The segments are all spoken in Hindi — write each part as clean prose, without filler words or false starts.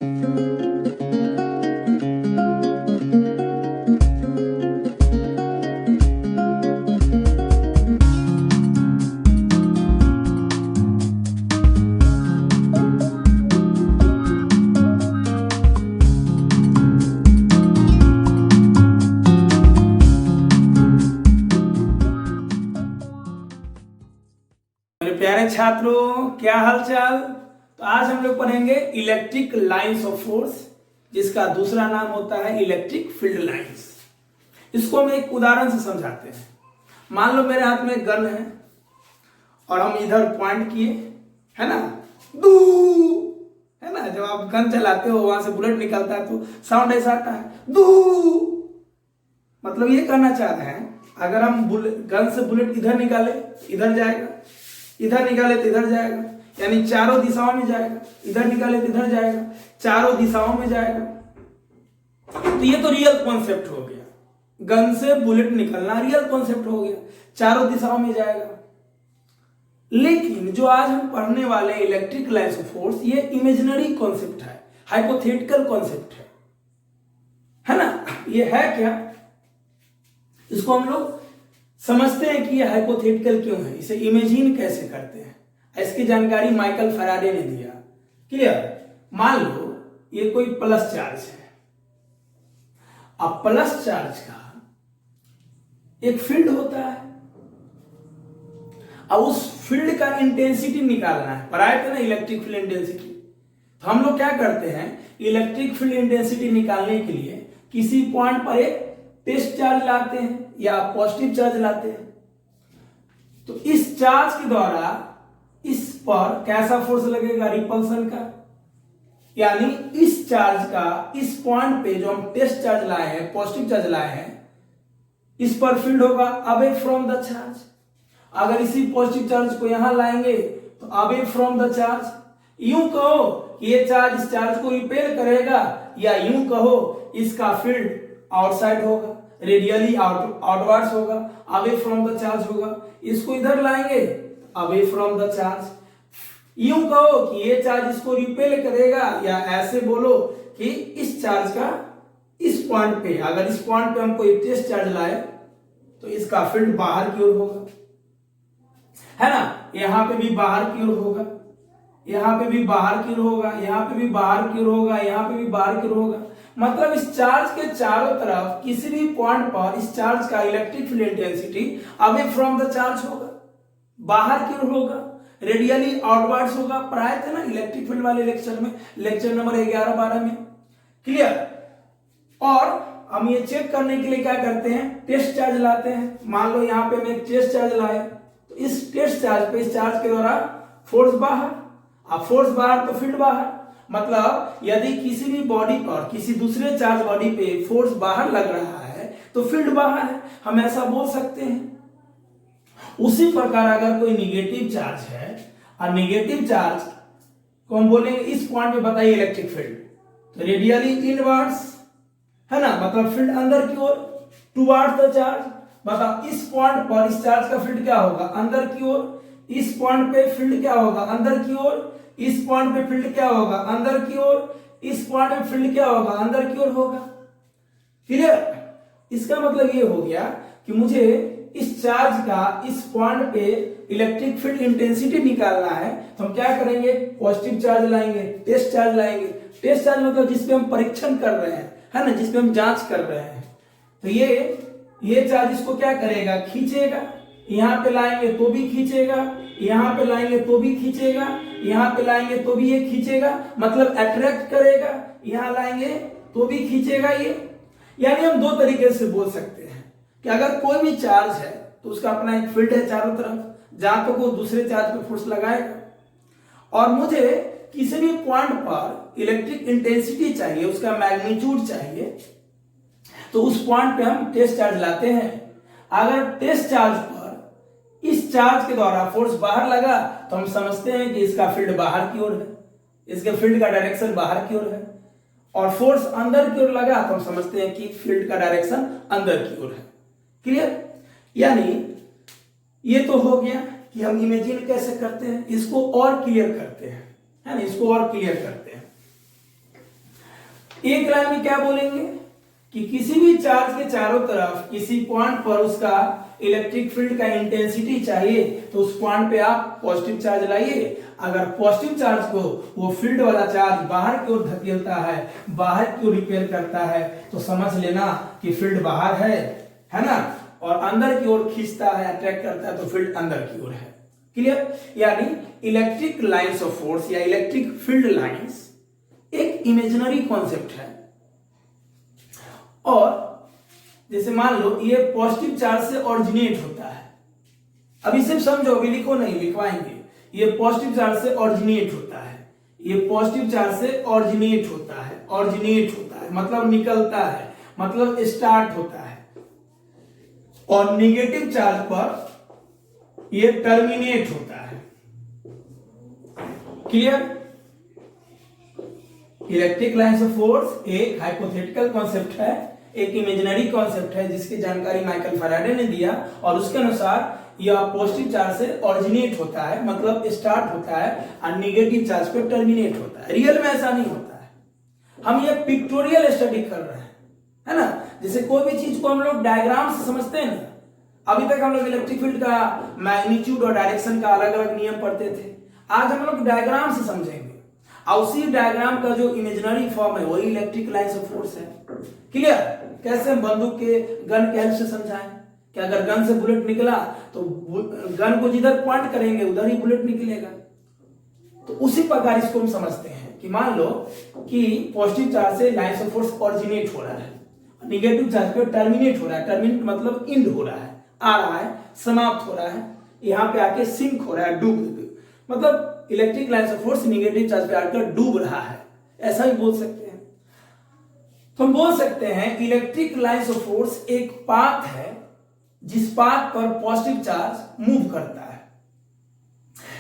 मेरे प्यारे छात्रों, क्या हालचाल। तो आज हम लोग पढ़ेंगे इलेक्ट्रिक लाइंस ऑफ फोर्स, जिसका दूसरा नाम होता है इलेक्ट्रिक फील्ड लाइंस। इसको हम एक उदाहरण से समझाते हैं। मान लो मेरे हाथ में गन है और हम इधर पॉइंट किए, है ना, दू, है ना। जब आप गन चलाते हो वहां से बुलेट निकलता है तो साउंड ऐसा आता है, दू। मतलब ये कहना चाह रहे हैं, अगर हम गन से बुलेट इधर निकाले इधर जाएगा, इधर निकाले तो इधर जाएगा, यानी चारों दिशाओं में जाएगा। इधर निकाले तो इधर जाएगा, चारों दिशाओं में जाएगा। तो ये तो रियल कॉन्सेप्ट हो गया, गन से बुलेट निकलना रियल कॉन्सेप्ट हो गया, चारों दिशाओं में जाएगा। लेकिन जो आज हम पढ़ने वाले इलेक्ट्रिक लाइंस ऑफ फोर्स, ये इमेजिनरी कॉन्सेप्ट है, हाइपोथेटिकल कॉन्सेप्ट है ना। ये है क्या, इसको हम लोग समझते हैं कि ये हाइपोथेटिकल क्यों है, इसे इमेजिन कैसे करते हैं। इसकी जानकारी माइकल फैराडे ने दिया। क्लियर। मान लो ये कोई प्लस चार्ज है। अब प्लस चार्ज का एक फील्ड होता है। अब उस फील्ड का इंटेंसिटी निकालना है। पढ़ाए थे ना इलेक्ट्रिक फील्ड इंटेंसिटी। तो हम लोग क्या करते हैं, इलेक्ट्रिक फील्ड इंटेंसिटी निकालने के लिए किसी पॉइंट पर एक टेस्ट चार्ज लाते हैं या पॉजिटिव चार्ज लाते हैं। तो इस चार्ज के द्वारा इस पर कैसा फोर्स लगेगा, रिपल्सन का। यानी इस चार्ज का इस पॉइंट पे जो हम टेस्ट चार्ज लाए हैं, पॉजिटिव चार्ज लाए हैं, इस पर फील्ड होगा अवे फ्रॉम द चार्ज। अगर इसी पॉजिटिव चार्ज को यहां लाएंगे तो अवे फ्रॉम द चार्ज। यूं कहो कि ये चार्ज इस चार्ज को रिपेल करेगा, या यूं कहो इसका फील्ड आउटसाइड होगा, रेडियली आउटवर्ड्स होगा, अवे फ्रॉम द चार्ज होगा। इसको इधर लाएंगे अवे फ्रॉम द चार्ज। यूं कहो कि ये चार्ज इसको रिपेल करेगा, या ऐसे बोलो कि इस चार्ज का इस पॉइंट पे, अगर इस पॉइंट पे हम कोई टेस्ट चार्ज लाए तो इसका फील्ड बाहर की ओर होगा, है ना। यहां पे भी बाहर की ओर होगा, यहां पे भी बाहर की ओर होगा, यहां पे भी बाहर की ओर होगा, यहां पे भी बाहर की ओर होगा। मतलब इस चार्ज के चारों तरफ किसी भी पॉइंट पर इस चार्ज का electric field intensity away from the charge होगा, बाहर की ओर होगा, रेडियली आउटवर्ड्स होगा। पढ़ाए थे ना इलेक्ट्रिक फील्ड वाले लेक्चर में, लेक्चर नंबर 11-12 में। क्लियर। और हम ये चेक करने के लिए क्या करते हैं, टेस्ट चार्ज लाते हैं। मान लो यहां पे हम एक टेस्ट चार्ज लाए, तो इस टेस्ट चार्ज पे, इस चार्ज के द्वारा फोर्स बाहर। अब फोर्स बाहर तो फील्ड बाहर। मतलब यदि किसी भी बॉडी पर, किसी दूसरे चार्ज बॉडी पे फोर्स बाहर लग रहा है तो फील्ड बाहर है, हम ऐसा बोल सकते हैं। उसी प्रकार अगर कोई निगेटिव चार्ज है और निगेटिव चार्ज को हम बोलेंगे इस पॉइंट पे बताइए इलेक्ट्रिक फील्ड, तो रेडियली इनवर्ड्स, है ना, मतलब फील्ड अंदर की ओर, टुवर्ड्स द चार्ज। मतलब इस पॉइंट पर इस चार्ज का फील्ड क्या होगा, अंदर की ओर। इस पॉइंट पे फील्ड क्या होगा, अंदर की ओर। इस पॉइंट पे फील्ड क्या होगा, अंदर की ओर। इस पॉइंट पे फील्ड क्या होगा, अंदर की ओर होगा। क्लियर। इसका मतलब ये हो गया कि मुझे इस चार्ज का इस पॉइंट पे इलेक्ट्रिक फील्ड इंटेंसिटी निकालना है, तो हम क्या करेंगे, पॉजिटिव चार्ज लाएंगे, टेस्ट चार्ज लाएंगे। टेस्ट चार्ज मतलब जिसपे हम परीक्षण कर रहे हैं, है ना, जिसपे हम जांच कर रहे हैं। तो ये चार्ज इसको क्या करेगा, खींचेगा। यहां पे लाएंगे तो भी खींचेगा, यहां पे लाएंगे तो भी खींचेगा, यहां पे लाएंगे तो भी ये खींचेगा, मतलब अट्रैक्ट करेगा। यहां लाएंगे तो भी खींचेगा ये। यानी हम दो तरीके से बोल सकते हैं कि अगर कोई भी चार्ज है तो उसका अपना एक फील्ड है चारों तरफ, जहां तक वो दूसरे चार्ज पे फोर्स लगाएगा। और मुझे किसी भी पॉइंट पर इलेक्ट्रिक इंटेंसिटी चाहिए, उसका मैग्नीट्यूड चाहिए, तो उस पॉइंट पे हम टेस्ट चार्ज लाते हैं। अगर टेस्ट चार्ज पर इस चार्ज के द्वारा फोर्स बाहर लगा तो हम समझते हैं कि इसका फील्ड बाहर की ओर है, इसके फील्ड का डायरेक्शन बाहर की ओर है। और फोर्स अंदर की ओर लगा तो हम समझते हैं कि फील्ड का डायरेक्शन अंदर की ओर है। क्लियर। यानी ये तो हो गया कि हम इमेजिन कैसे करते हैं। इसको और क्लियर करते हैं, है ना, इसको और क्लियर करते हैं। एक लाइन में क्या बोलेंगे कि किसी भी चार्ज के चारों तरफ किसी पॉइंट पर उसका इलेक्ट्रिक फील्ड का इंटेंसिटी चाहिए तो उस पॉइंट पे आप पॉजिटिव चार्ज लाइए। अगर पॉजिटिव चार्ज को वो फील्ड वाला चार्ज बाहर की ओर धकेलता है, बाहर की ओर रिपेल करता है, तो समझ लेना कि फील्ड बाहर है ना, और अंदर की ओर खींचता है, अट्रैक्ट करता है, तो फील्ड अंदर की ओर है। क्लियर? यानी इलेक्ट्रिक लाइंस ऑफ फोर्स या इलेक्ट्रिक फील्ड लाइंस एक इमेजिनरी कॉन्सेप्ट है। और जैसे मान लो ये पॉजिटिव चार्ज से ऑरिजिनेट होता है, अभी सिर्फ समझो, अभी लिखो नहीं, लिखवाएंगे। ये पॉजिटिव चार्ज से ऑरिजिनेट होता है, ये पॉजिटिव चार्ज से ऑरिजिनेट होता है, ऑरिजिनेट होता है मतलब निकलता है, मतलब स्टार्ट होता है, और नेगेटिव चार्ज पर ये टर्मिनेट होता है। Clear? Electric lines of force एक हाइपोथेटिकल कॉन्सेप्ट है, एक इमेजिनरी कॉन्सेप्ट है जिसकी जानकारी माइकल फैराडे ने दिया, और उसके अनुसार यह पॉजिटिव चार्ज से ऑरिजिनेट होता है मतलब स्टार्ट होता है, और नेगेटिव चार्ज पे टर्मिनेट होता है। रियल में ऐसा नहीं होता है, हम ये पिक्टोरियल स्टडी कर रहे हैं, है ना। जैसे कोई भी चीज को हम लोग डायग्राम से समझते हैं ना, अभी तक हम लोग इलेक्ट्रिक फील्ड का मैग्नीट्यूड और डायरेक्शन का अलग अलग नियम पढ़ते थे, आज हम लोग डायग्राम से समझेंगे, और उसी डायग्राम का जो इमेजिनरी फॉर्म है वही इलेक्ट्रिक लाइंस ऑफ फोर्स है। क्लियर? कैसे हम बंदूक के गन के हेल्प से समझाएं कि अगर गन से बुलेट निकला तो गन को जिधर पॉइंट करेंगे उधर ही बुलेट निकलेगा। तो उसी प्रकार इसको हम समझते हैं कि मान लो कि पॉजिटिव चार्ज से लाइंस ऑफ फोर्स ऑरिजिनेट हो रहा है, नेगेटिव चार्ज पे टर्मिनेट हो रहा है, टर्मिनेट मतलब इंड हो रहा है, आ रहा है, समाप्त हो रहा है, यहां पे आके सिंक हो रहा है, डूब, मतलब electric lines of force negative charge पे आकर डूब रहा है, ऐसा ही बोल सकते हैं। तो हम बोल सकते हैं इलेक्ट्रिक लाइंस ऑफ फोर्स एक पाथ है जिस पाथ पर पॉजिटिव चार्ज मूव करता है।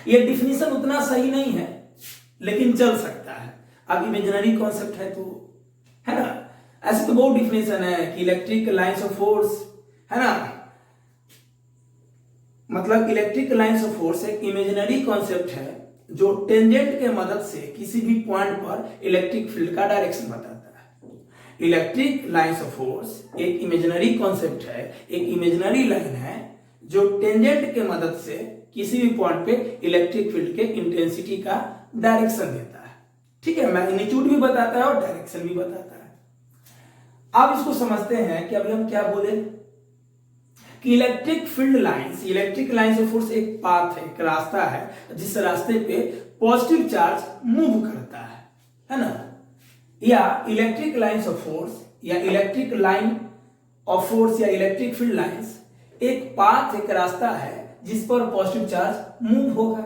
यह डिफिनीशन उतना सही नहीं है लेकिन चल सकता है, अब इमेजिनरी कॉन्सेप्ट है तो, है ना। ऐसे तो बहुत डिफिनेशन है कि इलेक्ट्रिक लाइंस ऑफ फोर्स, है ना, मतलब इलेक्ट्रिक लाइंस ऑफ फोर्स एक इमेजिनरी कॉन्सेप्ट है जो टेंजेंट के मदद से किसी भी पॉइंट पर इलेक्ट्रिक फील्ड का डायरेक्शन बताता है। इलेक्ट्रिक लाइंस ऑफ फोर्स एक इमेजिनरी कॉन्सेप्ट है, एक इमेजिनरी लाइन है जो टेंजेंट के मदद से किसी भी पॉइंट पे इलेक्ट्रिक फील्ड के इंटेंसिटी का डायरेक्शन देता है। ठीक है, मैग्नीट्यूड भी बताता है और डायरेक्शन भी बताता है। अब इसको समझते हैं कि अभी हम क्या बोले कि electric field lines, electric lines of force एक पाथ है, एक रास्ता है जिस रास्ते पे पॉजिटिव चार्ज मूव करता है ना। या इलेक्ट्रिक लाइंस ऑफ फोर्स या इलेक्ट्रिक लाइन ऑफ फोर्स या इलेक्ट्रिक फील्ड लाइंस एक पाथ, एक रास्ता है जिस पर पॉजिटिव चार्ज मूव होगा।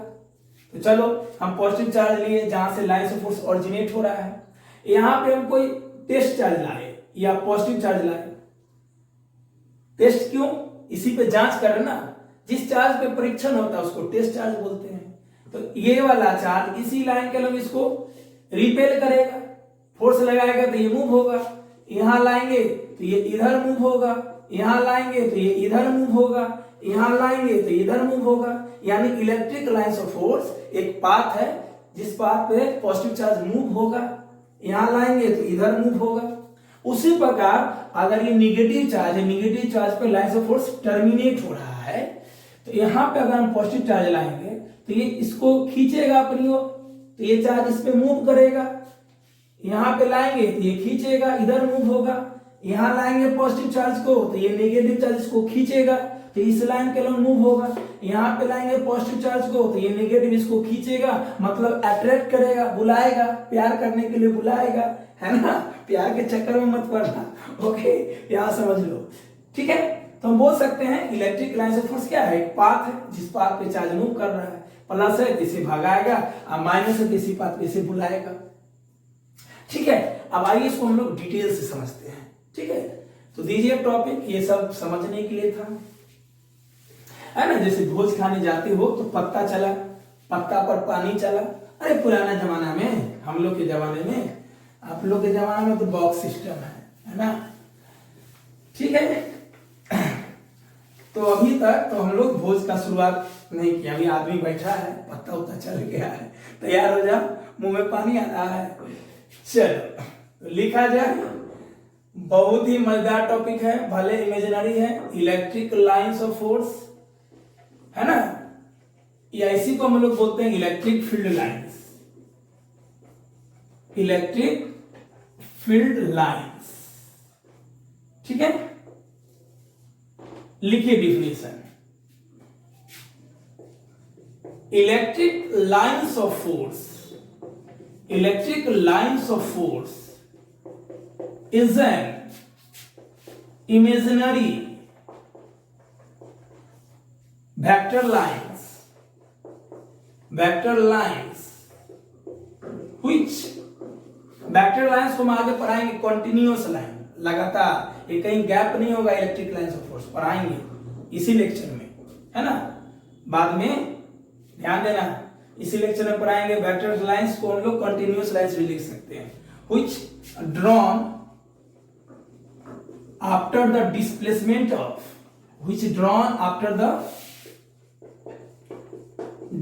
तो चलो हम पॉजिटिव चार्ज लिए जहां से लाइंस ऑफ फोर्स ऑरिजिनेट हो रहा है, यहां पे हम कोई टेस्ट चार्ज लाए या पॉजिटिव चार्ज लाए। टेस्ट क्यों? इसी पे जांच करें ना, जिस चार्ज पे परीक्षण होता है उसको टेस्ट चार्ज बोलते हैं। तो ये वाला चार्ज इसी लाइन के लोग इसको रिपेल करेगा, फोर्स लगाएगा तो ये मूव होगा, यहां लाएंगे तो ये इधर मूव होगा, यहां लाएंगे तो ये इधर मूव होगा, यहां लाएंगे तो इधर मूव होगा। यानी इलेक्ट्रिक लाइंस ऑफ फोर्स एक पाथ है जिस पाथ पे पॉजिटिव चार्ज मूव होगा, यहां लाएंगे तो इधर मूव होगा। उसी प्रकार अगर ये नेगेटिव चार्ज है, नेगेटिव चार्ज पे लाइंस ऑफ फोर्स टर्मिनेट हो रहा है, तो यहां पे अगर हम पॉजिटिव चार्ज लाएंगे तो ये इसको खींचेगा अपनी ओर, तो ये चार्ज इस पे मूव करेगा, यहां पे लाएंगे तो ये खींचेगा, इधर मूव होगा, यहां लाएंगे पॉजिटिव चार्ज को तो ये नेगेटिव चार्ज इसको खींचेगा, तो इस लाइन के लोग मूव होगा, यहां पे लाएंगे पॉजिटिव चार्ज को तो ये नेगेटिव इसको खींचेगा, मतलब अट्रैक्ट करेगा, बुलाएगा, प्यार करने के लिए बुलाएगा, है ना। प्यार के चक्कर में मत पड़ना, ओके, यहां समझ लो। ठीक है, तो हम बोल सकते हैं इलेक्ट्रिक लाइन ऑफ फोर्स क्या है, एक पाथ है जिस पाथ पे चार्ज मूव कर रहा है, प्लस है तो इसे भगाएगा, और माइनस है तो इसी पाथ पे इसे बुलाएगा। ठीक है, अब आइए इसको हम लोग डिटेल से समझते हैं। ठीक है, तो दीजिए टॉपिक, ये सब समझने के लिए था, है ना। जैसे भोज खाने जाते हो तो पत्ता चला, पत्ता पर पानी चला। अरे पुराना जमाना में, हम लोग के जमाने में, आप लोग के जमाने में तो बॉक्स सिस्टम है ना। ठीक है, तो अभी तक तो हम लोग भोज का शुरुआत नहीं किया। अभी आदमी बैठा है, पत्ता उत्ता चल गया है, तैयार हो जाओ, मुंह में पानी आ रहा है। चलो तो लिखा जाए, बहुत ही मजेदार टॉपिक है, भले इमेजिनरी है, इलेक्ट्रिक लाइंस ऑफ फोर्स, है ना। या इसी को हम लोग बोलते हैं electric field lines, electric field lines. ठीक है, लिखिए definition. Electric lines of force, electric lines of force is an imaginary vector lines which vector lines को हम आगे पढ़ाएंगे, कंटिन्यूअस लाइन, लगातार, ये कहीं गैप नहीं होगा। इलेक्ट्रिक लाइंस ऑफ फोर्स पढ़ाएंगे इसी लेक्चर में, है ना। बाद में ध्यान देना, इसी लेक्चर में पढ़ाएंगे वेक्टर लाइंस को हम लोग कंटिन्यूअस लाइंस भी लिख सकते हैं, which drawn after the displacement of, which drawn after the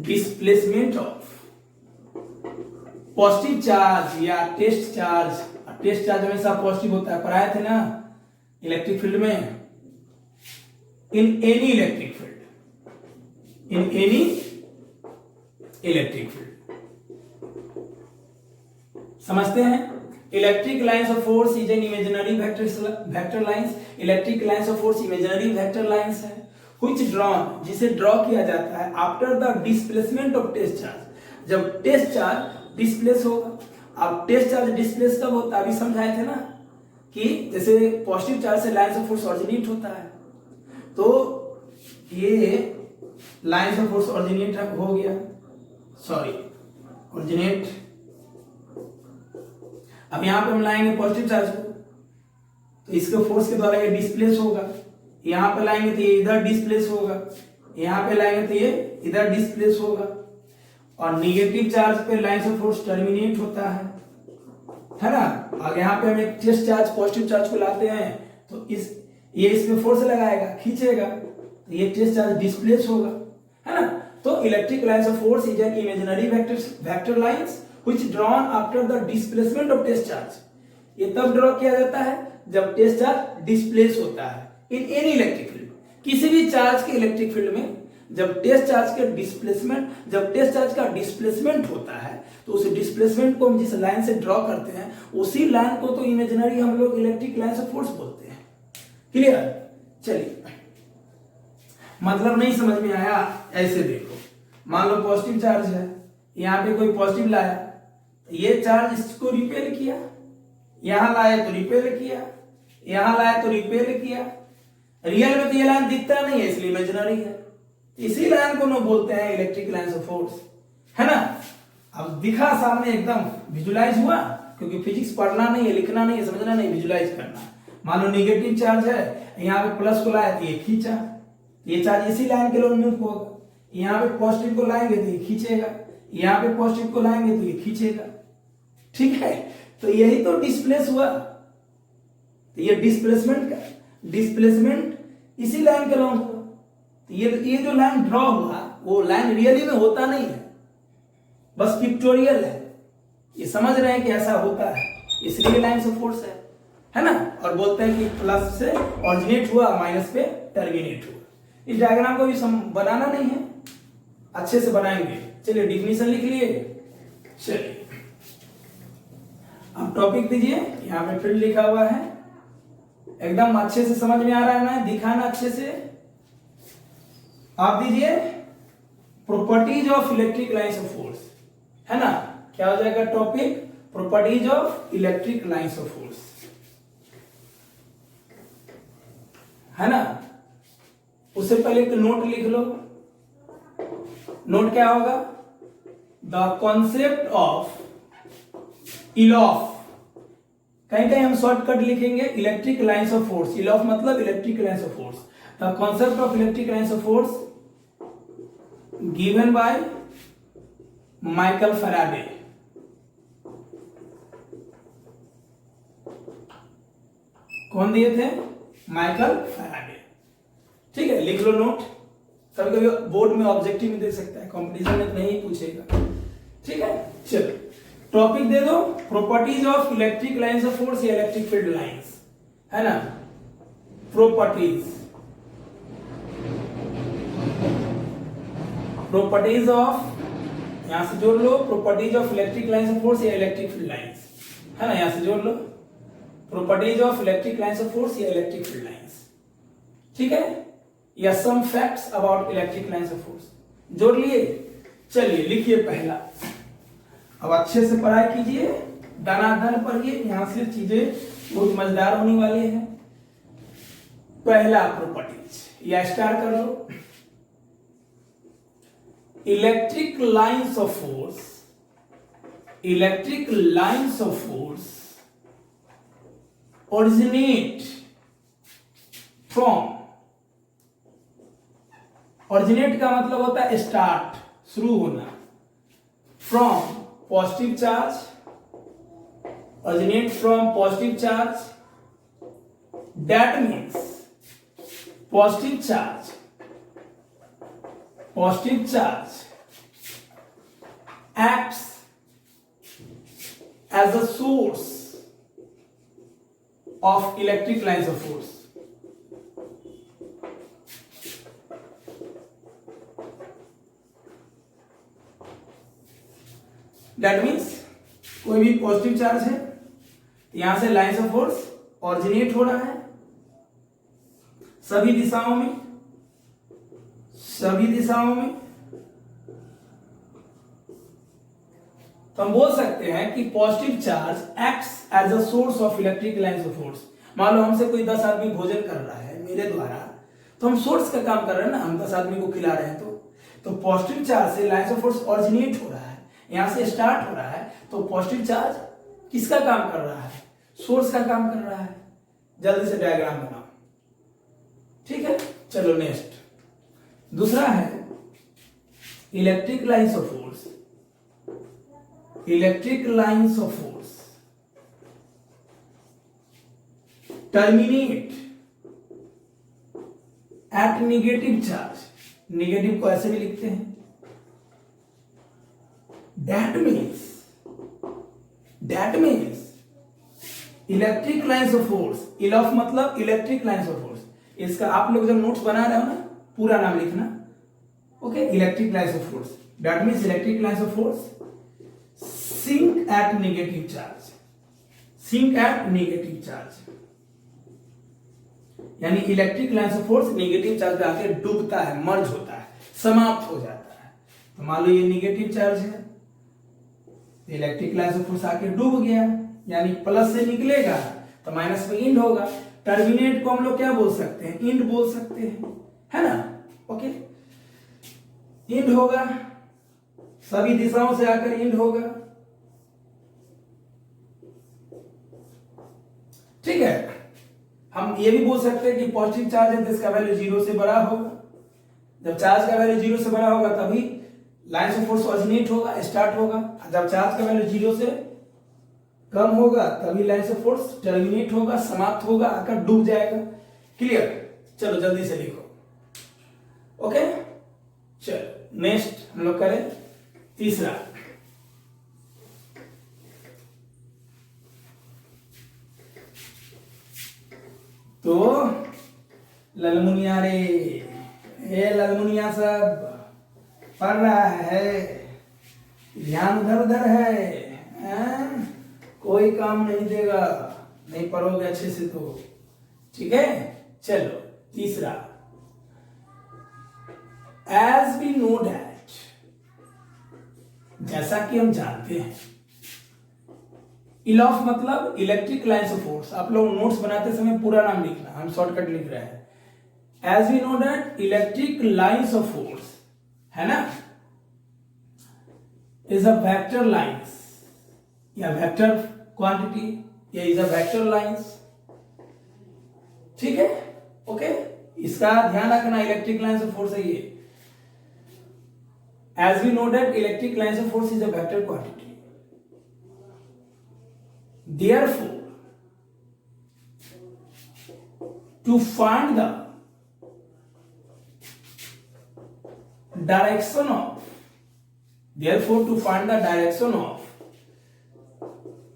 displacement of positive charge या टेस्ट चार्ज। टेस्ट चार्ज हमेशा पॉजिटिव होता है, पढ़ाए थे ना इलेक्ट्रिक फील्ड में। In any electric field, in any electric field, समझते हैं। Electric lines of force is an imaginary vector lines, electric lines of force imaginary vector lines है, व्हिच ड्रॉन, जिसे ड्रॉ किया जाता है after the displacement of test charge, जब टेस्ट चार्ज डिस्प्लेस होगा। अब टेस्ट चार्ज डिस्प्लेस कब होता है, अभी समझाए थे ना, कि जैसे पॉजिटिव चार्ज से लाइंस ऑफ फोर्स ऑरिजिनेट होता है, तो ये लाइंस ऑफ फोर्स ऑरिजिनेट हो गया, सॉरी ऑरिजिनेट। अब यहां पे हम लाएंगे पॉजिटिव चार्ज को, तो इसके फोर्स के द्वारा ये डिस्प्लेस होगा। यहां पे लाएंगे तो ये इधर डिस्प्लेस होगा, यहां पे लाएंगे तो ये इधर डिस्प्लेस होगा। और निगेटिव चार्ज पे लाइंस ऑफ फोर्स टर्मिनेट होता है ना। और यहाँ पे हम एक टेस्ट चार्ज पॉजिटिव चार्ज को लाते हैं, तो ये इसमें फोर्स लगाएगा, खींचेगा, तो ये टेस्ट चार्ज डिस्प्लेस होगा, है ना। तो electric lines of force is an imaginary vector lines which drawn after the displacement of test charge। ये तब ड्रॉ किया जाता है जब टेस्ट चार्ज डिस्प्लेस होता है इन एनी इलेक्ट्रिक फील्ड, किसी भी चार्ज के इलेक्ट्रिक फील्ड में। जब टेस्ट चार्ज के डिस्प्लेसमेंट, जब टेस्ट चार्ज का डिस्प्लेसमेंट होता है, तो उस डिस्प्लेसमेंट को हम जिस लाइन से ड्रॉ करते हैं, उसी लाइन को तो इमेजिनरी हम लोग इलेक्ट्रिक लाइंस ऑफ फोर्स बोलते हैं। क्लियर? चलिए, मतलब नहीं समझ में आया, ऐसे देखो, मान लो पॉजिटिव चार्ज है, यहाँ पे कोई पॉजिटिव लाया, ये चार्ज इसको रिपेल किया, यहां लाए तो रिपेल किया, यहां लाए तो रिपेल किया। रियल में तो ये लाइन दिखता नहीं है, इसलिए इमेजिनरी है। इसी लाइन को हम बोलते हैं इलेक्ट्रिक लाइंस ऑफ फोर्स, है ना। अब दिखा सामने, एकदम विजुलाइज हुआ, क्योंकि फिजिक्स पढ़ना नहीं है, लिखना नहीं है, समझना नहीं, विजुलाइज करना। मान लो निगेटिव चार्ज है, यहाँ पे प्लस को लाया तो ये खींचा, ये चार्ज इसी लाइन के लिए मूव होगा। यहाँ पे पॉजिटिव को लाएंगे तो ये खींचेगा, यहाँ पे पॉजिटिव को लाएंगे तो ये खींचेगा, ठीक है। तो यही तो डिस्प्लेस हुआ, तो ये डिस्प्लेसमेंट इसी लाइन के लॉन्ग हुआ। तो ये जो लाइन ड्रॉ हुआ, वो लाइन रियली में होता नहीं है, बस पिक्टोरियल है। ये समझ रहे हैं कि ऐसा होता है, इसलिए लाइंस ऑफ फोर्स है ना। और बोलते हैं कि प्लस से ऑरिजिनेट हुआ, माइनस पे टर्मिनेट हुआ। इस डायग्राम को भी बनाना नहीं है, अच्छे से बनाएंगे। चलिए डिफिनीशन लिख लिए। चलिए अब टॉपिक दीजिए, यहाँ पे फील्ड लिखा हुआ है, एकदम अच्छे से समझ में आ रहा है ना, दिखाना अच्छे से। आप दीजिए properties of electric lines of force, है ना। क्या हो जाएगा topic? Properties of electric lines of force, है ना। उससे पहले एक नोट लिख लो। नोट क्या होगा? द कॉन्सेप्ट ऑफ इलॉफ, कहीं कहीं हम शॉर्टकट लिखेंगे electric lines of force. ELOF मतलब electric lines of force. The concept of electric lines of force given by Michael Faraday. कौन दिए थे? Michael Faraday. ठीक है, लिख लो नोट। कभी कभी बोर्ड में ऑब्जेक्टिव में दे सकता है, कंपटीशन में नहीं पूछेगा। ठीक है, चलो टॉपिक दे दो। Properties of electric lines of force या इलेक्ट्रिक फील्ड लाइंस, है ना, प्रॉपर्टीज ऑफ, यहां से जोड़ लो, properties of electric lines of force या इलेक्ट्रिक फील्ड लाइंस, है ना, यहां से जोड़ लो, properties of electric lines of force या इलेक्ट्रिक फील्ड लाइंस, ठीक है, या some facts about electric lines of force, जोड़ लिए। चलिए लिखिए पहला, अब अच्छे से पढ़ाई कीजिए, दनादन पढ़िए, यहां से चीजें बहुत मजेदार होने वाली है। पहला प्रॉपर्टीज, या स्टार्ट कर लो। Electric lines of force, electric lines of force originate from, originate का मतलब होता है स्टार्ट, शुरू होना, from positive charge, originate from positive charge, that means positive charge acts as a source of electric lines of force. That means कोई भी पॉजिटिव चार्ज है, यहां से लाइंस ऑफ फोर्स ऑरिजिनेट हो रहा है सभी दिशाओं में, तो हम बोल सकते हैं कि positive charge acts as a source of electric lines of force. मान लो हमसे कोई 10 आदमी भोजन कर रहा है मेरे द्वारा, तो हम सोर्स का काम कर रहे हैं ना, हम 10 आदमी को खिला रहे हैं, तो पॉजिटिव चार्ज से लाइंस ऑफ फोर्स ऑरिजिनेट हो रहा है, यहां से स्टार्ट हो रहा है, तो पॉजिटिव चार्ज किसका काम कर रहा है, सोर्स का काम कर रहा है। जल्दी से डायग्राम बनाओ, ठीक है। चलो नेक्स्ट, दूसरा है electric lines of force, electric lines of force terminate at negative charge, negative को ऐसे भी लिखते हैं, that means electric lines of force, ELOF मतलब इलेक्ट्रिक लाइंस ऑफ फोर्स, इसका आप लोग जब नोट्स बना रहे हो ना पूरा नाम लिखना, okay, electric lines of force, that means electric lines of force sink at negative charge, sink at negative charge, यानी electric lines of force negative charge पे आके डूबता है, मर्ज होता है, समाप्त हो जाता है। तो मान लो ये नेगेटिव चार्ज है, इलेक्ट्रिक लाइंस ऑफ फोर्स आके डूब गया, यानी प्लस से निकलेगा तो माइनस में इंड होगा। टर्मिनेट को हम लोग क्या बोल सकते हैं, इंड बोल सकते हैं, है ना, ओके, इंड होगा, सभी दिशाओं से आकर इंड होगा, ठीक है। हम ये भी बोल सकते हैं कि पॉजिटिव चार्ज है तो इसका वैल्यू 0 से बड़ा होगा, जब चार्ज का वैल्यू 0 से बड़ा होगा तभी लाइंस ऑफ फोर्स ऑरिजिनेट होगा, स्टार्ट होगा, जब चार्ज का वैल्यू 0 से कम होगा तभी लाइंस ऑफ फोर्स टर्मिनेट होगा, समाप्त होगा, आकर डूब जाएगा। क्लियर, चलो जल्दी से लिखो, ओके। चलो नेक्स्ट हम लोग करें तीसरा, तो ललमुनिया रे, हे ललमुनिया सब पढ़ रहा है, ध्यान उधर उधर है, कोई काम नहीं देगा, नहीं पढ़ोगे अच्छे से तो, ठीक है। चलो तीसरा, एज वी नो दैट, जैसा कि हम जानते हैं, इलॉफ मतलब इलेक्ट्रिक लाइंस ऑफ फोर्स, आप लोग नोट्स बनाते समय पूरा नाम लिखना, हम शॉर्टकट लिख रहे हैं। As we know that electric lines of force, है ना, इज अ वेक्टर लाइंस या वेक्टर क्वांटिटी, या इज अ वेक्टर लाइंस, ठीक है, ओके। इसका ध्यान रखना, इलेक्ट्रिक लाइंस ऑफ फोर्स है ये। As we know that electric lines of force is a vector quantity, therefore to find the direction of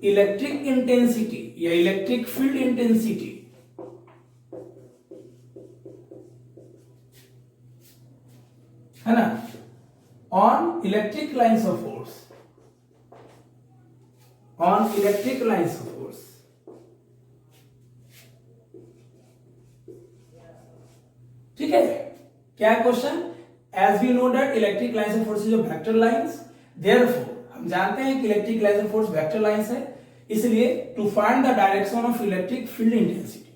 electric intensity या इलेक्ट्रिक फील्ड इंटेंसिटी है ना on electric lines of force, on electric lines of force. ठीक है, क्या question? As we know that electric lines of force is vector lines, therefore हम जानते हैं कि electric lines of force vector lines है, इसलिए to find the direction of electric field intensity,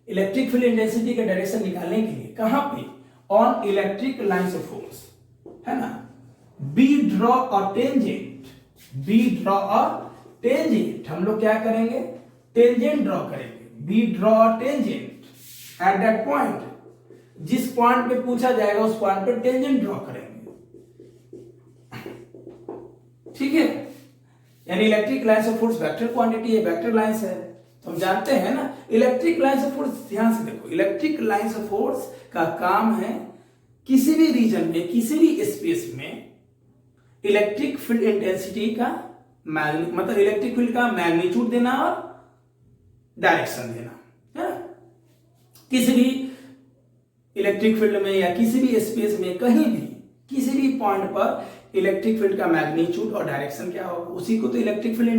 electric field intensity का डायरेक्शन निकालने के लिए कहां पे? On electric lines of force, है ना। Be draw a tangent, be draw a tangent, हम लोग क्या करेंगे? टेंजेंट ड्रॉ करेंगे। Be draw a tangent at that point, जिस पॉइंट पे पूछा जाएगा उस पॉइंट पे टेंजेंट ड्रॉ करेंगे। ठीक है, यानी electric lines of force vector quantity है, वेक्टर लाइन्स है, तो हम जानते हैं ना इलेक्ट्रिक लाइन्स ऑफ फोर्स। ध्यान से देखो, इलेक्ट्रिक लाइन्स ऑफ फोर्स का काम है किसी भी रीजन में, किसी भी स्पेस में इलेक्ट्रिक फील्ड इंटेंसिटी का मतलब इलेक्ट्रिक फील्ड का मैग्नीट्यूड देना और डायरेक्शन देना, है ना। किसी भी इलेक्ट्रिक फील्ड में या किसी भी स्पेस में कहीं भी किसी भी पॉइंट पर इलेक्ट्रिक फील्ड का मैग्नीट्यूड और डायरेक्शन क्या होगा, उसी को तो इलेक्ट्रिक फील्ड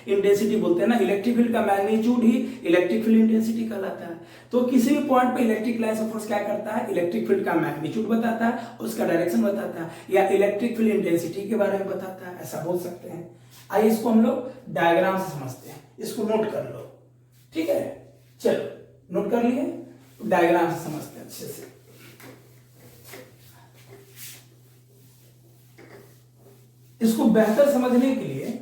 इंटेंसिटी बोलते हैं ना। इलेक्ट्रिक फील्ड का मैग्नीट्यूड ही इलेक्ट्रिक फील्ड इंटेंसिटी कहलाता है। तो किसी भी पॉइंट पे इलेक्ट्रिक लाइन्स ऑफ फोर्स क्या करता है? इलेक्ट्रिक फील्ड का मैग्नीट्यूड बताता है, उसका डायरेक्शन बताता है, या इलेक्ट्रिक फील्ड इंटेंसिटी के बारे में बताता है, ऐसा बोल सकते हैं। आइए इसको हम लोग डायग्राम से समझते हैं, इसको नोट कर लो। ठीक है, चलो नोट कर लिए, डायग्राम से समझते हैं अच्छे से। इसको बेहतर समझने के लिए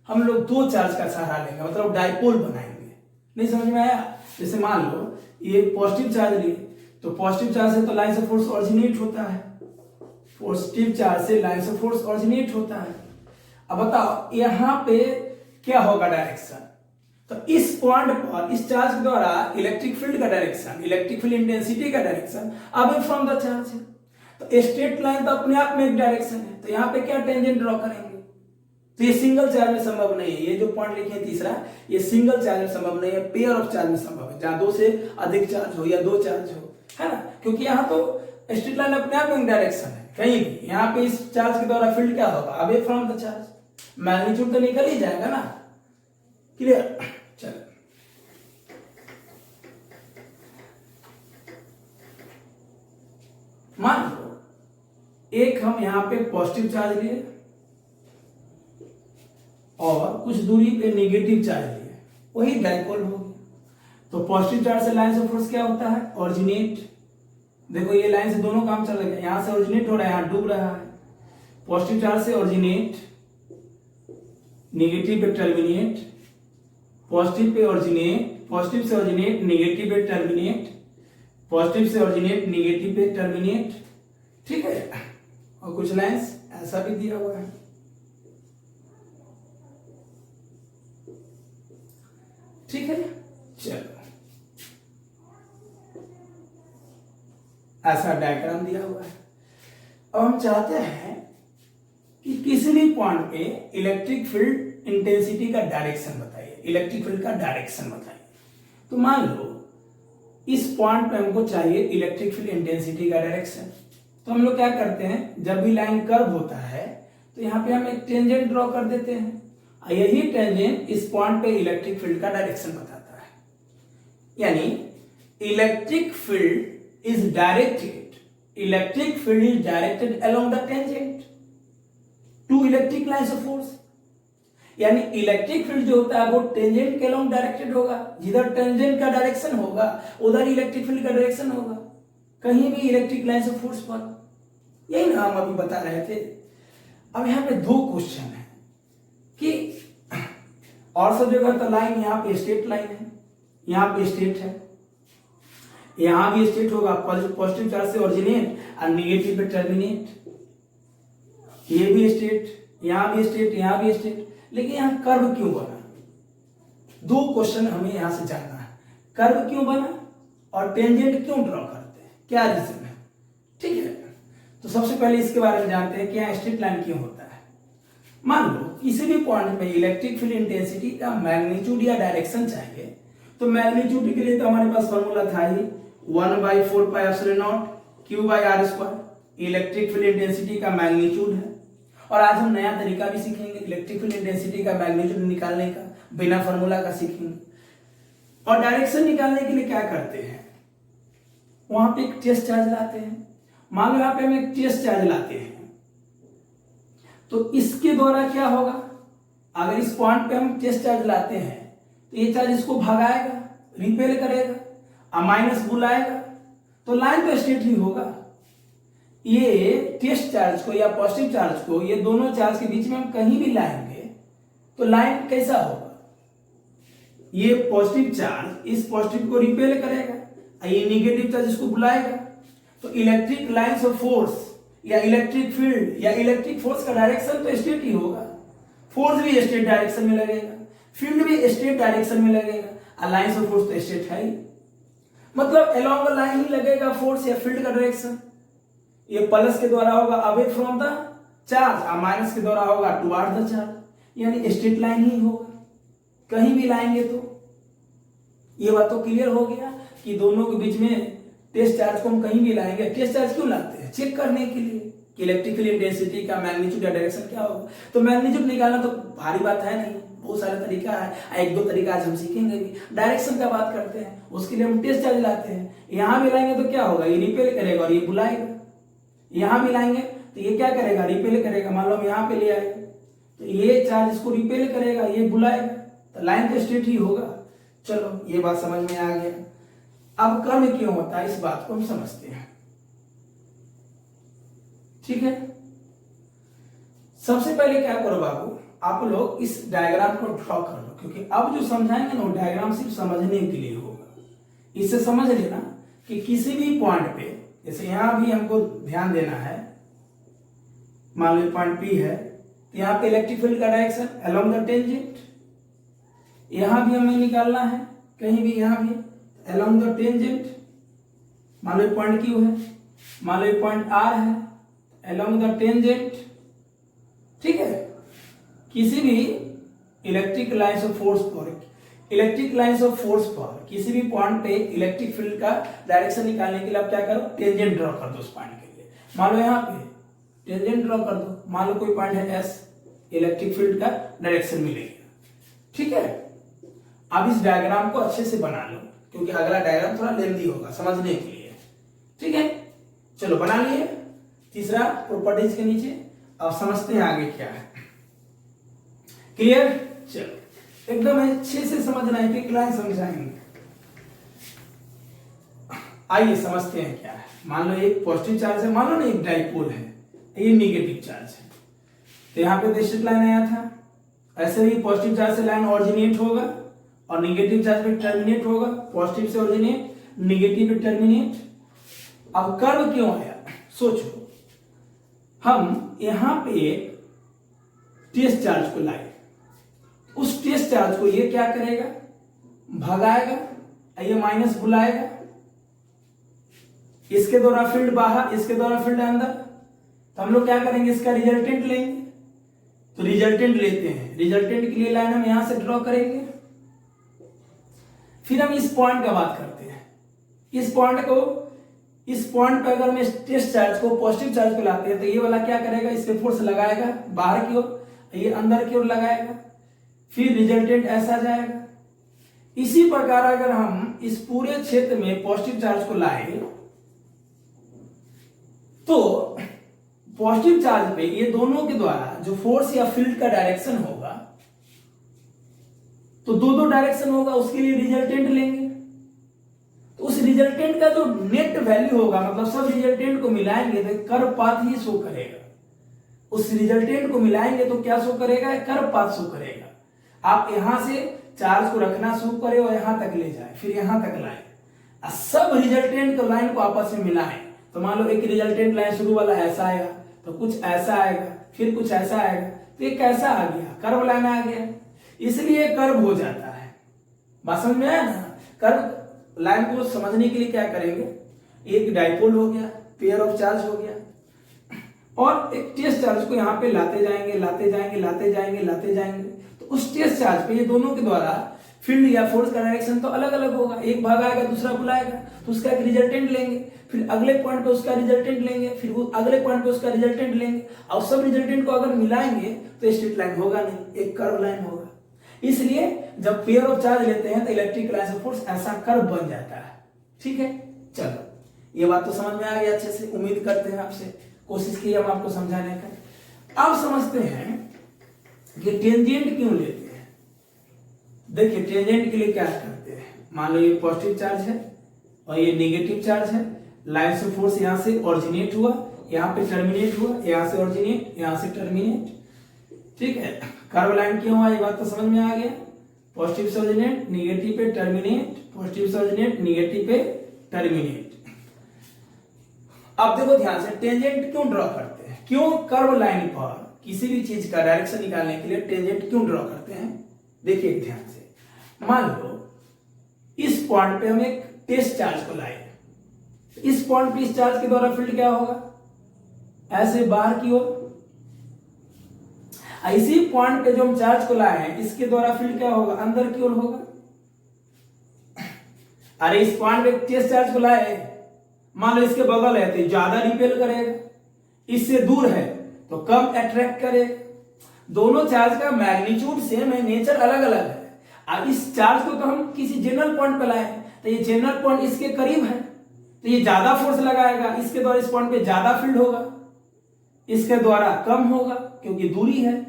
हम लोग दो चार्ज का सहारा लेंगे, मतलब डाइपोल बनाएंगे। नहीं समझ में आया? जैसे मान लो ये पॉजिटिव चार्ज लिए, तो पॉजिटिव चार्ज से तो लाइन्स ऑफ फोर्स ऑरिजिनेट होता है, पॉजिटिव चार्ज से लाइन्स ऑफ फोर्स ऑरिजिनेट होता है। अब बताओ यहां पे क्या होगा डायरेक्शन? तो इस पॉइंट पर इस चार्ज के द्वारा इलेक्ट्रिक फील्ड का डायरेक्शन, इलेक्ट्रिक फील्ड इंटेंसिटी का direction away from the charge है। तो स्ट्रेट लाइन तो अपने आप में एक डायरेक्शन है, तो यहाँ पे क्या टेंजेंट ड्रॉ करेंगे? तो ये सिंगल चार्ज में संभव नहीं है, ये जो पॉइंट लिखे हैं तीसरा, ये सिंगल चार्ज में संभव नहीं है, पेयर ऑफ चार्ज में संभव है, जहां दो से अधिक चार्ज हो या दो चार्ज हो, है ना। क्योंकि यहाँ तो स्ट्रेट लाइन अपने आप में डायरेक्शन है, कहीं भी यहाँ पे इस चार्ज के द्वारा फील्ड क्या होगा? Away from the charge, magnitude तो निकल ही जाएगा ना। क्लियर? चलो मान लो एक हम यहां पे पॉजिटिव चार्ज लिए और कुछ दूरी पे नेगेटिव चार्ज लिए, वही डाइपोल हो गया। तो पॉजिटिव चार्ज से लाइन्स ऑफ फोर्स क्या होता है? ऑरिजिनेट। देखो ये लाइन से दोनों काम चल रहे हैं, यहां से ओरिजिनेट हो रहा है, यहां डूब रहा है। पॉजिटिव चार्ज से ओरिजिनेट, नेगेटिव पे terminate, positive pay originate, positive से ओरिजिनेट, नेगेटिव पे टर्मिनेट, पॉजिटिव से ओरिजिनेट, नेगेटिव पे टर्मिनेट। ठीक है, और कुछ लाइंस ऐसा भी दिया हुआ है। ठीक है, चलो ऐसा डायग्राम दिया हुआ है। अब हम चाहते हैं कि किसी भी पॉइंट पे इलेक्ट्रिक फील्ड इंटेंसिटी का डायरेक्शन बताइए, इलेक्ट्रिक फील्ड का डायरेक्शन बताइए। तो मान लो इस पॉइंट पे हमको चाहिए इलेक्ट्रिक फील्ड इंटेंसिटी का डायरेक्शन। तो हम लोग क्या करते हैं, जब भी लाइन कर्व होता है तो यहाँ पे हम एक टेंजेंट ड्रॉ कर देते हैं, और यही टेंजेंट इस पॉइंट पे इलेक्ट्रिक फील्ड का डायरेक्शन बताता है। यानी electric field is directed, electric field is directed along the tangent to electric lines of force. यानी इलेक्ट्रिक फील्ड जो होता है वो टेंजेंट के अलोंग डायरेक्टेड होगा, जिधर टेंजेंट का डायरेक्शन होगा उधर इलेक्ट्रिक फील्ड का डायरेक्शन होगा, कहीं भी इलेक्ट्रिक लाइन्स ऑफ फोर्स पर। यही ना हम अभी बता रहे थे। अब यहाँ पे दो क्वेश्चन है कि और सब जगह तो लाइन यहाँ पे स्ट्रेट लाइन है, यहाँ पे स्ट्रेट है, यहाँ भी स्ट्रेट होगा, पॉजिटिव चार्ज से ओरिजिनेट और नेगेटिव पे टर्मिनेट, ये भी स्ट्रेट, यहाँ भी स्ट्रेट, यहाँ भी स्ट्रेट। लेकिन यहाँ कर्व क्यों बना? दो क्वेश्चन हमें यहां से जानना है, कर्व क्यों बना और टेंजेंट क्यों ड्रॉ करते हैं, क्या रीजन है। ठीक है, तो सबसे पहले इसके बारे में जानते हैं कि यहाँ स्ट्रेट लाइन क्यों होता है। मान लो किसी भी पॉइंट पे इलेक्ट्रिक फील्ड इंटेंसिटी का मैग्नीट्यूड या डायरेक्शन चाहिए, तो मैग्नीट्यूड के लिए तो हमारे पास फॉर्मूला था ही 1/4πε0 Q/r²। इलेक्ट्रिक फील्ड इंटेंसिटी का मैग्नीट्यूड है। और आज हम नया तरीका भी सीखेंगे इलेक्ट्रिक फील्ड इंटेंसिटी का मैग्नीट्यूड निकालने का, बिना फॉर्मूला का सीखेंगे। और डायरेक्शन निकालने के लिए क्या करते हैं, वहां पे एक टेस्ट चार्ज लाते हैं। मान लो यहाँ पे हम एक टेस्ट चार्ज लाते हैं, तो इसके द्वारा क्या होगा, अगर इस पॉइंट पे हम टेस्ट चार्ज लाते हैं तो ये चार्ज इसको भगाएगा, रिपेल करेगा, माइनस बुलाएगा, तो लाइन तो स्ट्रेट ही होगा। ये टेस्ट चार्ज को या पॉजिटिव चार्ज को, ये दोनों चार्ज के बीच में हम कहीं भी लाएंगे तो लाइन कैसा होगा, ये पॉजिटिव चार्ज इस पॉजिटिव को रिपेल करेगा, ये नेगेटिव चार्ज इसको बुलाएगा। तो इलेक्ट्रिक लाइंस ऑफ फोर्स या इलेक्ट्रिक फील्ड या इलेक्ट्रिक फोर्स का डायरेक्शन तो स्ट्रेट ही होगा। फोर्स भी स्ट्रेट डायरेक्शन में लगेगा, फील्ड भी स्ट्रेट डायरेक्शन में लगेगा, लाइंस ऑफ फोर्स तो स्ट्रेट है ही, मतलब अलोंग द लाइन ही लगेगा फोर्स या फील्ड का डायरेक्शन। ये प्लस के द्वारा होगा अवे फ्रॉम द चार्ज, और माइनस के द्वारा होगा टुवर्ड द चार्ज, यानी स्ट्रेट लाइन ही होगा कहीं भी लाएंगे तो। ये बात तो क्लियर हो गया कि दोनों के बीच में टेस्ट चार्ज को हम कहीं भी लाएंगे। टेस्ट चार्ज क्यों लाते हैं, चेक करने के लिए कि इलेक्ट्रिक फील्ड इंटेंसिटी का मैग्नीट्यूड या डायरेक्शन क्या होगा। तो मैग्नीट्यूड निकालना तो भारी बात है नहीं, बहुत सारा तरीका है, एक दो तरीका आज हम सीखेंगे भी। डायरेक्शन का बात करते हैं, उसके लिए हम टेस्ट चार्ज लाते हैं। यहां भी लाएंगे तो क्या होगा, ये रिपेल करेगा और ये बुलाएगा। यहां भी लाएंगे तो ये क्या करेगा, रिपेल करेगा। मान लो हम यहाँ पे ले आए तो ये चार्ज इसको रिपेल करेगा, ये बुलाएगा, तो लाइन तो स्ट्रेट ही होगा। चलो ये बात समझ में आ गया। अब कर्म क्यों होता है, इस बात को हम समझते हैं। ठीक है, सबसे पहले क्या करो बाबू, आप लोग इस डायग्राम को ड्रॉ कर लो, क्योंकि अब जो समझाएंगे ना वो डायग्राम सिर्फ समझने के लिए होगा। इससे समझ लेना कि किसी भी पॉइंट पे, जैसे यहां भी हमको ध्यान देना है, मान लो पॉइंट P है, यहाँ पे इलेक्ट्रिक फील्ड का डायरेक्शन अलोंग द टेंजेंट, यहां भी हमें निकालना है, कहीं भी यहां भी अलोंग द टेंजेंट। मान लो पॉइंट Q है, मान लो पॉइंट R है, अलोंग द टेंजेंट। ठीक है, किसी भी इलेक्ट्रिक लाइंस ऑफ फोर्स पर, इलेक्ट्रिक लाइंस ऑफ फोर्स पर किसी भी पॉइंट पे इलेक्ट्रिक फील्ड का डायरेक्शन निकालने के लिए आप क्या करो, टेंजेंट ड्रॉ कर दो उस पॉइंट के लिए। मान लो यहाँ पे टेंजेंट ड्रॉ कर दो, मान लो कोई पॉइंट है S, इलेक्ट्रिक फील्ड का डायरेक्शन मिलेगा। ठीक है, अब इस डायग्राम को अच्छे से बना लो, क्योंकि अगला डायग्राम थोड़ा लेंदी होगा समझने के लिए। ठीक है, चलो बना लिए। तीसरा प्रॉपर्टीज के नीचे अब समझते हैं आगे क्या है। क्लियर, चलो एकदम अच्छे से समझना है, कि लाइन समझाएंगे। आइए समझते हैं क्या है। मान लो एक पॉजिटिव चार्ज है, मान लो ना एक डाइपोल है, ये नेगेटिव चार्ज है, तो यहाँ पे स्ट्रेट लाइन आया था। ऐसे ही पॉजिटिव चार्ज से लाइन ऑरिजिनेट होगा और नेगेटिव चार्ज पे टर्मिनेट होगा, पॉजिटिव से ओरिजिनेट, नेगेटिव पे टर्मिनेट। अब कर्व क्यों आया, सोचो। हम यहां पे टेस्ट चार्ज को लाए, उस टेस्ट चार्ज को ये क्या करेगा, भगाएगा, ये माइनस बुलाएगा, इसके द्वारा फील्ड बाहर, इसके द्वारा फील्ड अंदर। तो हम लोग क्या करेंगे, इसका रिजल्टेंट लेंगे। तो रिजल्टेंट लेते हैं, रिजल्टेंट के लिए लाइन हम यहां से ड्रॉ करेंगे। फिर हम इस पॉइंट का बात करते हैं। इस पॉइंट पर अगर हम टेस्ट चार्ज को पॉजिटिव चार्ज को लाते हैं, तो ये वाला क्या करेगा, इस पे फोर्स लगाएगा बाहर की ओर, ये अंदर की ओर लगाएगा, फिर रिजल्टेंट ऐसा जाएगा। इसी प्रकार अगर हम इस पूरे क्षेत्र में पॉजिटिव चार्ज को लाए, तो पॉजिटिव चार्ज पे ये दोनों के द्वारा जो फोर्स या फील्ड का डायरेक्शन होगा, तो दो डायरेक्शन होगा, उसके लिए रिजल्टेंट लेंगे। तो उस रिजल्टेंट का जो नेट वैल्यू होगा, मतलब सब रिजल्टेंट को मिलाएंगे तो कर्व पाथ ही शो करेगा। उस रिजल्टेंट को मिलाएंगे तो क्या शो करेगा, कर्व पाथ शो करेगा। आप यहां से चार्ज को रखना शुरू करें और यहां तक ले जाए, फिर यहां तक लाए, सब रिजल्टेंट को लाइन को आपस में मिलाएं। तो मान लो एक रिजल्टेंट लाइन शुरू वाला ऐसा आएगा, तो कुछ ऐसा आएगा, फिर कुछ ऐसा आएगा, तो ये कैसा आ गया, कर्व लाइन आ गया, इसलिए कर्व हो जाता है। बात समझ में आया ना। कर्व लाइन को समझने के लिए क्या करेंगे, एक डाइपोल हो गया, पेयर ऑफ चार्ज हो गया, और एक टेस्ट चार्ज को यहाँ पे लाते जाएंगे लाते जाएंगे लाते जाएंगे लाते जाएंगे, तो उस टेस्ट चार्ज पे ये दोनों के द्वारा फील्ड या फोर्स का डायरेक्शन तो अलग अलग होगा, एक भाग आएगा दूसरा बुलाएगा, तो उसका एक रिजल्टेंट लेंगे, फिर अगले पॉइंट पे उसका रिजल्टेंट लेंगे, फिर अगले पॉइंट पे उसका रिजल्टेंट लेंगे, और सब रिजल्टेंट को अगर मिलाएंगे तो स्ट्रेट लाइन होगा नहीं, एक कर्व लाइन होगा। इसलिए जब पेयर ऑफ चार्ज लेते हैं तो इलेक्ट्रिक लाइन ऑफ फोर्स ऐसा कर्व बन जाता है। ठीक है, चलो ये बात तो समझ में आ गई अच्छे से, उम्मीद करते हैं आपसे कोशिश की हम आपको समझाने का। अब समझते हैं कि टेंजेंट क्यों लेते हैं। देखिए टेंजेंट के लिए क्या करते हैं, मान लो ये पॉजिटिव चार्ज है और ये नेगेटिव चार्ज है, लाइन ऑफ फोर्स यहां से ओरिजिनेट हुआ, यहां पे टर्मिनेट हुआ, यहां से ओरिजिनेट, यहां से टर्मिनेट। ठीक है, कर्व लाइन क्यों हुआ ये बात तो समझ में आ गया। पॉजिटिव से ओरिजिनेट, नेगेटिव पे टर्मिनेट, पॉजिटिव से ओरिजिनेट, नेगेटिव पे टर्मिनेट। अब देखो ध्यान से, टेंजेंट क्यों ड्रॉ करते हैं, क्यों कर्व लाइन पर किसी भी चीज का डायरेक्शन निकालने के लिए टेंजेंट क्यों ड्रॉ करते हैं। देखिए ध्यान से, मान लो इस पॉइंट पे हम एक टेस्ट चार्ज को लाए, इस पॉइंट पे इस चार्ज के द्वारा फील्ड क्या होगा, ऐसे बाहर की ओर। इसी पॉइंट पे जो हम चार्ज को लाए हैं इसके द्वारा फील्ड क्या होगा, अंदर की ओर होगा। अरे इस पॉइंट पे टेस्ट चार्ज को लाए, मान लो इसके बगल है तो ज्यादा रिपेल करेगा, इससे दूर है तो कम अट्रैक्ट करेगा। दोनों चार्ज का मैग्नीट्यूड सेम है, नेचर अलग अलग है। अब इस चार्ज को तो हम किसी जनरल पॉइंट पे लाए, तो ये जनरल पॉइंट इसके करीब है तो ये ज्यादा फोर्स लगाएगा, इसके द्वारा इस पॉइंट पे ज्यादा फील्ड होगा, इसके द्वारा कम होगा क्योंकि दूरी है।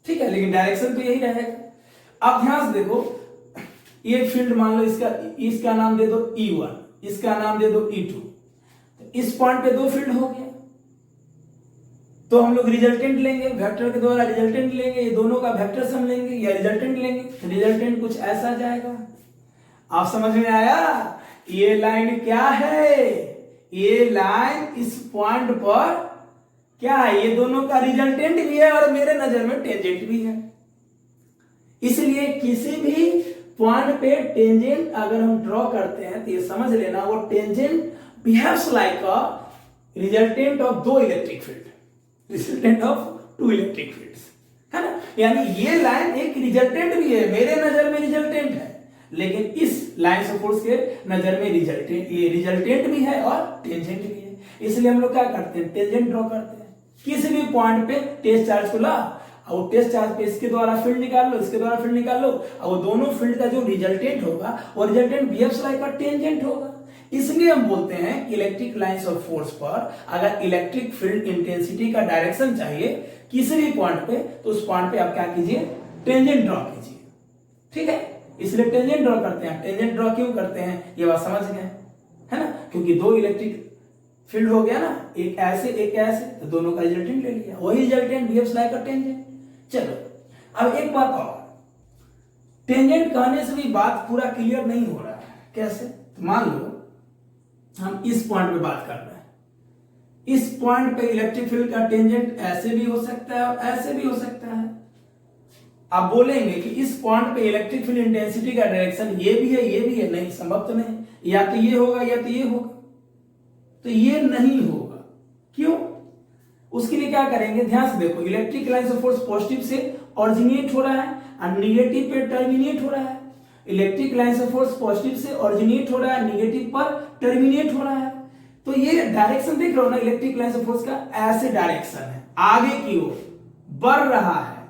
ठीक है, लेकिन डायरेक्शन तो यही रहेगा। अब ध्यान से देखो, ये फील्ड मान लो इसका नाम दे दो E1, इसका नाम दे दो E2, तो इस पॉइंट पे दो फील्ड हो गया, तो हम लोग रिजल्टेंट लेंगे, वेक्टर के द्वारा रिजल्टेंट लेंगे, ये दोनों का वेक्टर सम लेंगे या रिजल्टेंट लेंगे, तो रिजल्टेंट कुछ ऐसा जाएगा। आप समझ में आया, ये लाइन क्या है, ये लाइन इस पॉइंट पर क्या है, ये दोनों का रिजल्टेंट भी है और मेरे नजर में टेंजेंट भी है। इसलिए किसी भी पॉइंट पे टेंजेंट अगर हम ड्रॉ करते हैं तो ये समझ लेना वो tangent behaves like a resultant of दो electric field, resultant of two electric fields, है ना। यानी ये लाइन एक रिजल्टेंट भी है, मेरे नजर में रिजल्टेंट है, लेकिन इस लाइन ऑफ फोर्स के नजर में रिजल्टेंट, ये रिजल्टेंट भी है और टेंजेंट भी है। इसलिए हम लोग क्या करते हैं, टेंजेंट ड्रॉ करते हैं। किसी भी पॉइंट पे टेस्ट चार्ज को ला और टेस्ट चार्ज पे इसके द्वारा फील्ड निकाल लो, इसके द्वारा फील्ड निकाल लो, और वो दोनों फील्ड का जो रिजल्टेंट होगा वो resultant behaves like a tangent होगा। इसलिए हम बोलते हैं इलेक्ट्रिक लाइंस ऑफ फोर्स पर अगर इलेक्ट्रिक फील्ड इंटेंसिटी का डायरेक्शन चाहिए किसी भी पॉइंट पे, तो उस पॉइंट पे आप क्या कीजिए, टेंजेंट ड्रॉ कीजिए। ठीक है, इसलिए टेंजेंट ड्रॉ करते हैं। टेंजेंट ड्रॉ क्यों करते हैं ये बात समझ गए, है ना, क्योंकि दो इलेक्ट्रिक फील्ड हो गया ना, एक ऐसे एक ऐसे, तो दोनों का रिजल्टेंट ले लिया, वही resultant behaves like a tangent. चलो अब एक बात और, टेंजेंट कहने से भी बात पूरा क्लियर नहीं हो रहा है। कैसे, तो मान लो हम इस पॉइंट पे बात कर रहे हैं, इस पॉइंट पे इलेक्ट्रिक फील्ड का टेंजेंट ऐसे भी हो सकता है और ऐसे भी हो सकता है। आप बोलेंगे कि इस पॉइंट पे इलेक्ट्रिक फील्ड इंटेंसिटी का डायरेक्शन ये भी है ये भी है, नहीं, संभव तो नहीं, या तो ये होगा या तो ये होगा, तो ये नहीं होगा। क्यों, उसके लिए क्या करेंगे, ध्यान से देखो, electric line of force positive से ओरिजिनेट हो रहा है और निगेटिव पे टर्मिनेट हो रहा है। Electric line of force positive से ओरिजिनेट हो रहा है, निगेटिव पर टर्मिनेट हो रहा है। तो ये डायरेक्शन देख रहे हो ना, इलेक्ट्रिक लाइन ऑफ फोर्स का ऐसे डायरेक्शन है, आगे की ओर बढ़ रहा है,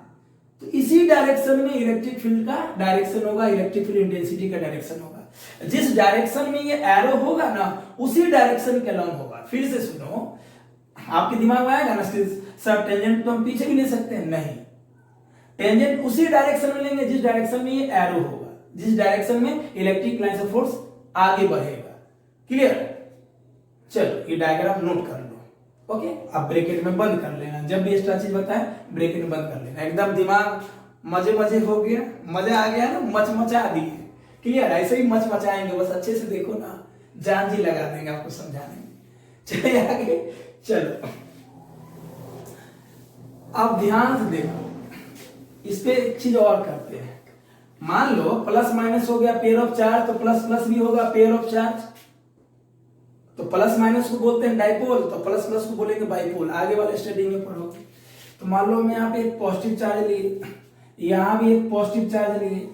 तो इसी डायरेक्शन में इलेक्ट्रिक फील्ड का डायरेक्शन होगा, इलेक्ट्रिक फील्ड इंटेंसिटी का डायरेक्शन होगा। जिस डायरेक्शन में ये एरो होगा ना, उसी डायरेक्शन के लॉन्ग होगा। फिर से सुनो, आपके दिमाग में आएगा ना, सर टेंजेंट तो हम पीछे भी ले सकते हैं, नहीं, टेंजेंट उसी डायरेक्शन में लेंगे जिस डायरेक्शन में ये एरो होगा, जिस डायरेक्शन में इलेक्ट्रिक लाइन ऑफ फोर्स आगे बढ़ेगा। क्लियर, चलो ये डायग्राम नोट कर लो। ओके, आप ब्रैकेट में बंद कर लेना, जब भी एक्स्ट्रा चीज बताए ब्रैकेट में बंद कर लेना। एकदम दिमाग मजे मजे हो गया, मजा आ गया ना, मचा दिए। क्लियर, ऐसे ही मचाएंगे, बस अच्छे से देखो ना, जान जी लगा देंगे आपको समझाने में। चले आगे, चलो अब ध्यान से देखो, इस पे एक चीज और करते हैं। मान लो प्लस माइनस हो गया पेयर ऑफ चार्ज, तो प्लस प्लस भी होगा पेयर ऑफ चार्ज, तो प्लस माइनस को बोलते हैं डाइपोल, तो प्लस प्लस को बोलेंगे बाइपोल। आगे वाले स्टडी में पढ़ोगे। तो मान लो मैं यहाँ पे एक पॉजिटिव चार्ज लिए, यहाँ भी एक पॉजिटिव चार्ज लिए,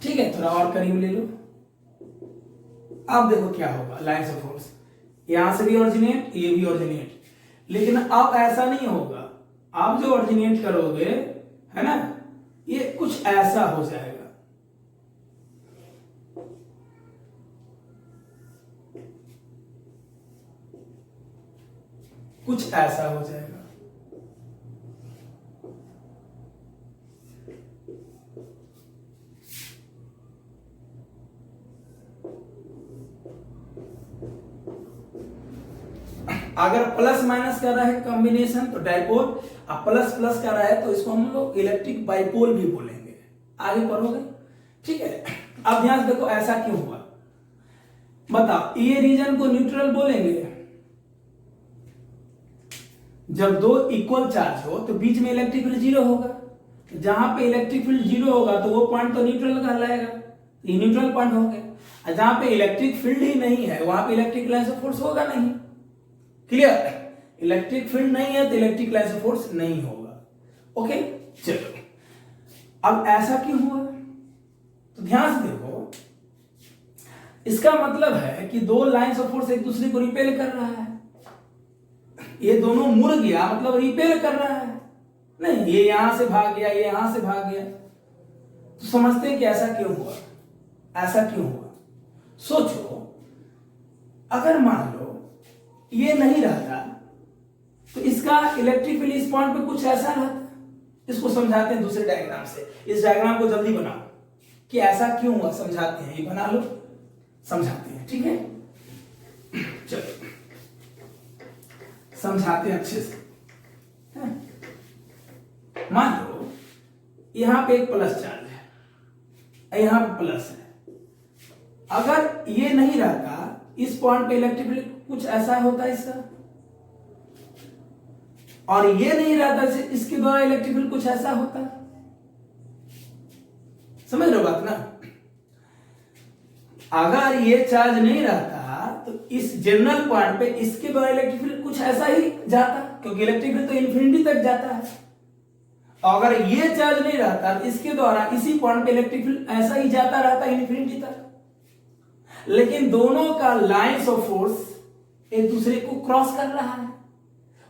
ठीक है, थोड़ा और करीब ले लो। अब देखो क्या होगा, लाइन्स ऑफ फोर्स यहां से भी ओरिजिनेट, ये भी ओरिजिनेट, लेकिन अब ऐसा नहीं होगा। आप जो ओरिजिनेट करोगे, है ना, ये कुछ ऐसा हो जाएगा, कुछ ऐसा हो जाएगा। अगर प्लस माइनस कर रहा है कॉम्बिनेशन तो डाइपोल, अब प्लस प्लस कर रहा है तो इसको हम लोग इलेक्ट्रिक बाइपोल भी बोलेंगे। आगे पढ़ोगे, ठीक है। अब ध्यान देखो ऐसा क्यों हुआ, बताओ। ये रीजन को न्यूट्रल बोलेंगे। जब दो इक्वल चार्ज हो तो बीच में इलेक्ट्रिक फील्ड जीरो होगा। जहां पे इलेक्ट्रिक फील्ड जीरो होगा तो वो पॉइंट तो न्यूट्रल कहलाएगा, ये न्यूट्रल पॉइंट हो गया। जहां पे इलेक्ट्रिक फील्ड ही नहीं है वहां पे इलेक्ट्रिक लाइन ऑफ फोर्स होगा नहीं। क्लियर, इलेक्ट्रिक फील्ड नहीं है तो इलेक्ट्रिक लाइन ऑफ फोर्स नहीं होगा। ओके, चलो अब ऐसा क्यों हुआ, तो ध्यान से देखो। इसका मतलब है कि दो लाइंस ऑफ फोर्स एक दूसरे को रिपेल कर रहा है। ये दोनों मुड़ गया मतलब रिपेल कर रहा है, नहीं ये यहां से भाग गया, ये यहां से भाग गया। तो समझते हैं कि ऐसा क्यों हुआ, ऐसा क्यों हुआ। सोचो, अगर मान लो ये नहीं रहता तो इसका इलेक्ट्रिक फील्ड इस पॉइंट पे कुछ ऐसा रहता। इसको समझाते हैं दूसरे डायग्राम से। इस डायग्राम को जल्दी बनाओ कि ऐसा क्यों हुआ, समझाते हैं। ये बना लो, समझाते हैं, ठीक है। चलो समझाते हैं अच्छे से। मान लो यहां पे एक प्लस चार्ज है, यहां पे प्लस है। अगर ये नहीं रहता इस पॉइंट पे इलेक्ट्रिक फील्ड कुछ ऐसा होता है इसका, और ये नहीं रहता इसके द्वारा इलेक्ट्रिक फील्ड कुछ ऐसा होता। समझ रहे हो बात ना। अगर ये चार्ज नहीं रहता तो इस जनरल पॉइंट पे इसके द्वारा इलेक्ट्रिक फील्ड कुछ ऐसा ही जाता, क्योंकि इलेक्ट्रिक फील्ड तो इन्फिनिटी तक जाता है। अगर ये चार्ज नहीं रहता तो इसके द्वारा इसी पॉइंट पे इलेक्ट्रिक फील्ड ऐसा ही जाता रहता इन्फिनिटी तक। लेकिन दोनों का लाइंस ऑफ फोर्स एक दूसरे को क्रॉस कर रहा है।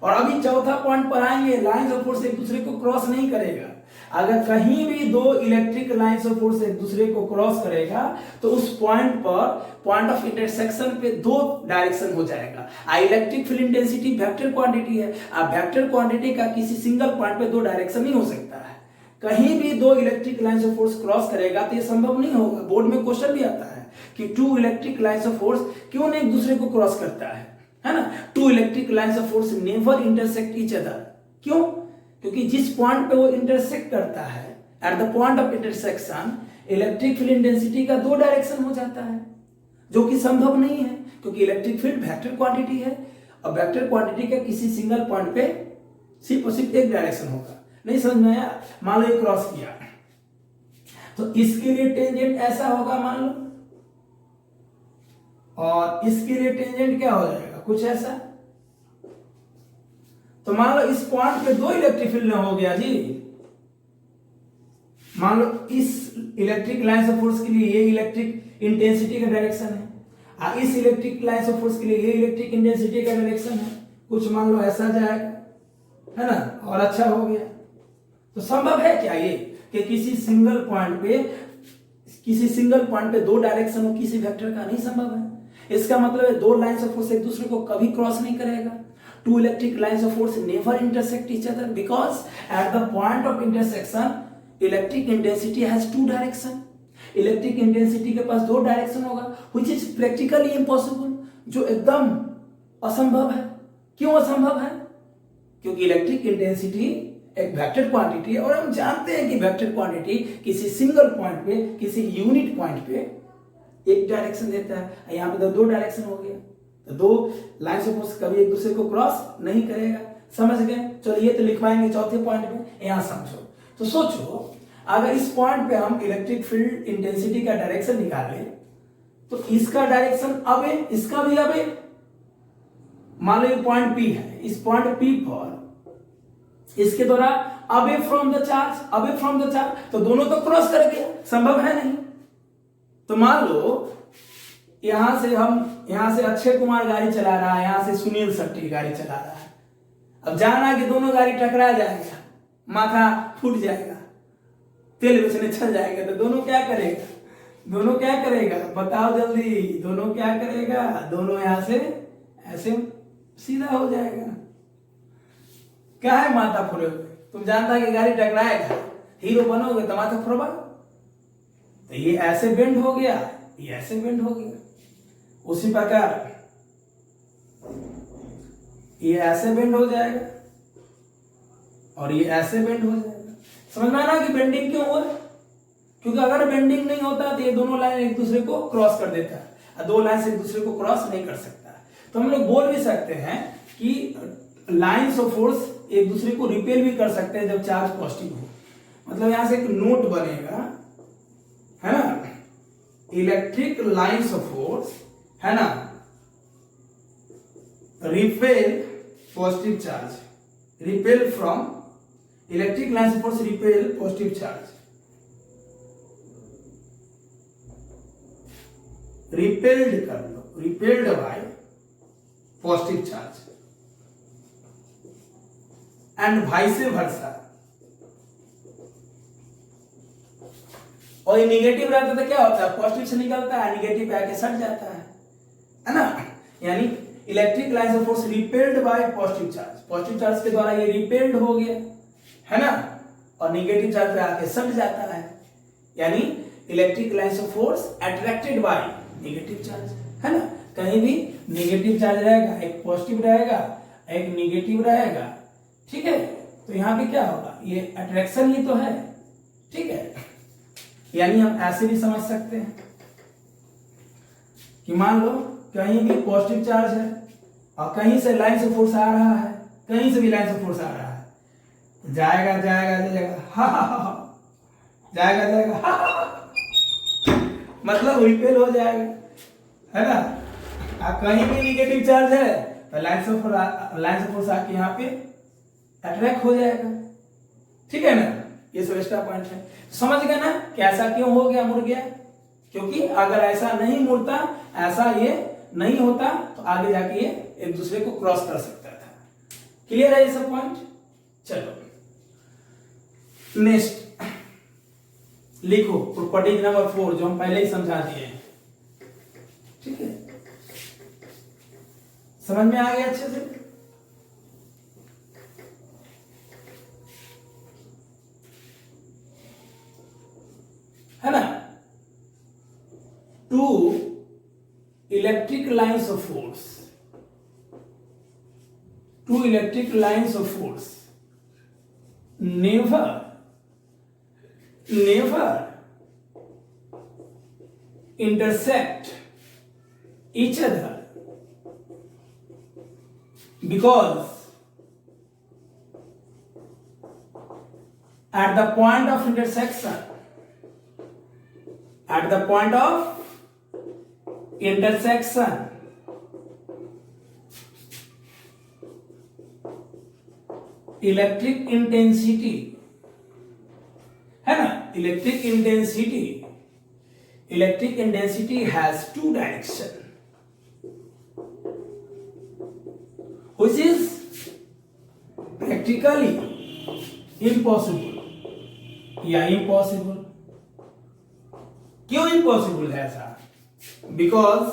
और अभी चौथा पॉइंट पर आएंगे, लाइंस ऑफ फोर्स एक दूसरे को क्रॉस नहीं करेगा। अगर कहीं भी दो इलेक्ट्रिक लाइंस ऑफ फोर्स एक दूसरे को क्रॉस करेगा तो उस पॉइंट पर, पॉइंट ऑफ इंटरसेक्शन पे दो डायरेक्शन हो जाएगा। Electric field intensity vector quantity है। वेक्टर क्वांटिटी का किसी सिंगल पॉइंट पे दो डायरेक्शन ही हो सकता है। कहीं भी दो electric lines of force cross करेगा तो ये संभव नहीं होगा। बोर्ड में क्वेश्चन भी आता है कि two electric lines of force क्यों नहीं एक दूसरे को क्रॉस करता है ना। Two electric lines of force never intersect each other. क्यों? क्योंकि जिस पॉइंट पे वो इंटरसेक्ट करता है, at the point of intersection electric field intensity का दो डायरेक्शन हो जाता है, जो कि संभव नहीं है क्योंकि इलेक्ट्रिक फील्ड वेक्टर क्वांटिटी है और वेक्टर क्वांटिटी का किसी सिंगल पॉइंट पे सिर्फ और सिर्फ एक डायरेक्शन होगा। नहीं समझ में आया? मान लो क्रॉस किया तो इसके लिए टेंजेंट ऐसा होगा मान लो, और इसके लिए टेंजेंट क्या हो जाएगा, कुछ ऐसा। तो मान लो इस पॉइंट पे दो इलेक्ट्रिक फील्ड हो गया जी। मान लो इस इलेक्ट्रिक लाइंस ऑफ फोर्स के लिए ये इलेक्ट्रिक इंटेंसिटी का डायरेक्शन है, और इस इलेक्ट्रिक लाइंस ऑफ फोर्स के लिए ये इलेक्ट्रिक इंटेंसिटी का डायरेक्शन है। कुछ मान लो ऐसा जाएगा, है ना, और अच्छा हो गया। तो संभव है क्या ये कि किसी सिंगल पॉइंट पे दो डायरेक्शन हो किसी वेक्टर का? नहीं संभव है। इसका मतलब है दो लाइंस ऑफ फोर्स एक दूसरे को कभी क्रॉस नहीं करेगा। Two electric lines of force never intersect each other because at the point of intersection electric intensity has two direction. Electric intensity के पास दो डायरेक्शन होगा, व्हिच इज प्रैक्टिकली इम्पॉसिबल, जो एकदम असंभव है। क्यों असंभव है? क्योंकि इलेक्ट्रिक इंटेंसिटी एक वेक्टर क्वांटिटी है और हम जानते हैं कि वेक्टर क्वांटिटी किसी सिंगल पॉइंट पे, किसी यूनिट पॉइंट पे एक डायरेक्शन देता है। यहां पे तो दो डायरेक्शन हो गया, तो दो लाइंस ऑफ फोर्स कभी एक दूसरे को क्रॉस नहीं करेगा। समझ गए? चलो ये तो लिखवाएंगे चौथे पॉइंट पे, यहां समझो। तो सोचो अगर इस पॉइंट पे हम इलेक्ट्रिक फील्ड इंटेंसिटी का डायरेक्शन निकालें तो इसका डायरेक्शन अवे, इसका भी अवे। मान लो ये पॉइंट P है, इस पॉइंट P पर इसके द्वारा away from the charge, away from the charge, तो दोनों तो क्रॉस कर गया, संभव है नहीं। तो मान लो यहां से अक्षय कुमार गाड़ी चला रहा है, यहां से सुनील शेट्टी गाड़ी चला रहा है। अब जाना कि दोनों गाड़ी टकरा जाएगा, माथा फूट जाएगा, तेल बेचने चल जाएगा, तो दोनों क्या करेगा? दोनों क्या करेगा बताओ जल्दी? दोनों क्या करेगा? दोनों यहां से ऐसे सीधा हो जाएगा। क्या है माथा फोड़े हुए? तुम जानता है कि गाड़ी टकराएगा, हीरो बनोगे तो माथा फोड़वा। तो ये ऐसे बेंड हो गया, ये ऐसे बेंड हो गया। उसी प्रकार ये ऐसे बेंड हो जाएगा और ये ऐसे बेंड हो जाएगा। समझ में आ रहा है कि बेंडिंग क्यों हुआ? क्योंकि अगर बेंडिंग नहीं होता तो ये दोनों लाइन एक दूसरे को क्रॉस कर देता है, और दो लाइन से एक दूसरे को क्रॉस नहीं कर सकता। तो हम लोग बोल भी सकते हैं कि लाइन्स ऑफ फोर्स एक दूसरे को रिपेल भी कर सकते हैं जब चार्ज पॉजिटिव हो। मतलब यहां से एक नोट बनेगा, है ना, इलेक्ट्रिक लाइन्स ऑफ फोर्स, है ना, repel positive charge, repel from electric lines of force repel positive charge, repelled कर लो, repelled by positive charge, and vice versa. और ये निगेटिव रहता तो क्या होता है? पॉजिटिव से निकलता है, निगेटिव पे आके सट जाता है ना। यानी electric lines of force repelled by positive charge, positive charge के द्वारा ये रिपेल्ड हो गया, है ना, और निगेटिव चार्ज पे आके सट जाता है। यानी electric lines of force attracted by negative charge, है ना। कहीं भी नेगेटिव चार्ज रहेगा, एक पॉजिटिव रहेगा, एक नेगेटिव रहेगा, ठीक है। तो यहां पे क्या होगा? ये अट्रैक्शन ही तो है, ठीक है। यानी हम ऐसे भी समझ सकते हैं कि मान लो कहीं भी पॉजिटिव चार्ज है और कहीं से लाइन से फोर्स आ रहा है, कहीं से भी लाइन से फोर्स आ रहा है, जाएगा जाएगा जाएगा, जाएगा जाएगा, मतलब रिपेल हो जाएगा, है ना। कहीं भी निगेटिव चार्ज है तो लाइन से फोर्स आके यहाँ पे अट्रैक्ट हो जाएगा, ठीक है ना। ये सब एक्स्ट्रा पॉइंट है। समझ गए ना कि ऐसा क्यों हो गया, मुड़ गया? क्योंकि अगर ऐसा नहीं मुड़ता, ऐसा ये नहीं होता, तो आगे जाके ये एक दूसरे को क्रॉस कर सकता था। क्लियर है ये सब पॉइंट? चलो नेक्स्ट लिखो प्रॉपर्टी नंबर 4, जो हम पहले ही समझा दिए हैं, ठीक है। समझ में आ गया अच्छे से? है ना। Two electric lines of force, two electric lines of force never intersect each other because at the point of intersection, electric intensity, है ना, electric intensity has two direction, which is practically impossible या impossible। क्यों impossible है ऐसा? Because,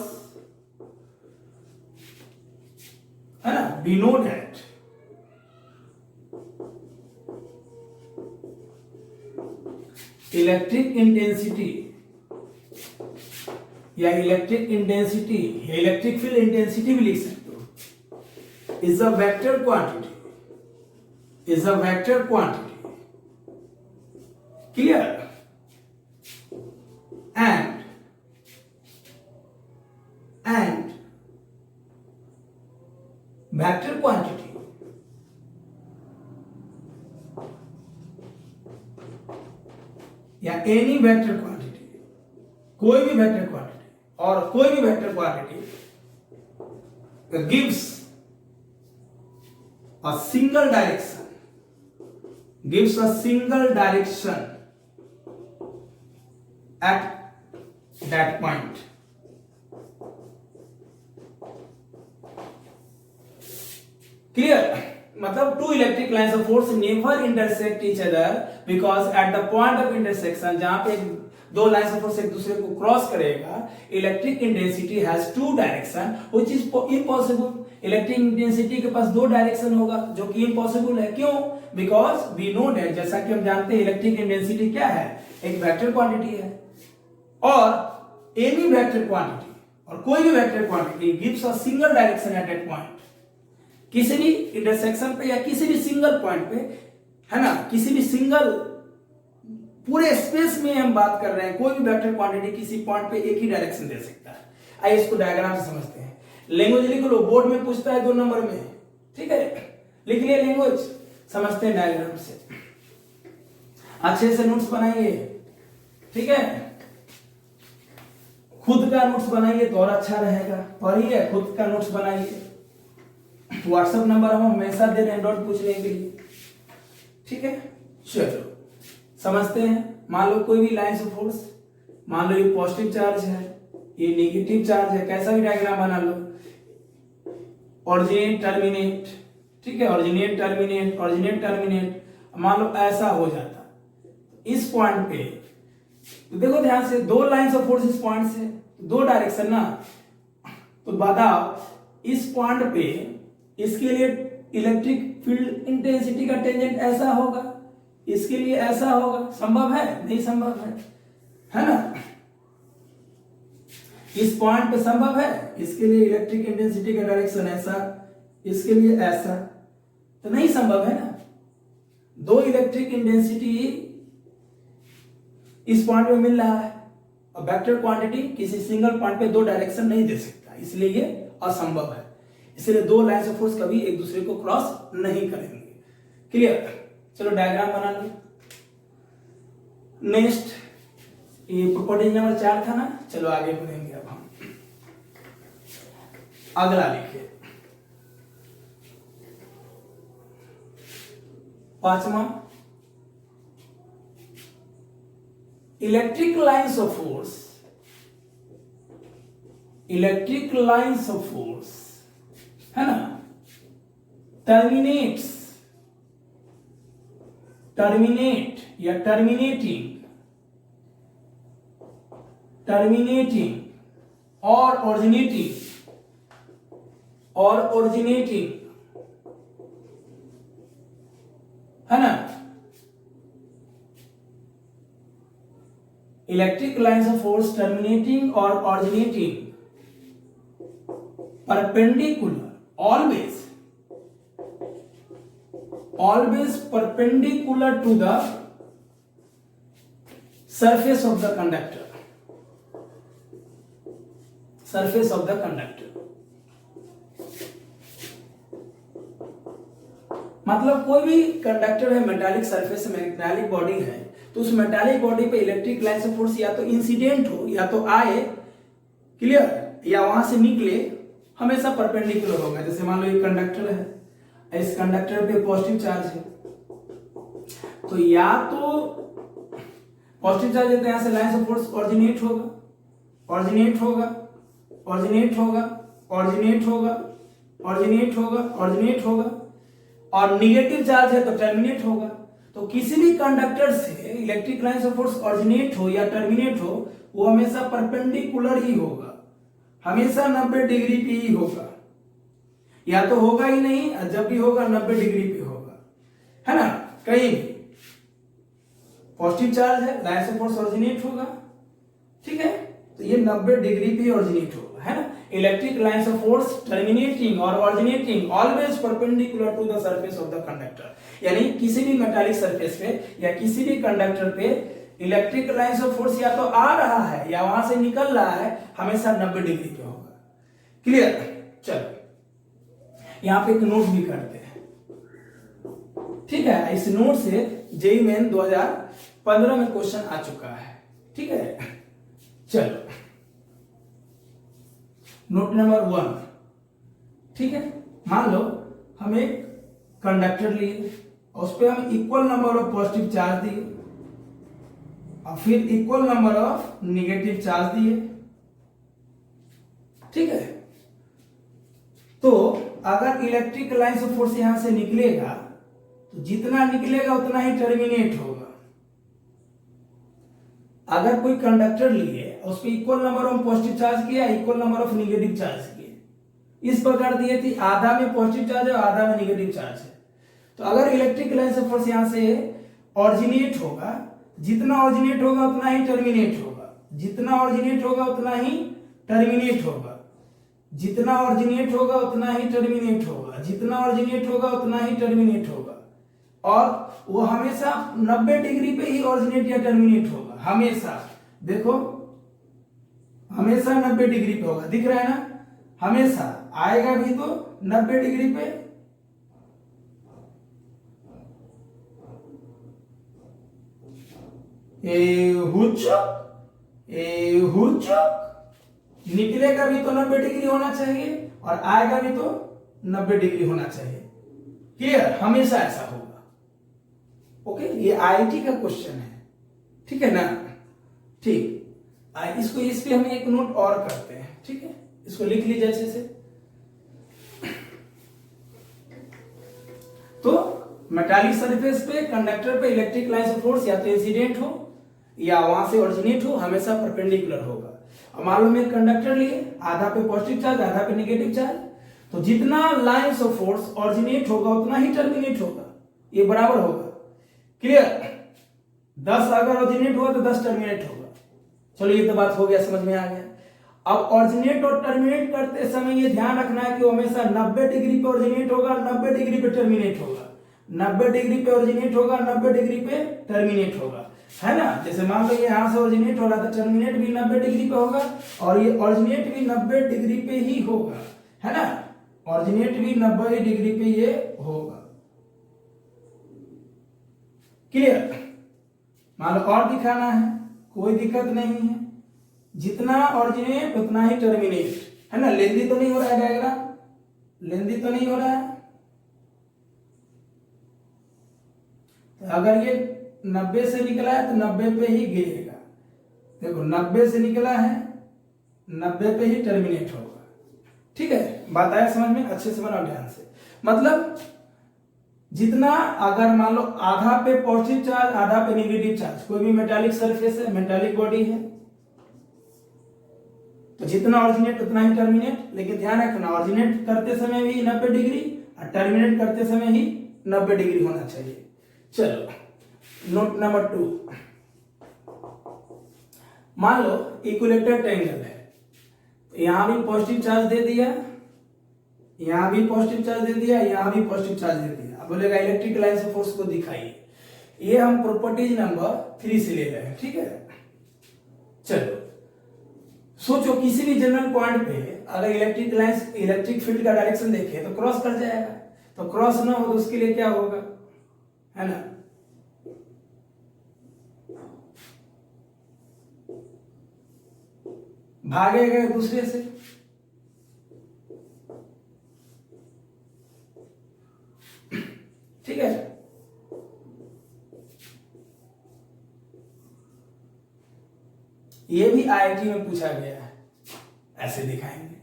है ना, we know that electric intensity या इलेक्ट्रिक फील्ड इंटेंसिटी भी लिख सकते हो, is a vector quantity, clear. And vector quantity या एनी वेक्टर क्वांटिटी, कोई भी वेक्टर क्वांटिटी और कोई भी vector quantity gives a single direction at that point. Clear? मतलब two electric lines of force never intersect each other because at the point of intersection जहां पे दो लाइन्स ऑफ फोर्स एक दूसरे को क्रॉस करेगा, electric intensity has two direction which is impossible. Electric intensity के पास दो डायरेक्शन होगा जो कि इम्पॉसिबल है. क्यों? बिकॉज वी नो दैट, जैसा कि हम जानते हैं इलेक्ट्रिक इंटेंसिटी क्या है, एक वेक्टर क्वांटिटी है. और एनी वेक्टर क्वांटिटी और कोई भी vector quantity gives a single direction at that point. किसी भी इंटरसेक्शन पे या किसी भी सिंगल पॉइंट पे, है ना, किसी भी सिंगल पूरे स्पेस में हम बात कर रहे हैं, कोई भी वेक्टर क्वांटिटी किसी पॉइंट पे एक ही डायरेक्शन दे सकता है. आइए इसको डायग्राम से समझते हैं. लैंग्वेज लिख लो, बोर्ड में पूछता है 2 नंबर में. ठीक है, लिख लिया लैंग्वेज. समझते हैं डायग्राम से. अच्छे से नोट्स बनाइए. ठीक है, खुद का नोट्स बनाइए तो और अच्छा रहेगा. पढ़िए, खुद का नोट्स बनाइए. व्हाट्सएप नंबर हम हमेशा दे रहे हैं नोट पूछने के लिए. ठीक है, चलो समझते हैं. मान लो कोई भी लाइन ऑफ फोर्स, मान लो ये पॉजिटिव चार्ज है, ये नेगेटिव चार्ज है, कैसा भी डायग्राम बना लो. Originate terminate. ठीक है, ऑरिजिनेट टर्मिनेट. मान लो ऐसा हो जाता इस पॉइंट पे, तो देखो ध्यान से, दो लाइंस ऑफ फोर्स इस पॉइंट से, दो डायरेक्शन ना. तो बताओ इस पॉइंट पे इसके लिए इलेक्ट्रिक फील्ड इंटेंसिटी का टेंजेंट ऐसा होगा, इसके लिए ऐसा होगा. संभव है? नहीं संभव है ना. इस पॉइंट पे संभव है, इसके लिए इलेक्ट्रिक इंटेंसिटी का डायरेक्शन ऐसा, इसके लिए ऐसा, तो नहीं संभव है ना. दो इलेक्ट्रिक इंटेंसिटी इस पॉइंट पे मिल रहा है और वेक्टर क्वांटिटी किसी सिंगल पॉइंट पे दो डायरेक्शन नहीं दे सकता, इसलिए ये असंभव है. इसलिए दो लाइंस ऑफ फोर्स कभी एक दूसरे को क्रॉस नहीं करेंगे. क्लियर? चलो डायग्राम बना लो. नेक्स्ट, ये प्रॉपर्टी नंबर 4 था ना. चलो आगे बढ़ेंगे. अब हम अगला लिखिए. 5वां, इलेक्ट्रिक लाइंस ऑफ फोर्स है ना, टर्मिनेट या टर्मिनेटिंग और ओरिजिनेटिंग है ना. Electric lines of force terminating और originating perpendicular, always perpendicular to the surface of the conductor. मतलब कोई भी कंडक्टर है, मेटालिक सरफेस, मेटालिक बॉडी है, तो उस मेटालिक बॉडी पे इलेक्ट्रिक लाइंस ऑफ फोर्स या तो इंसिडेंट हो या तो आए, क्लियर, या वहां से निकले, हमेशा परपेंडिकुलर होगा. जैसे मान लो ये कंडक्टर है, इस कंडक्टर पे पॉजिटिव चार्ज है, तो या तो पॉजिटिव चार्ज है तो यहां से लाइंस ऑफ फोर्स ऑरिजिनेट होगा, और निगेटिव चार्ज है तो टर्मिनेट होगा. तो किसी भी कंडक्टर से electric lines of force originate हो या टर्मिनेट हो, वो हमेशा परपेंडिकुलर ही होगा, हमेशा 90 डिग्री पे ही होगा. या तो होगा ही नहीं, जब भी होगा 90 डिग्री पे होगा, है ना. कहीं भी पॉजिटिव चार्ज है, लाइंस ऑफ फोर्स ऑरिजिनेट होगा. ठीक है, तो ये 90 डिग्री पे ऑरिजिनेट होगा, है ना. Electric lines of force terminating और originating always perpendicular to the surface of the conductor. यानी किसी भी मेटालिक सरफेस पे या किसी भी कंडक्टर पे इलेक्ट्रिक लाइंस ऑफ फोर्स या तो आ रहा है या वहां से निकल रहा है, हमेशा 90 डिग्री पे होगा. क्लियर? चलो यहां पे एक नोट भी करते हैं. ठीक है, इस नोट से जेईई मेन 2015 में क्वेश्चन आ चुका है. ठीक है, चलो नोट नंबर 1, ठीक है। मान लो हम एक कंडक्टर लिए और उस पर हम equal number of positive charge दिए और फिर equal number of negative charge दिए, ठीक है। तो अगर इलेक्ट्रिक लाइन से फोर्स यहां से निकलेगा तो जितना निकलेगा उतना ही टर्मिनेट होगा। अगर कोई कंडक्टर लिए और उस पर equal number of positive charge किया, equal number of negative charge किए, इस प्रकार दिए थी, आधा में पॉजिटिव चार्ज है और आधा में निगेटिव चार्ज है। तो अगर इलेक्ट्रिक लाइन से फोर्स यहां से ऑरिजिनेट होगा, जितना ऑरिजिनेट होगा उतना ही टर्मिनेट होगा, जितना ऑरिजिनेट होगा उतना ही टर्मिनेट होगा, जितना ऑरिजिनेट होगा उतना ही टर्मिनेट होगा, जितना ऑरिजिनेट होगा उतना ही टर्मिनेट होगा, और वो हमेशा 90 डिग्री पे ही ऑरिजिनेट या टर्मिनेट होगा, हमेशा। देखो हमेशा 90 डिग्री पे होगा, दिख रहा है ना, हमेशा आएगा भी तो 90 डिग्री पे। निकलेगा भी तो 90 डिग्री होना चाहिए और आएगा भी तो 90 डिग्री होना चाहिए। क्लियर, हमेशा ऐसा होगा। ओके, ये आईटी का क्वेश्चन है, ठीक है ना। ठीक, इसको इस पे हम एक नोट और करते हैं, ठीक है। इसको लिख लीजिए अच्छे से। तो मेटालिक सरफेस पे कंडक्टर पे इलेक्ट्रिक लाइन से फोर्स या तो इंसिडेंट हो या वहां से ओरिजिनेट हो, हमेशा परपेंडिकुलर होगा। अब मालूम है कंडक्टर लिए, आधा पे पॉजिटिव चार्ज आधा पे नेगेटिव चार्ज, तो जितना लाइंस ऑफ फोर्स ओरिजिनेट होगा उतना ही टर्मिनेट होगा, ये बराबर होगा। क्लियर, 10 अगर ओरिजिनेट हुआ तो 10 टर्मिनेट होगा। चलो ये तो बात हो गया, समझ में आ गया। अब ओरिजिनेट और टर्मिनेट करते समय ये ध्यान रखना है कि वो हमेशा 90 डिग्री पे ओरिजिनेट होगा, 90 डिग्री पे टर्मिनेट होगा, 90 डिग्री पे ओरिजिनेट होगा, 90 डिग्री पे टर्मिनेट होगा, है ना। जैसे मान लो ये यहां से ओरिजिनेट हो रहा था, टर्मिनेट भी 90 डिग्री पे होगा और ये ओरिजिनेट भी 90 डिग्री पे ही होगा, है ना। ओरिजिनेट भी 90 डिग्री पे ये होगा। क्लियर, मान लो और दिखाना है, कोई दिक्कत नहीं है, जितना ओरिजिनेट उतना ही टर्मिनेट, है ना। लेंदी तो नहीं हो रहा है डायग्राम, लेंदी तो नहीं हो रहा है। तो अगर ये 90 से निकला है तो 90 पे ही गिरेगा। देखो 90 से निकला है, 90 पे ही टर्मिनेट होगा, ठीक है। बात आया समझ में, अच्छे से बनाओ ध्यान से। मतलब जितना, अगर मान लो आधा पे पॉजिटिव चार्ज आधा पे नेगेटिव चार्ज, कोई भी मेटालिक सरफेस है, मेटालिक बॉडी है, तो जितना ऑरिजिनेट उतना ही टर्मिनेट। लेकिन ध्यान रखना, ऑरिजिनेट करते समय भी 90 डिग्री और टर्मिनेट करते समय ही 90 डिग्री होना चाहिए। चलो नोट नंबर 2, मान लो इक्विलेटरल ट्रायंगल है, यहां भी पॉजिटिव चार्ज दे दिया, यहां भी पॉजिटिव चार्ज दे दिया, यहां भी पॉजिटिव चार्ज दे दिया। अब बोलेगा इलेक्ट्रिक लाइन से फोर्स को दिखाइए। ये हम प्रॉपर्टीज नंबर 3 से ले रहे हैं, ठीक है। चलो सोचो, किसी भी जनरल पॉइंट पे अगर इलेक्ट्रिक लाइन, इलेक्ट्रिक फील्ड का डायरेक्शन देखे तो क्रॉस कर जाएगा, तो क्रॉस ना हो तो उसके लिए क्या होगा, है ना। भागेगा दूसरे से, ठीक है। ये भी आईआईटी में पूछा गया है, ऐसे दिखाएंगे,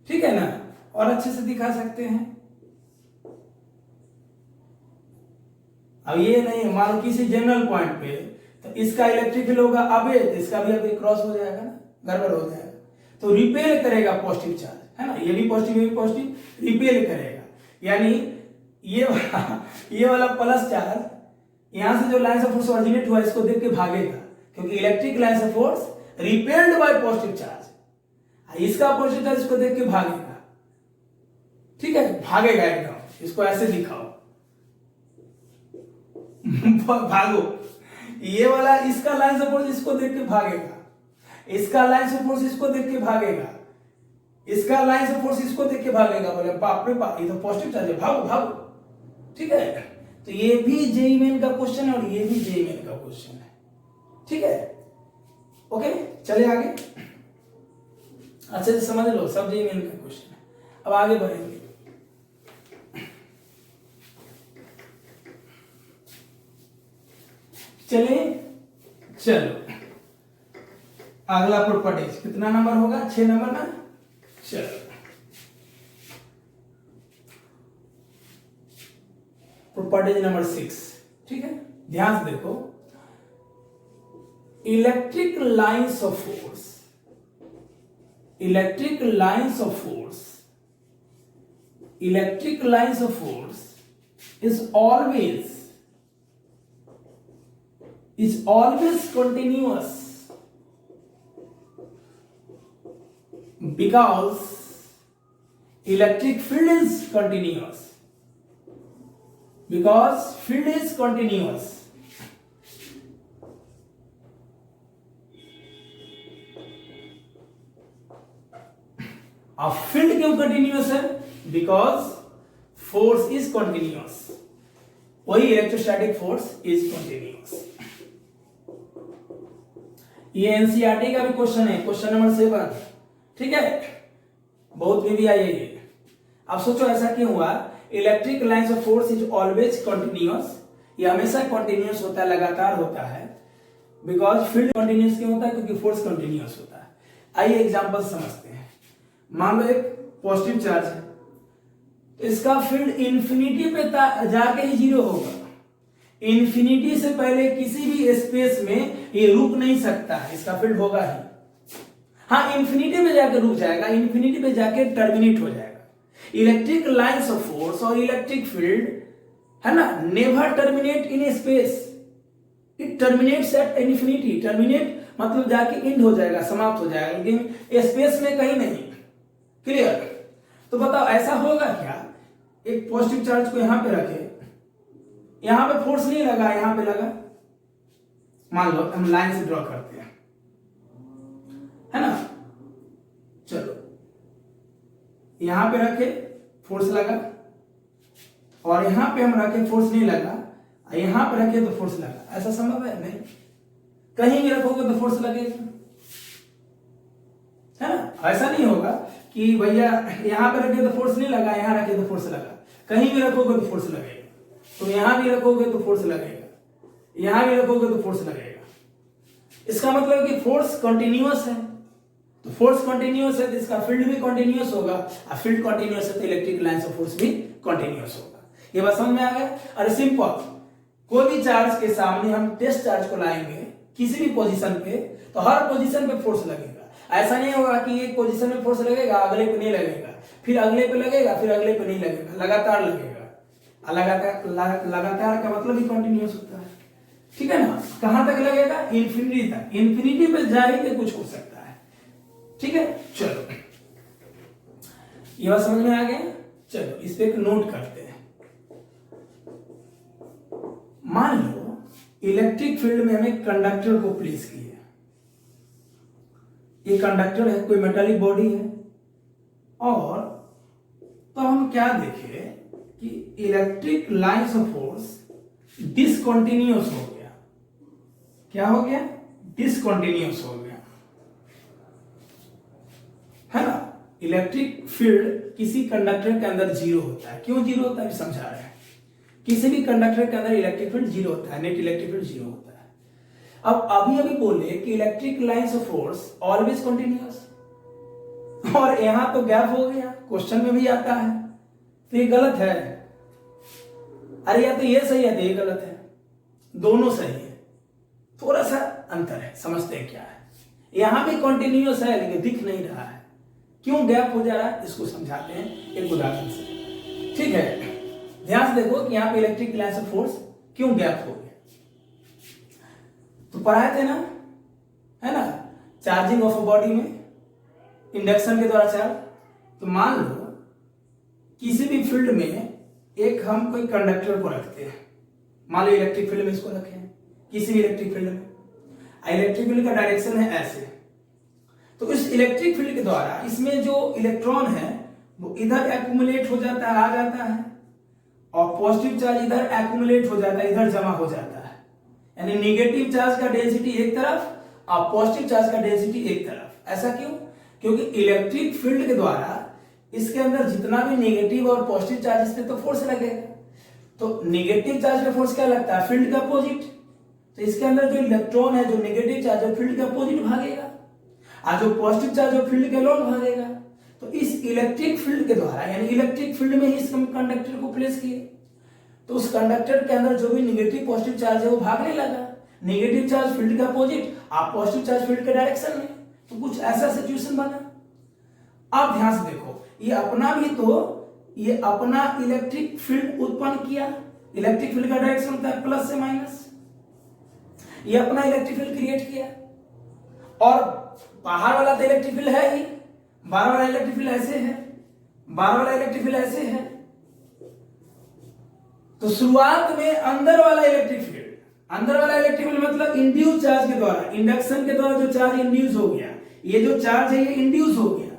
ठीक है ना, और अच्छे से दिखा सकते हैं। अब ये नहीं, मान लो किसी जनरल पॉइंट पे तो इसका इलेक्ट्रिक फील्ड होगा अबे, तो इसका भी अबे क्रॉस हो जाएगा ना, गड़बड़ हो जाएगा, तो रिपेल करेगा पॉजिटिव चार्ज, है ना। ये भी पॉजिटिव, ये भी पॉजिटिव, रिपेल करेगा। यानी ये वाला प्लस चार्ज यहां से जो लाइन ऑफ फोर्स ओरिजिनेट हुआ इसको देख के भागेगा, क्योंकि electric line of force repelled by positive charge, इसका पॉजिटिव चार्ज इसको देख के भागेगा, ठीक है, भागेगा एकदम। इसको ऐसे दिखाओ भागो, ये वाला इसका लाइन ऑफ फोर्स इसको देख के भागेगा, इसका लाइन ऑफ फोर्स इसको देख के भागेगा, इसका लाइन ऑफ फोर्स इसको देख के भागेगा। बोले बाप रे बाप, ये तो पॉजिटिव चार्ज है, भागो भागो, ठीक है। तो ये भी जेईई मेन का क्वेश्चन है और ये भी जेईई मेन का क्वेश्चन है, ठीक है। ओके, चले आगे। अच्छे से समझ लो, सब जी मेन का क्वेश्चन है। अब आगे बढ़ेंगे। चलिए चलो अगला प्रॉपर्टीज कितना नंबर होगा, 6 नंबर ना। चलो प्रॉपर्टीज नंबर 6, ठीक है, ध्यान से देखो। Electric lines of force, electric lines of force, electric lines of force is always continuous because electric field is continuous, because field is continuous. अब फील्ड क्यों कंटिन्यूअस है, बिकॉज फोर्स इज कंटिन्यूअस, वही इलेक्ट्रोस्टैटिक फोर्स इज कंटिन्यूअस। ये एनसीईआरटी का भी क्वेश्चन है, क्वेश्चन नंबर 7, ठीक है, बहुत भी आई है ये। अब सोचो ऐसा क्यों हुआ, electric lines of force is always continuous, ये हमेशा कंटिन्यूअस होता है, लगातार होता है, बिकॉज फील्ड कंटिन्यूअस क्यों होता है, क्योंकि फोर्स कंटिन्यूअस होता है। आइए एग्जांपल समझते हैं। मान लो एक पॉजिटिव चार्ज है, इसका फील्ड इंफिनिटी पे जाके ही 0 होगा, इंफिनिटी से पहले किसी भी स्पेस में ये रुक नहीं सकता है, इसका फील्ड होगा ही। हाँ, इंफिनिटी पे जाके रुक जाएगा, इंफिनिटी पे जाके टर्मिनेट हो जाएगा। इलेक्ट्रिक लाइन्स ऑफ फोर्स और इलेक्ट्रिक फील्ड है ना, never terminate in space, it terminates at infinity. Terminate मतलब जाके एंड हो जाएगा, समाप्त हो जाएगा, लेकिन स्पेस में कहीं नहीं। क्लियर? तो बताओ ऐसा होगा क्या, एक पॉजिटिव चार्ज को यहां पे रखे, यहां पे फोर्स नहीं लगा, यहां पे लगा, मान लो हम लाइन से ड्रॉ करते हैं, है ना, चलो यहां पे रखे फोर्स लगा, और यहां पे हम रखे फोर्स नहीं लगा, यहां पे रखे तो फोर्स लगा, ऐसा संभव है? नहीं। कहीं भी रखोगे तो फोर्स लगेगा, है ना, ऐसा नहीं होगा कि भैया यहां पे रखे तो फोर्स नहीं लगा, यहां रखे तो फोर्स लगा। कहीं भी रखोगे तो फोर्स लगेगा, तो यहां भी रखोगे तो फोर्स लगेगा, यहां भी रखोगे तो फोर्स लगेगा। इसका मतलब कि फोर्स कंटिन्यूअस है, तो फोर्स कंटिन्यूअस है तो इसका फील्ड भी कंटिन्यूअस होगा, और फील्ड कंटिन्यूअस है तो इलेक्ट्रिक लाइन्स ऑफ फोर्स भी कंटिन्यूअस होगा। ये बात समझ में आ गया? अरे सिंपल, कोई भी चार्ज के सामने हम टेस्ट चार्ज को लाएंगे किसी भी पोजीशन पे, तो हर पोजीशन पे फोर्स लगेगा। ऐसा नहीं होगा कि एक पोजीशन में फोर्स लगेगा, अगले पे नहीं लगेगा, फिर अगले पे लगेगा, फिर अगले पे नहीं लगेगा, लगातार लगेगा। लगातार का मतलब ही कंटिन्यूअस होता है, ठीक है ना। कहां तक लगेगा? इंफिनिटी तक। इंफिनिटी पे जाए कुछ हो सकता है, ठीक है। चलो ये बात समझ में आ गया। चलो इस पे एक नोट करते हैं। मान लो इलेक्ट्रिक फील्ड में हमें कंडक्टर को प्लेस किया, ये कंडक्टर है, कोई मेटालिक बॉडी है, और तो हम क्या देखे कि electric lines of force discontinuous हो गया। क्या हो गया? डिसकंटिन्यूअस हो गया, है ना। इलेक्ट्रिक फील्ड किसी कंडक्टर के अंदर 0 होता है। क्यों 0 होता है समझा रहे हैं। किसी भी कंडक्टर के अंदर इलेक्ट्रिक फील्ड 0 होता है, नेट इलेक्ट्रिक फील्ड 0 होता है। अब अभी बोले कि electric lines of force always continuous, और यहां तो गैप हो गया, क्वेश्चन में भी आता है, तो ये गलत है। अरे या तो ये सही है तो ये गलत है, दोनों सही है, थोड़ा सा अंतर है, समझते हैं क्या है। यहां भी कंटिन्यूअस है लेकिन दिख नहीं रहा है, क्यों गैप हो जा रहा है, इसको समझाते हैं एक उदाहरण से, ठीक है। ध्यान से देखो कि यहां पे इलेक्ट्रिक लाइन्स ऑफ फोर्स क्यों गैप हो गया। तो पढ़ाए थे ना, है ना, चार्जिंग ऑफ अ बॉडी में इंडक्शन के द्वारा चार्ज। तो मान लो किसी भी फील्ड में एक हम कोई कंडक्टर को रखते हैं, मान लो इलेक्ट्रिक फील्ड में इसको रखे, किसी भी इलेक्ट्रिक फील्ड में, इलेक्ट्रिक फील्ड का डायरेक्शन है ऐसे, तो इस इलेक्ट्रिक फील्ड के द्वारा इसमें जो इलेक्ट्रॉन है वो इधर एक्यूमुलेट हो जाता है, आ जाता है, और पॉजिटिव चार्ज इधर एक्यूमुलेट हो जाता है, इधर जमा हो जाता है। यानी नेगेटिव चार्ज का डेंसिटी एक तरफ और पॉजिटिव चार्ज का डेंसिटी एक तरफ। ऐसा क्यों? क्योंकि इलेक्ट्रिक फील्ड के द्वारा इसके अंदर जितना भी नेगेटिव और पॉजिटिव चार्ज इस पे तो फोर्स लगेगा। तो नेगेटिव चार्ज का फोर्स क्या लगता है? फील्ड का अपोजिट। तो इसके अंदर जो इलेक्ट्रॉन है, जो नेगेटिव चार्ज है, फील्ड के अपोजिट भागेगा, और जो पॉजिटिव चार्ज है फील्ड के अलॉन्ग भागेगा। तो इस इलेक्ट्रिक फील्ड के द्वारा, यानी इलेक्ट्रिक फील्ड में ही इस कंडक्टर को प्लेस किए, तो उस कंडक्टर के अंदर जो भी नेगेटिव पॉजिटिव चार्ज है वो भागने लगा। नेगेटिव चार्ज फील्ड का अपोजिट, आप पॉजिटिव चार्ज फील्ड के डायरेक्शन में। तो कुछ ऐसा सिचुएशन बना। अब ध्यान से देखो, ये अपना इलेक्ट्रिक फील्ड उत्पन्न किया। इलेक्ट्रिक फील्ड का डायरेक्शन होता है प्लस से माइनस। ये अपना इलेक्ट्रिक फील्ड क्रिएट किया, और बाहर वाला तो इलेक्ट्रिक फील्ड है ही, बाहर वाला इलेक्ट्रिक फील्ड ऐसे है, बाहर वाला इलेक्ट्रिक फील्ड ऐसे है। तो शुरुआत में अंदर वाला इलेक्ट्रिक फील्ड मतलब इंड्यूस चार्ज के द्वारा, इंडक्शन के द्वारा जो चार्ज इंड्यूस हो गया, ये जो चार्ज है ये इंड्यूस हो गया।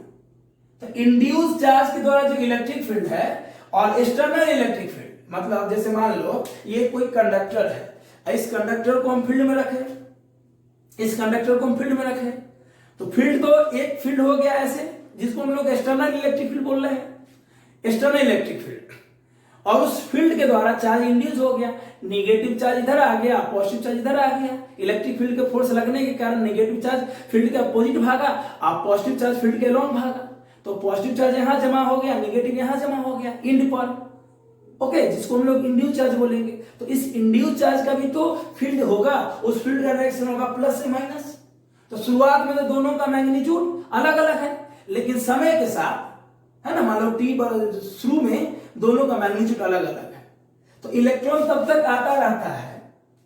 तो इंड्यूस चार्ज के द्वारा जो इलेक्ट्रिक फील्ड है और एक्सटर्नल इलेक्ट्रिक फील्ड, मतलब जैसे मान लो ये कोई कंडक्टर है, इस कंडक्टर को हम फील्ड में रखें, इस कंडक्टर को हम फील्ड में रखें, तो फील्ड तो एक फील्ड हो गया ऐसे, जिसको हम लोग एक्सटर्नल इलेक्ट्रिक फील्ड बोल रहे हैं, एक्सटर्नल इलेक्ट्रिक फील्ड। और उस फील्ड के द्वारा चार्ज इंड्यूस हो गया, नेगेटिव चार्ज इधर आ गया, पॉजिटिव चार्ज इधर आ गया। इलेक्ट्रिक फील्ड के फोर्स लगने के कारण नेगेटिव चार्ज फील्ड के अपोजिट भागा, आप पॉजिटिव चार्ज फील्ड के अलॉन्ग भागा। तो पॉजिटिव चार्ज यहां जमा हो गया, नेगेटिव यहां जमा हो गया इंड पर, ओके, जिसको हम लोग इंड्यूस चार्ज बोलेंगे। तो इस इंड्यूस चार्ज का भी तो फील्ड होगा, उस फील्ड का डायरेक्शन होगा प्लस से माइनस। तो शुरुआत में तो दोनों का मैग्नीट्यूड अलग अलग है, लेकिन समय के साथ, है ना, मान लो टी पर शुरू में दोनों का मैग्नीट्यूड अलग अलग है। तो इलेक्ट्रॉन तब तक आता रहता है,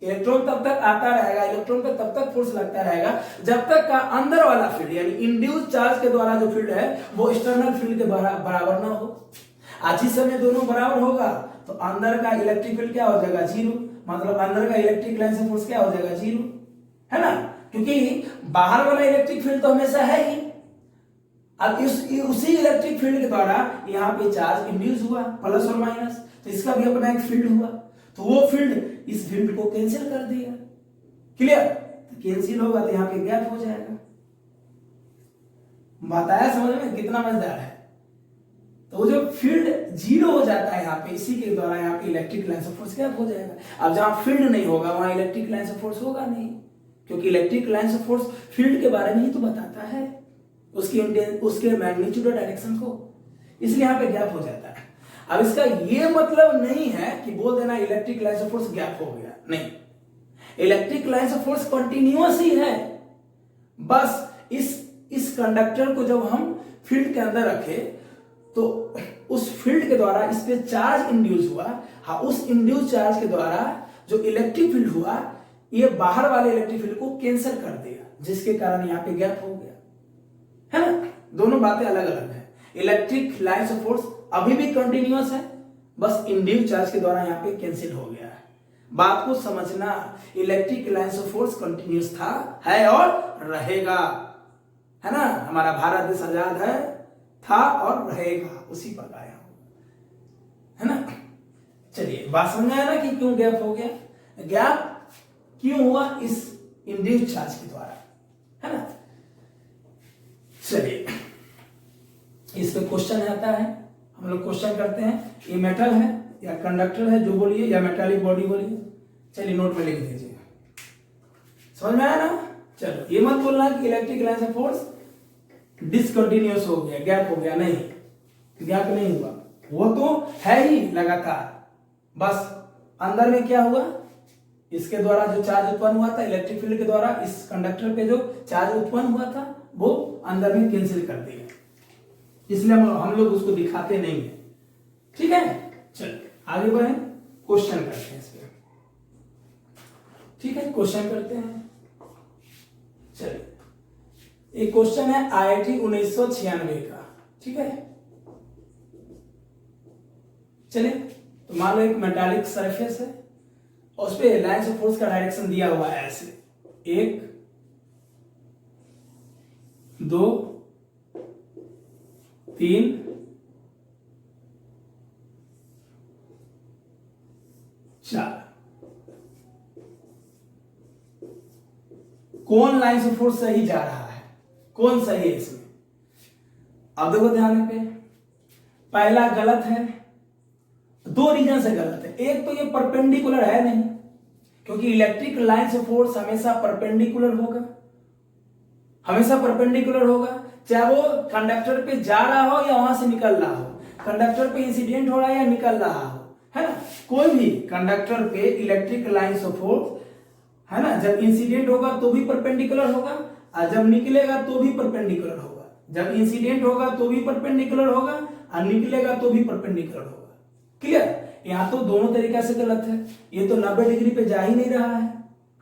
इलेक्ट्रॉन तब तक आता रहेगा, इलेक्ट्रॉन पे तब तक फोर्स लगता रहेगा जब तक का अंदर वाला फील्ड, यानी इंड्यूस चार्ज के द्वारा जो फील्ड है वो एक्सटर्नल फील्ड के बराबर ना हो। आज ही समय दोनों बराबर होगा तो अंदर का इलेक्ट्रिक फील्ड क्या हो जाएगा? जीरो। मतलब अंदर का इलेक्ट्रिक लाइन से फोर्स क्या हो जाएगा? जीरो, है ना, क्योंकि बाहर वाला इलेक्ट्रिक फील्ड तो हमेशा है ही। अब उसी इलेक्ट्रिक फील्ड के द्वारा यहाँ पे चार्ज इंड्यूस हुआ प्लस और माइनस, तो इसका भी अपना एक फील्ड हुआ, तो वो फील्ड इस फील्ड को कैंसिल कर दिया। क्लियर? तो कैंसिल होगा तो यहाँ पे गैप हो जाएगा। बताया समझ में? कितना मजेदार है। तो वो जो फील्ड जीरो हो जाता है यहाँ पे, इसी के द्वारा यहाँ पे इलेक्ट्रिक लाइन से फोर्स गैप हो जाएगा। अब जहां फील्ड नहीं होगा वहां इलेक्ट्रिक लाइन से फोर्स होगा नहीं, क्योंकि इलेक्ट्रिक लाइन से फोर्स फील्ड के बारे में ही तो बताता है, उसके मैग्नीट्यूड और डायरेक्शन को, इसलिए यहाँ पे गैप हो जाता है। अब इसका ये मतलब नहीं है कि बोल देना इलेक्ट्रिक लाइन से फोर्स गैप हो गया, नहीं, इलेक्ट्रिक लाइन से फोर्स कंटिन्यूअस ही है। बस इस कंडक्टर को जब हम फील्ड के अंदर रखे तो उस फील्ड के द्वारा इस पे चार्ज इंड्यूस हुआ, हाँ, उस इंड्यूस चार्ज के द्वारा जो इलेक्ट्रिक फील्ड हुआ ये बाहर वाले इलेक्ट्रिक फील्ड को कैंसिल कर दिया, जिसके कारण यहाँ पे गैप हो गया, है ना। दोनों बातें अलग अलग है। इलेक्ट्रिक लाइन से फोर्स अभी भी कंटिन्यूअस है, बस इंड्यूस चार्ज के द्वारा यहाँ पे कैंसिल हो गया है। बात को समझना, इलेक्ट्रिक लाइन से फोर्स कंटिन्यूअस था, है और रहेगा, है ना। हमारा भारत देश आजाद है, था और रहेगा, उसी पर आया, है ना। चलिए बात समझ आया ना कि क्यों गैप हो गया? गैप क्यों हुआ? इस इंड्यूस चार्ज के द्वारा, है ना। चलिए इस पे क्वेश्चन आता है, हम लोग क्वेश्चन करते हैं। ये मेटल है या कंडक्टर है, जो बोलिए, या मेटालिक बॉडी बोलिए, चलिए नोट में लिख दीजिए। समझ में आया ना? चलो ये मत बोलना कि इलेक्ट्रिक लाइन से फोर्स डिसकंटिन्यूअस हो गया, गैप हो गया, नहीं, गैप नहीं हुआ, वो तो है ही लगातार। बस अंदर में क्या हुआ, इसके द्वारा जो चार्ज उत्पन्न हुआ था इलेक्ट्रिक फील्ड के द्वारा, इस कंडक्टर पे जो चार्ज उत्पन्न हुआ था वो अंदर में कैंसिल कर दिया, इसलिए हम लोग उसको दिखाते नहीं है, ठीक है। चलो आगे बढ़े, क्वेश्चन करते हैं इस पे, ठीक है, क्वेश्चन करते हैं। चलिए एक क्वेश्चन है IIT 1996 का, ठीक है। चलिए तो मान लो एक मेटालिक सरफेस है और उस पे लाइन ऑफ फोर्स का डायरेक्शन दिया हुआ है ऐसे, 1 2 3 4। कौन लाइन से फोर्स सही जा रहा है, कौन सही है इसमें? अब देखो ध्यान पे, पहला गलत है, दो रीजन से गलत है। एक तो ये परपेंडिकुलर है नहीं, क्योंकि इलेक्ट्रिक लाइन से फोर्स हमेशा परपेंडिकुलर होगा, हमेशा परपेंडिकुलर होगा, चाहे वो कंडक्टर पे जा रहा हो या वहां से निकल रहा हो, कंडक्टर पे इंसिडेंट हो रहा है या निकल रहा हो, है ना। कोई भी कंडक्टर पे इलेक्ट्रिक लाइन से फोर्स, है ना, जब इंसिडेंट होगा तो भी परपेंडिकुलर होगा, और जब निकलेगा तो भी परपेंडिकुलर होगा। जब इंसिडेंट होगा तो भी परपेंडिकुलर होगा, और निकलेगा तो भी परपेंडिकुलर होगा। क्लियर। यहाँ तो दोनों तरीका से गलत है। ये तो 90 डिग्री पे जा ही नहीं रहा है।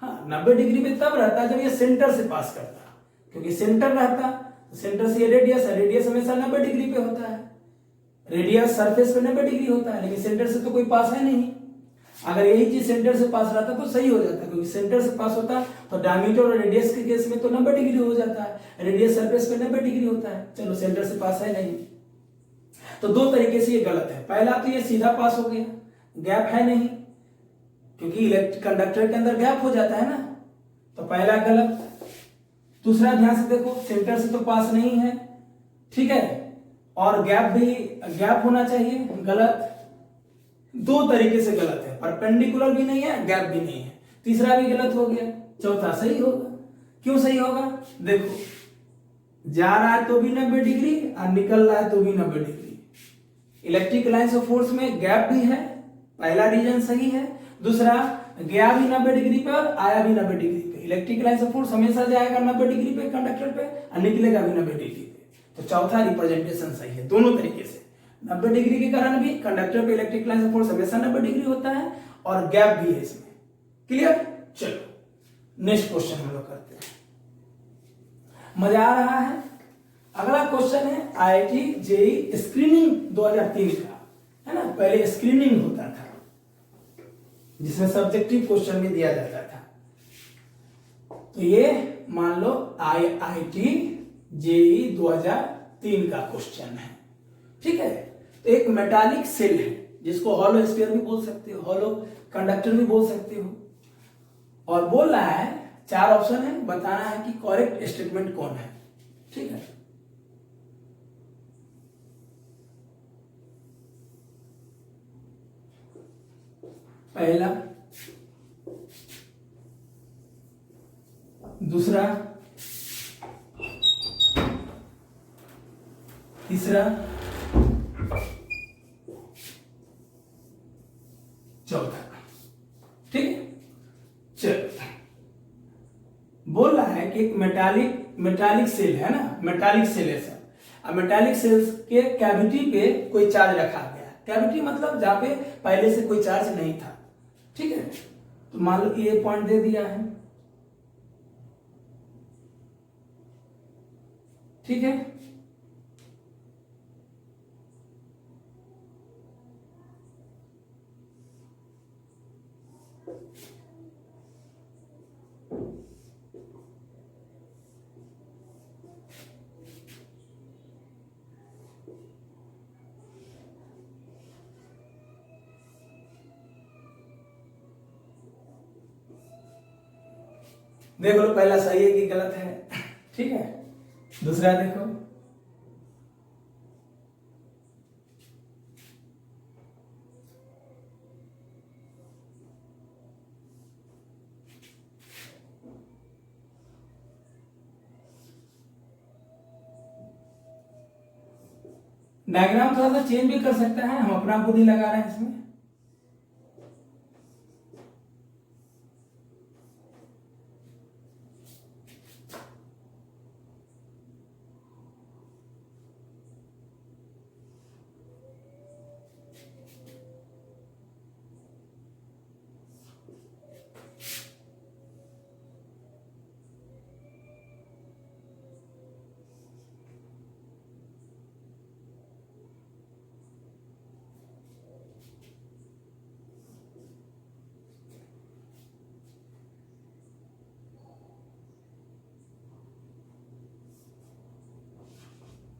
हाँ, 90 डिग्री पे तब रहता है जब ये सेंटर से पास करता है, क्योंकि सेंटर रहता, सेंटर से ये रेडियस है, रेडियस हमेशा 90 डिग्री पे होता है, रेडियस सरफेस पे 90 डिग्री होता है, लेकिन सेंटर से तो कोई पास है नहीं। अगर यही चीज सेंटर से पास रहता तो सही हो जाता, क्योंकि सेंटर से पास होता तो डायमीटर और रेडियस के केस में तो 90 डिग्री हो जाता है, रेडियस सरफेस पे 90 डिग्री होता है। चलो, सेंटर से पास है नहीं, तो दो तरीके से ये गलत है। पहला तो ये सीधा पास हो गया, गैप है नहीं, क्योंकि इलेक्ट्रिक कंडक्टर के अंदर गैप हो जाता है ना, तो पहला गलत। दूसरा ध्यान से देखो, सेंटर से तो पास नहीं है, ठीक है, और गैप भी, गैप होना चाहिए, गलत। दो तरीके से गलत है, परपेंडिकुलर भी नहीं है, गैप भी नहीं है। तीसरा भी गलत हो गया, चौथा सही होगा। क्यों सही होगा? देखो, जा रहा है तो भी 90 डिग्री और निकल रहा है तो भी 90 degree. Electric lines of force में गैप भी है, पहला रीजन सही है। दूसरा, गया भी 90 डिग्री पे और आया भी 90 डिग्री पे। इलेक्ट्रिक लाइन्स ऑफ फोर्स हमेशा जाएगा 90 डिग्री पे कंडक्टर पे और निकलेगा भी 90 डिग्री पे। तो चौथा रिप्रेजेंटेशन सही है दोनों तरीके से। 90 डिग्री के कारण भी कंडक्टर पे इलेक्ट्रिक लाइन्स ऑफ फोर्स हमेशा 90 डिग्री होता है, और गैप भी है इसमें। क्लियर? चलो नेक्स्ट क्वेश्चन हम लोग करते हैं। मजा आ रहा है? अगला क्वेश्चन है आईआईटी जेईई स्क्रीनिंग 2003 का, है ना। पहले स्क्रीनिंग होता था जिसमें सब्जेक्टिव क्वेश्चन भी दिया जाता था। तो ये मान लो आईआईटी जेईई 2003 का क्वेश्चन है, ठीक है। तो एक मेटालिक सेल है, जिसको हॉलो स्फीयर भी बोल सकते हो, हॉलो कंडक्टर भी बोल सकते हो, और बोल रहा है, चार ऑप्शन है, बताना है कि करेक्ट स्टेटमेंट कौन है, ठीक है। पहला, दूसरा, तीसरा, चौथा, ठीक है। चलो, बोल रहा है कि एक मेटालिक सेल है ना, मेटालिक सेल है सर। अब मेटालिक सेल्स के कैविटी पे कोई चार्ज रखा गया, कैविटी मतलब जहां पे पहले से कोई चार्ज नहीं था, ठीक है। तो मान लो ये पॉइंट दे दिया है, ठीक है। देख लो, पहला सही है कि गलत है, ठीक है। दूसरा देखो, डायग्राम थोड़ा सा चेंज भी कर सकते हैं, हम अपना बुद्धि लगा रहे हैं इसमें।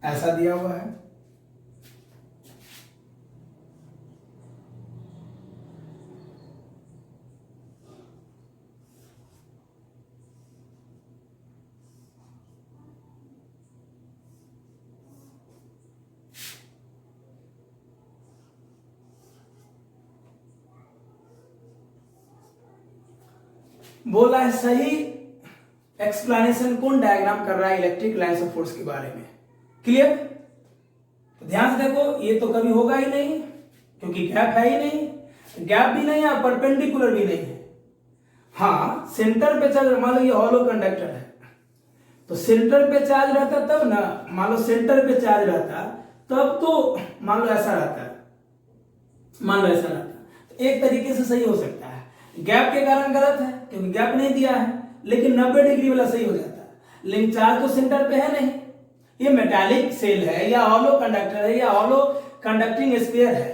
ऐसा दिया हुआ है, बोला है सही एक्सप्लेनेशन कौन डायग्राम कर रहा है इलेक्ट्रिक लाइन्स ऑफ फोर्स के बारे में। क्लियर? तो ध्यान से देखो, ये तो कभी होगा ही नहीं क्योंकि गैप है ही नहीं, गैप भी नहीं है, परपेंडिकुलर भी नहीं है। हाँ, सेंटर पे चार्ज, मान लो ये हॉलो कंडक्टर है, तो सेंटर पे चार्ज रहता तब ना, मान लो सेंटर पे चार्ज रहता तब तो मान लो ऐसा रहता है, मान लो ऐसा रहता, तो एक तरीके से सही हो सकता है। गैप के कारण गलत है क्योंकि गैप नहीं दिया है, लेकिन 90 डिग्री वाला सही हो जाता है। लेकिन चार्ज तो सेंटर पे है नहीं, ये मेटालिक सेल है या हॉलो कंडक्टर है या हॉलो कंडक्टिंग स्फीयर है,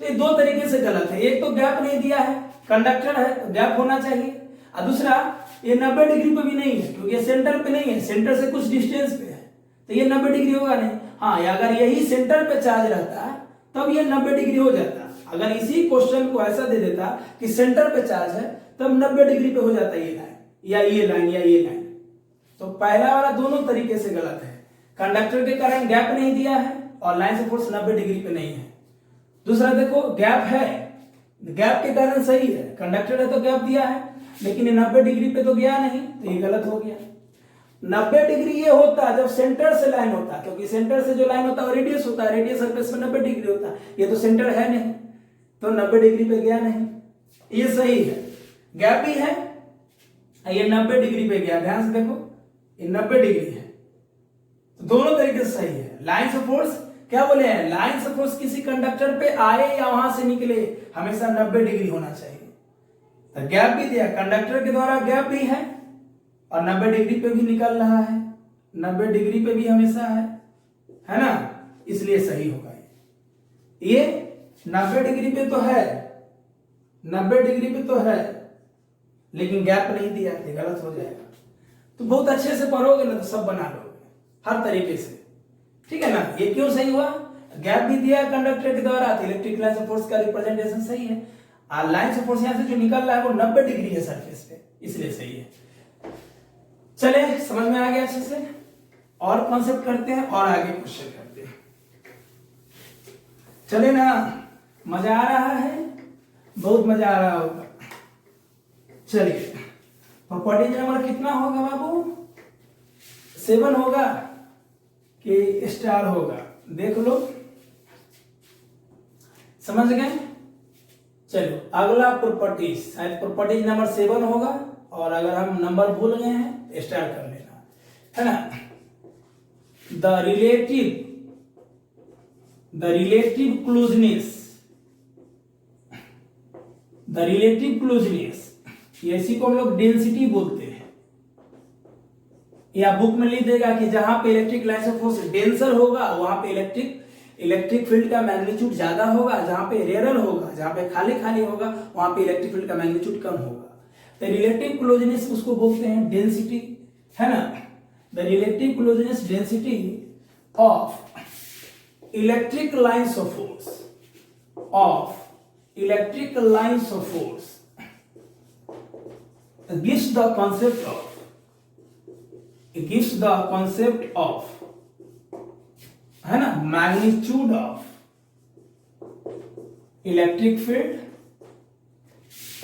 तो ये दो तरीके से गलत है। एक तो गैप नहीं दिया है, कंडक्टर है तो गैप होना चाहिए, और दूसरा ये 90 डिग्री पे भी नहीं है क्योंकि ये सेंटर पे नहीं है, सेंटर से कुछ डिस्टेंस पे है, तो ये 90 डिग्री होगा नहीं। हाँ, अगर यही सेंटर पे चार्ज रहता है तब ये 90 डिग्री हो जाता। अगर इसी क्वेश्चन को ऐसा दे देता कि सेंटर पे चार्ज है तब 90 डिग्री पे हो जाता ये लाइन या ये लाइन या ये लाइन। तो पहला वाला दोनों तरीके से गलत है, कंडक्टर के कारण गैप नहीं दिया है और लाइन ऑफ फोर्स 90 डिग्री पे नहीं है। दूसरा देखो, गैप है, गैप के कारण सही है, कंडक्टर है तो गैप दिया है, लेकिन ये 90 डिग्री पे तो गया नहीं, तो ये गलत हो गया। 90 डिग्री ये होता जब सेंटर से लाइन होता, क्योंकि सेंटर से जो लाइन होता है रेडियस होता है, रेडियस सरफेस में 90 डिग्री होता है, ये तो सेंटर है नहीं, तो 90 डिग्री पे गया नहीं, ये सही है। गैप भी है, ये 90 डिग्री पे गया, ध्यान से देखो ये 90 डिग्री है, तो दोनों तरीके से सही है। लाइन्स ऑफ फोर्स क्या बोले हैं, लाइन्स ऑफ फोर्स किसी कंडक्टर पे आए या वहां से निकले हमेशा 90 डिग्री होना चाहिए। तो गैप भी दिया, कंडक्टर के द्वारा गैप भी है और 90 डिग्री पे भी निकल रहा है, 90 डिग्री पे भी हमेशा है ना, इसलिए सही होगा। ये 90 डिग्री पे तो है, 90 डिग्री पे तो है, लेकिन गैप नहीं दिया, ये गलत हो जाएगा। तो बहुत अच्छे से पढ़ोगे ना तो सब बना लोगे हर तरीके से, ठीक है ना। ये क्यों सही हुआ, गैप भी दिया कंडक्टर के द्वारा, तो इलेक्ट्रिक लाइन ऑफ फोर्स का रिप्रेजेंटेशन सही है। और लाइन ऑफ फोर्स यहां से जो निकल रहा है वो 90 डिग्री है सरफेस पे, इसलिए सही है। चले, समझ में आ गया अच्छे से। और कॉन्सेप्ट करते हैं और आगे क्वेश्चन करते हैं, चले ना। मजा आ रहा है, बहुत मजा आ रहा होगा। चलिए, प्रॉपर्टी नंबर कितना होगा बाबू, 7 होगा कि स्टार होगा, देख लो, समझ गए। चलो अगला प्रॉपर्टीज, शायद प्रॉपर्टीज नंबर 7 होगा, और अगर हम नंबर भूल गए हैं स्टार कर लेना, है ना। द रिलेटिव क्लोजनेस, इसी को हम लोग डेंसिटी बोलते हैं, या बुक में लिख देगा कि जहां पे electric line of force denser होगा वहां पे इलेक्ट्रिक फील्ड का मैग्नीट्यूड ज्यादा होगा, जहां पे रेरर होगा, जहां पे खाली खाली होगा वहां पे इलेक्ट्रिक फील्ड का मैग्नीट्यूड कम होगा। तो रिलेटिव क्लोजनेस उसको बोलते हैं डेंसिटी, है ना। The relative closeness density of electric lines of force, gives the concept of है ना मैग्नीट्यूड ऑफ इलेक्ट्रिक फील्ड,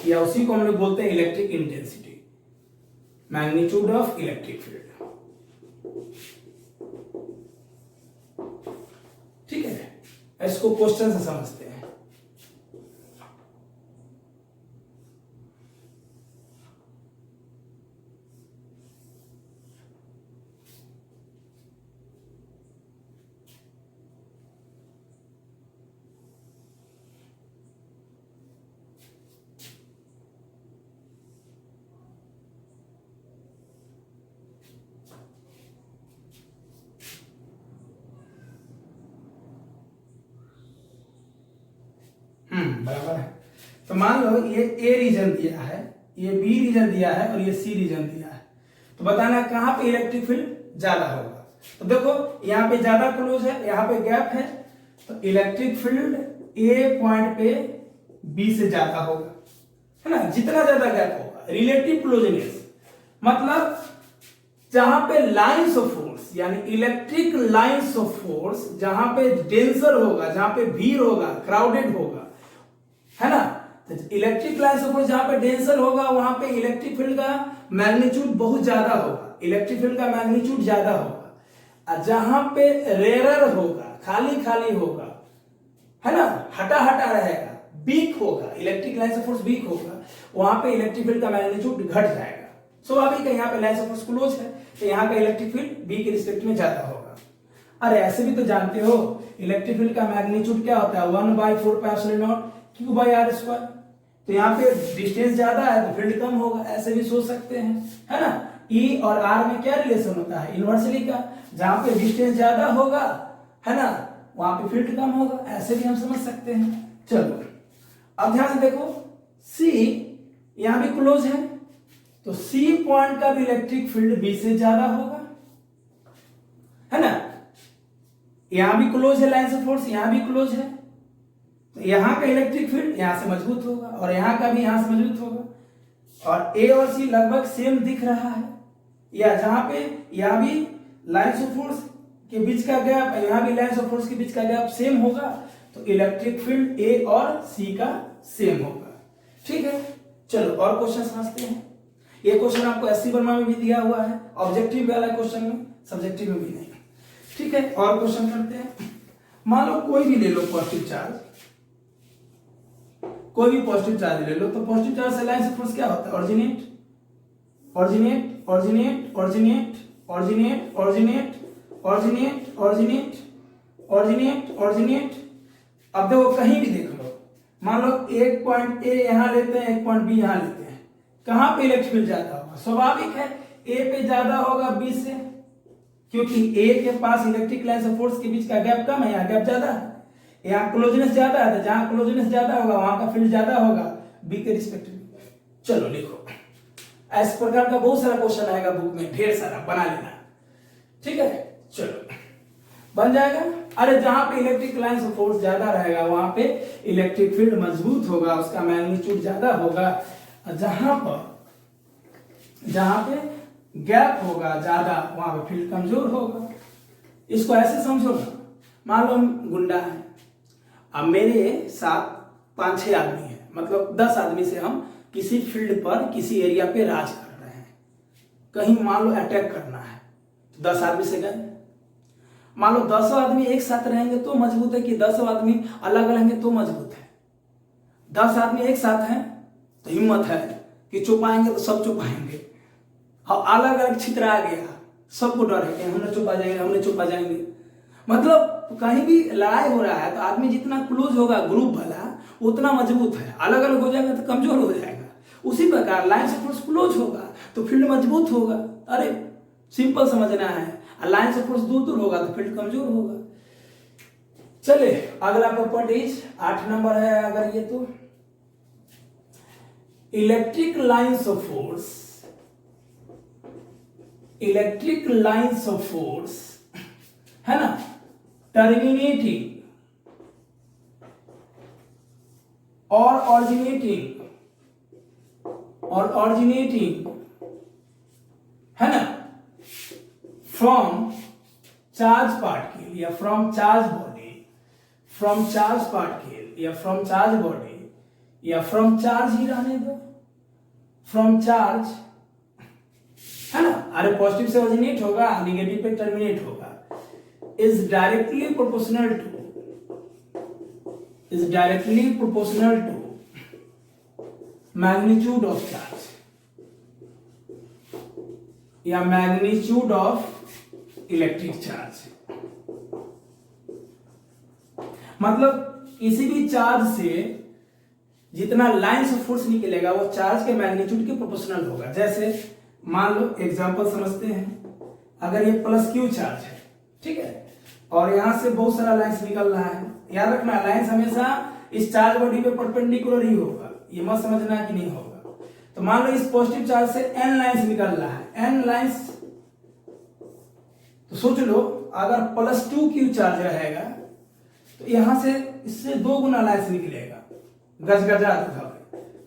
या उसी को हम लोग बोलते हैं electric intensity, magnitude of electric field, ठीक है। इसको क्वेश्चन से समझते हैं। बराबर है। तो मान लो ये ए रीजन दिया है, ये बी रीजन दिया है और ये सी रीजन दिया है, तो बताना कहां पे इलेक्ट्रिक फील्ड ज्यादा होगा। तो देखो यहाँ पे ज्यादा क्लोज है, यहाँ पे गैप है, तो इलेक्ट्रिक फील्ड ए पॉइंट पे बी से ज्यादा होगा, है ना। जितना ज्यादा गैप होगा, रिलेटिव क्लोजनेस मतलब जहां पे लाइंस ऑफ फोर्स, यानी इलेक्ट्रिक लाइंस ऑफ फोर्स जहां पे डेंसर होगा, जहां पे भीड़ होगा, क्राउडेड होगा, है ना, तो इलेक्ट्रिक लाइन ऑफ फोर्स जहां पे डेंसर होगा वहां पे इलेक्ट्रिक फील्ड का मैग्नीट्यूड बहुत ज्यादा होगा, इलेक्ट्रिक फील्ड का मैग्नीट्यूड ज्यादा होगा। और जहां पे रेयरर होगा, खाली खाली होगा, है ना, हटा हटा रहेगा, वीक होगा, electric line of force week होगा, वहां पे इलेक्ट्रिक फील्ड का मैग्नीट्यूड घट जाएगा। स्वाभाविक है, यहाँ पे लाइन ऑफ फोर्स क्लोज है तो यहाँ का इलेक्ट्रिक फील्ड बी के रिस्पेक्ट में ज्यादा होगा। अरे ऐसे भी तो जानते हो इलेक्ट्रिक फील्ड का मैग्नीट्यूड क्या होता है, 1/4πε0 Q/r²। तो यहाँ पे डिस्टेंस ज्यादा है तो फील्ड कम होगा, ऐसे भी सोच सकते हैं, है ना। E और R में क्या रिलेशन होता है, इनवर्सली का, जहां पे डिस्टेंस ज्यादा होगा, है ना, वहां पे फील्ड कम होगा, ऐसे भी हम समझ सकते हैं। चलो अब ध्यान से देखो, C यहां भी क्लोज है तो C पॉइंट का भी इलेक्ट्रिक फील्ड B से ज्यादा होगा, है ना। यहां भी क्लोज है लाइन ऑफ फोर्स, यहां भी क्लोज है, तो यहां का इलेक्ट्रिक फील्ड यहां से मजबूत होगा और यहां का भी यहां से मजबूत होगा। और A और C लगभग सेम दिख रहा है, या जहां पे यहां भी लाइन ऑफ फोर्स के बीच का गैप, यहां भी लाइन ऑफ फोर्स के बीच का गैप सेम होगा, तो इलेक्ट्रिक फील्ड A और C का सेम होगा। ठीक है, चलो और क्वेश्चन समझते हैं। ये क्वेश्चन आपको एससी वर्मा में भी दिया हुआ है, ऑब्जेक्टिव वाला क्वेश्चन में, सब्जेक्टिव में भी नहीं। ठीक है, और क्वेश्चन करते हैं। मान लो कोई भी ले लो पॉजिटिव चार्ज, कोई भी पॉजिटिव चार्ज ले लो, तो पॉजिटिव चार्ज से लाइन ऑफ फोर्स क्या होता है, originate originate originate originate originate originate originate originate originate originate. अब देखो कहीं भी देख लो, मान लो एक पॉइंट ए यहां लेते हैं, एक पॉइंट बी यहां लेते हैं, कहां पे इलेक्ट्रिक फील्ड ज्यादा होगा, स्वाभाविक है ए पे ज्यादा होगा बी से, क्योंकि ए के पास इलेक्ट्रिक लाइन ऑफ फोर्स के बीच का गैप कम है, यहाँ गैप ज्यादा है, यहाँ क्लोजनेस ज्यादा है, तो जहां क्लोजनेस ज्यादा होगा वहां का फील्ड ज्यादा होगा बी के रिस्पेक्ट में। चलो लिखो, इस प्रकार का बहुत सारा क्वेश्चन आएगा बुक में, ढेर सारा, बना लेना। ठीक है, चलो बन जाएगा। अरे जहां पे इलेक्ट्रिक लाइन ऑफ फोर्स ज्यादा रहेगा वहां पे इलेक्ट्रिक फील्ड मजबूत होगा, उसका मैग्नीट्यूड ज्यादा होगा। जहां पे गैप होगा ज्यादा वहां पे फील्ड कमजोर होगा। इसको ऐसे समझो ना, मान लो गुंडा है, अब मेरे साथ 5-6 आदमी है, मतलब 10 आदमी से हम किसी फील्ड पर किसी एरिया पे राज कर रहे हैं, कहीं मान लो अटैक करना है, तो 10 आदमी से गए। मान लो 10 आदमी एक साथ रहेंगे तो मजबूत है कि 10 आदमी अलग रहेंगे तो मजबूत है। 10 आदमी एक साथ हैं तो हिम्मत है कि छुपाएंगे तो सब छुपाएंगे, और अलग अलग छितरा गया सबको डर है कि हमने छुपा जाएंगे, हमने छुपा जाएंगे। मतलब कहीं भी लड़ाई हो रहा है तो आदमी जितना क्लोज होगा ग्रुप वाला उतना मजबूत है, अलग अलग हो जाएगा तो कमजोर हो जाएगा। उसी प्रकार लाइन ऑफ फोर्स क्लोज होगा तो फील्ड मजबूत होगा। अरे सिंपल समझना है, लाइन ऑफ फोर्स दूर दूर होगा तो फील्ड कमजोर होगा। चले अगला प्रॉपर्टीज 8 नंबर है अगर ये, तो electric lines of force, electric lines of force, है ना, टर्मिनेटिंग और ऑरिजिनेटिंग, है ना, फ्रॉम चार्ज पार्टिकल या from charge body, from charge particle या फ्रॉम चार्ज बॉडी या फ्रॉम चार्ज ही रहने दो, फ्रॉम चार्ज, है ना। अरे पॉजिटिव से ऑरिजिनेट होगा, नेगेटिव पे टर्मिनेट होगा, is directly proportional to magnitude of charge या मैग्नीट्यूड ऑफ इलेक्ट्रिक चार्ज। मतलब किसी भी चार्ज से जितना लाइन्स ऑफ फोर्स निकलेगा वो चार्ज के मैग्नीट्यूड के प्रोपोर्शनल होगा। जैसे मान लो एग्जांपल समझते हैं, अगर ये प्लस क्यू चार्ज है, ठीक है, और यहां से बहुत सारा लाइन्स निकल रहा है, याद रखना लाइन्स हमेशा इस चार्ज बॉडी पे परपेंडिकुलर ही होगा, ये मत समझना कि नहीं होगा। तो मान लो इस पॉजिटिव चार्ज से n लाइन्स निकल रहा है, n लाइन्स, तो सोच लो अगर +2q चार्ज रहेगा तो यहां से इससे 2 गुना लाइन्स निकलेगा, गज गजा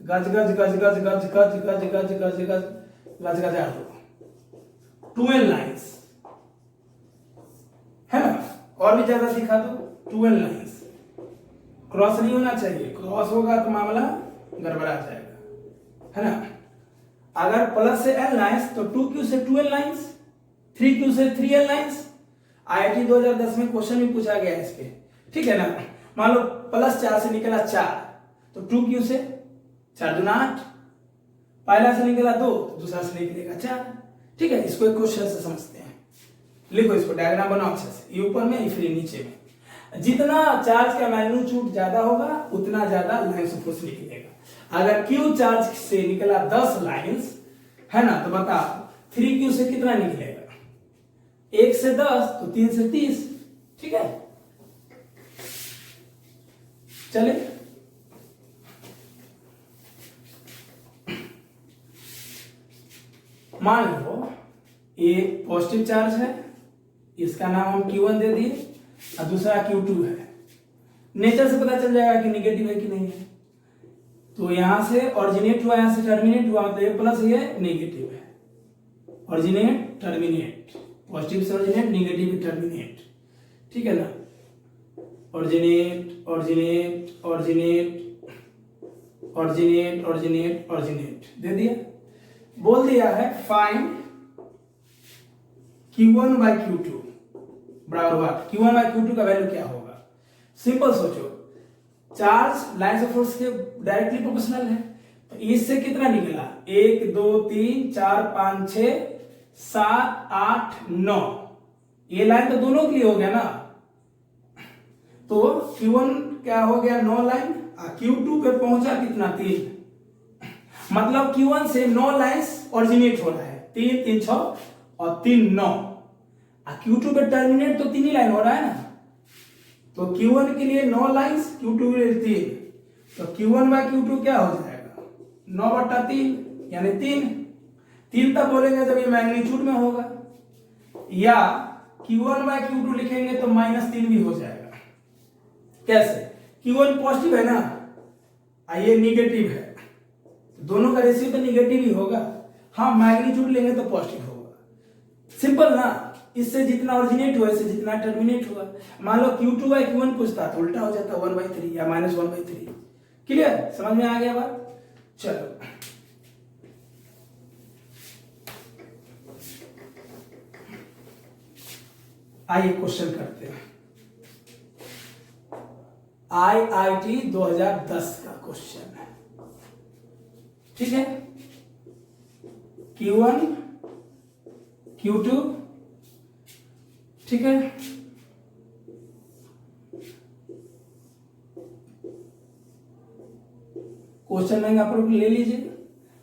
गज गज गज गज गज गज गज गज गज गज गज गजा 12 लाइन्स, है ना, और भी ज्यादा दिखा दो 12 लाइन्स। क्रॉस नहीं होना चाहिए, क्रॉस होगा तो मामला गड़बड़ा जाएगा, है ना। अगर प्लस से n लाइंस तो 2q से 2n लाइंस, 3q से 3n लाइंस। IIT 2010 में क्वेश्चन भी पूछा गया है इस पे, ठीक है ना। मान लो +4 से निकला 4 तो 2q से 4 दूना 8, पहला से निकला 2 तो दूसरा से निकलेगा 4, ठीक है। इसको एक क्वेश्चन से समझते हैं, लिखो इसको, डायग्राम बनाओ अच्छे से, ये ऊपर में, ये फिर नीचे में। जितना चार्ज का मैग्नीट्यूड ज्यादा होगा उतना ज्यादा लाइंस ऑफ फोर्स निकलेगा। अगर Q चार्ज से निकला 10 लाइंस, है ना, तो बताओ 3Q से कितना निकलेगा? 1 से 10 तो 3 से 30, ठीक है। चले, मान लो ये पॉजिटिव चार्ज है, इसका नाम हम Q1 दे दिए, और दूसरा Q2 है। नेचर से पता चल जाएगा कि निगेटिव है कि नहीं है। तो यहां से ऑरिजिनेट हुआ, यहां से टर्मिनेट हुआ, मतलब ये प्लस, ये नेगेटिव है। ऑरिजिनेट टर्मिनेट, पॉजिटिव से ऑरिजिनेट, नेगेटिव टर्मिनेट, ठीक है ना। Originate originate originate originate originate originate दे दिया। बोल दिया है फाइंड Q1 by Q2 बराबर हुआ, Q1 by Q2 का वैल्यू क्या होगा? सिंपल सोचो, चार्ज लाइंस ऑफ फोर्स के डायरेक्टली प्रोपोर्शनल है, तो इससे कितना निकला? 1 2 3 4 5 6 7 8 9, ये लाइन तो दोनों के लिए हो गया ना। तो Q1 क्या हो गया? 9 लाइन, Q2 पे पहुंचा कितना? 3, मतलब Q1 से 9 लाइंस ऑरिजिनेट हो रहा है, 3 3 6 और 3 9, Q2 पे टर्मिनेट तो 3 ही लाइन हो रहा है ना। तो Q1 के लिए 9 लाइंस, Q2 के लिए 3, तो Q1 बाय Q2 क्या हो जाएगा? 9/3, यानी 3 तब बोलेंगे जब ये मैग्नीट्यूड में होगा, या Q1 बाय Q2 लिखेंगे तो -3 भी हो जाएगा। कैसे? Q1 पॉजिटिव है ना, ये निगेटिव है, दोनों का रेशियो तो निगेटिव ही होगा। हाँ, मैग्नीट्यूड लेंगे तो पॉजिटिव होगा, सिंपल ना। इससे जितना ऑरिजिनेट हुआ, इससे जितना टर्मिनेट हुआ। मान लो Q2 बाय Q1 पूछता तो उल्टा हो जाता, 1/3 या -1/3। क्लियर? समझ में आ गया बात? चलो, आइए क्वेश्चन करते हैं। IIT 2010 का क्वेश्चन है, ठीक है। Q1 Q2, ठीक है। क्वेश्चन बैंक आप लोग ले लीजिए,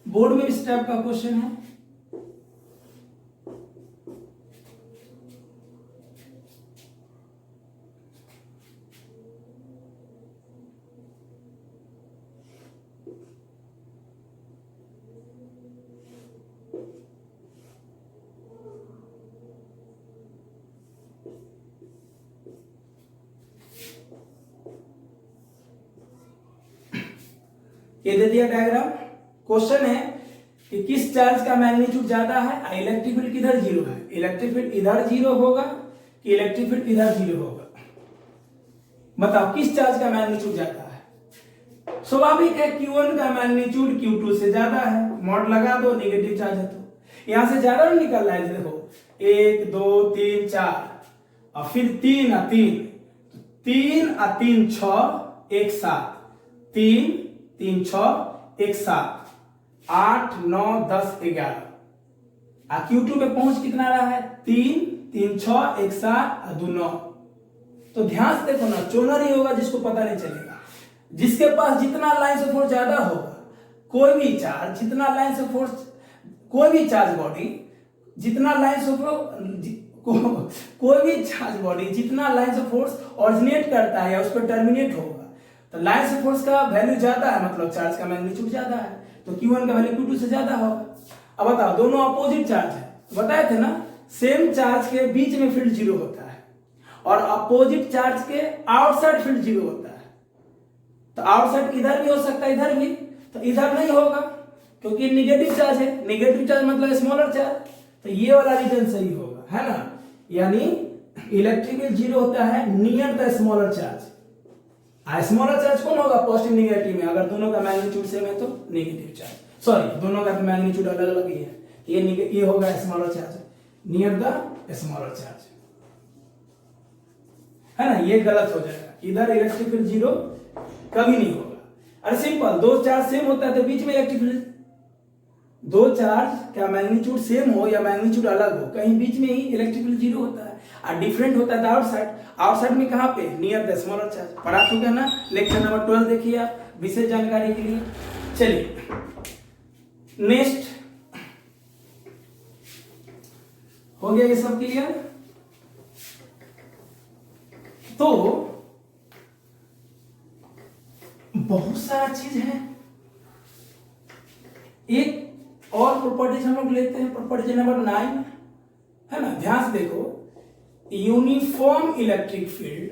बोर्ड में इस टाइप का क्वेश्चन है। ये दे दिया डायग्राम। क्वेश्चन है कि किस चार्ज का मैग्नीट्यूड ज्यादा है, इलेक्ट्रिक फील्ड किधर 0 है? इलेक्ट्रिक फील्ड इधर 0 होगा कि इलेक्ट्रिक फील्ड इधर 0 होगा? बताओ किस चार्ज का मैग्नीट्यूड ज्यादा है? स्वाभाविक है Q1 का मैग्नीट्यूड Q2 से ज्यादा है, मॉड लगा दो, नेगेटिव चार्ज है तो यहां से ज्यादा नहीं निकल रहा है। देखो 1 2 3 4 और फिर 3 और 3, 3 और 3 6 1 7, 3 3 6 1 7 8 9 10 11, Q2 पे पहुंच कितना रहा है? 3 3 6 1 7 और 2 9। तो ध्यान से देखो ना, चोनर ही होगा जिसको पता नहीं चलेगा। जिसके पास जितना लाइंस ऑफ फोर्स ज्यादा होगा, कोई भी चार्ज जितना लाइंस ऑफ फोर्स, कोई भी चार्ज बॉडी जितना लाइंस ऑफ कोई भी चार्ज बॉडी जितना लाइंस ऑफ फोर्स ऑरिजिनेट करता है या उस पर टर्मिनेट होगा, तो लाइंस ऑफ फोर्स का वैल्यू ज्यादा है, मतलब चार्ज का मैग्नीट्यूड ज्यादा है, तो Q1 का वैल्यू Q2 से ज्यादा होगा। अब बताओ, दोनों अपोजिट चार्ज है, बताए थे ना, सेम चार्ज के बीच में फील्ड 0 होता है और अपोजिट चार्ज के आउटसाइड फील्ड 0 होता है। तो आउटसाइड इधर भी हो सकता है, इधर भी, तो इधर नहीं होगा क्योंकि निगेटिव चार्ज है। निगेटिव चार्ज मतलब स्मॉलर चार्ज, तो ये वाला रीजन सही होगा, है ना। यानी इलेक्ट्रिक फील्ड 0 होता है near the smaller charge, smaller charge कौन होगा, पॉजिटिव नेगेटिव में, अगर दोनों का मैग्नीट्यूड सेम है तो नेगेटिव चार्ज, सॉरी दोनों का मैग्नीट्यूड अलग अलग ही है, ये होगा smaller charge near the smaller charge, है ना, ये गलत हो जाएगा, इधर इलेक्ट्रिक फील्ड जीरो कभी नहीं होगा। अरे सिंपल, दो चार्ज सेम होता है तो बीच में इलेक्ट्रिक फील्ड, दो चार्ज का मैग्नीट्यूड सेम हो या मैग्नीट्यूड अलग हो, कहीं बीच में ही इलेक्ट्रिक फील्ड जीरो होता है, और डिफरेंट होता है आउटसाइड, आउटसाइड में कहां पे, नियर द स्मॉलर चार्ज, पढ़ा चुके हैं ना, लेक्चर नंबर 12 देखिए आप विशेष जानकारी के लिए। चलिए नेक्स्ट, हो गया ये सब क्लियर। तो बहुत सारा चीज है, एक और प्रॉपर्टीज हम लोग लेते हैं, प्रॉपर्टी नंबर 9 है ना, ध्यान से देखो, uniform electric field,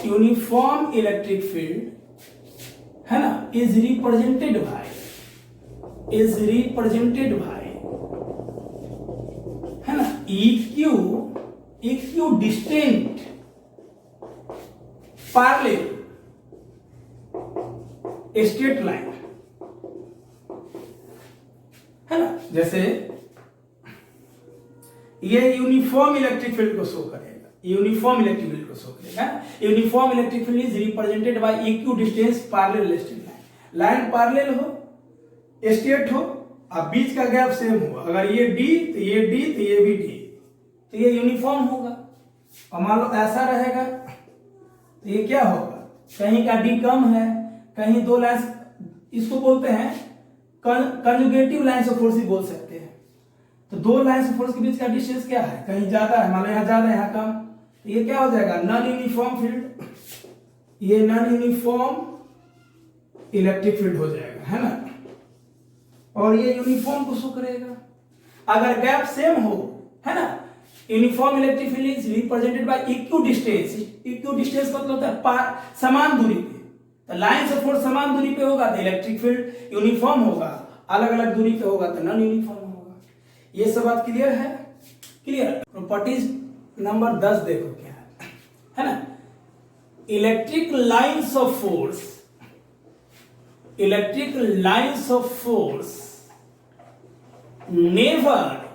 uniform electric field है ना, इज रिप्रेजेंटेड बाय है ना equidistant parallel straight line, है ना, जैसे ये यूनिफॉर्म इलेक्ट्रिक फील्ड को शो करेगा, यूनिफॉर्म इलेक्ट्रिक फील्ड को शो करेगा, uniform electric field is represented by equidistance parallel straight line, line parallel हो, स्ट्रेट हो, अब बीच का गैप सेम हो, अगर ये डी तो ये डी तो ये भी डी, तो ये यूनिफॉर्म होगा। और मान लो ऐसा रहेगा तो ये क्या होगा, कहीं का डी कम है, कहीं दो लाइन, इसको बोलते हैं कंजुगेटिव लाइन्स ऑफ फोर्स ही बोल सकते हैं। तो दो लाइन्स ऑफ फोर्स के बीच का डिस्टेंस क्या है, कहीं ज्यादा है, मान लो यहाँ ज्यादा है यहाँ कम, तो ये क्या हो जाएगा, नॉन यूनिफॉर्म फील्ड, ये नॉन यूनिफॉर्म इलेक्ट्रिक फील्ड हो जाएगा, है ना, और ये यूनिफॉर्म को शो करेगा। अगर गैप सेम हो, है ना, uniform electric field is represented by equidistance, equidistance मतलब होता है समान दूरी पे, तो लाइन से फोर्स समान दूरी पे होगा तो इलेक्ट्रिक फील्ड यूनिफॉर्म होगा, अलग अलग दूरी पे होगा तो नॉन यूनिफॉर्म होगा। ये सब बात क्लियर है, क्लियर। प्रॉपर्टीज नंबर 10 देखो क्या है ना, electric lines of force, electric lines of force never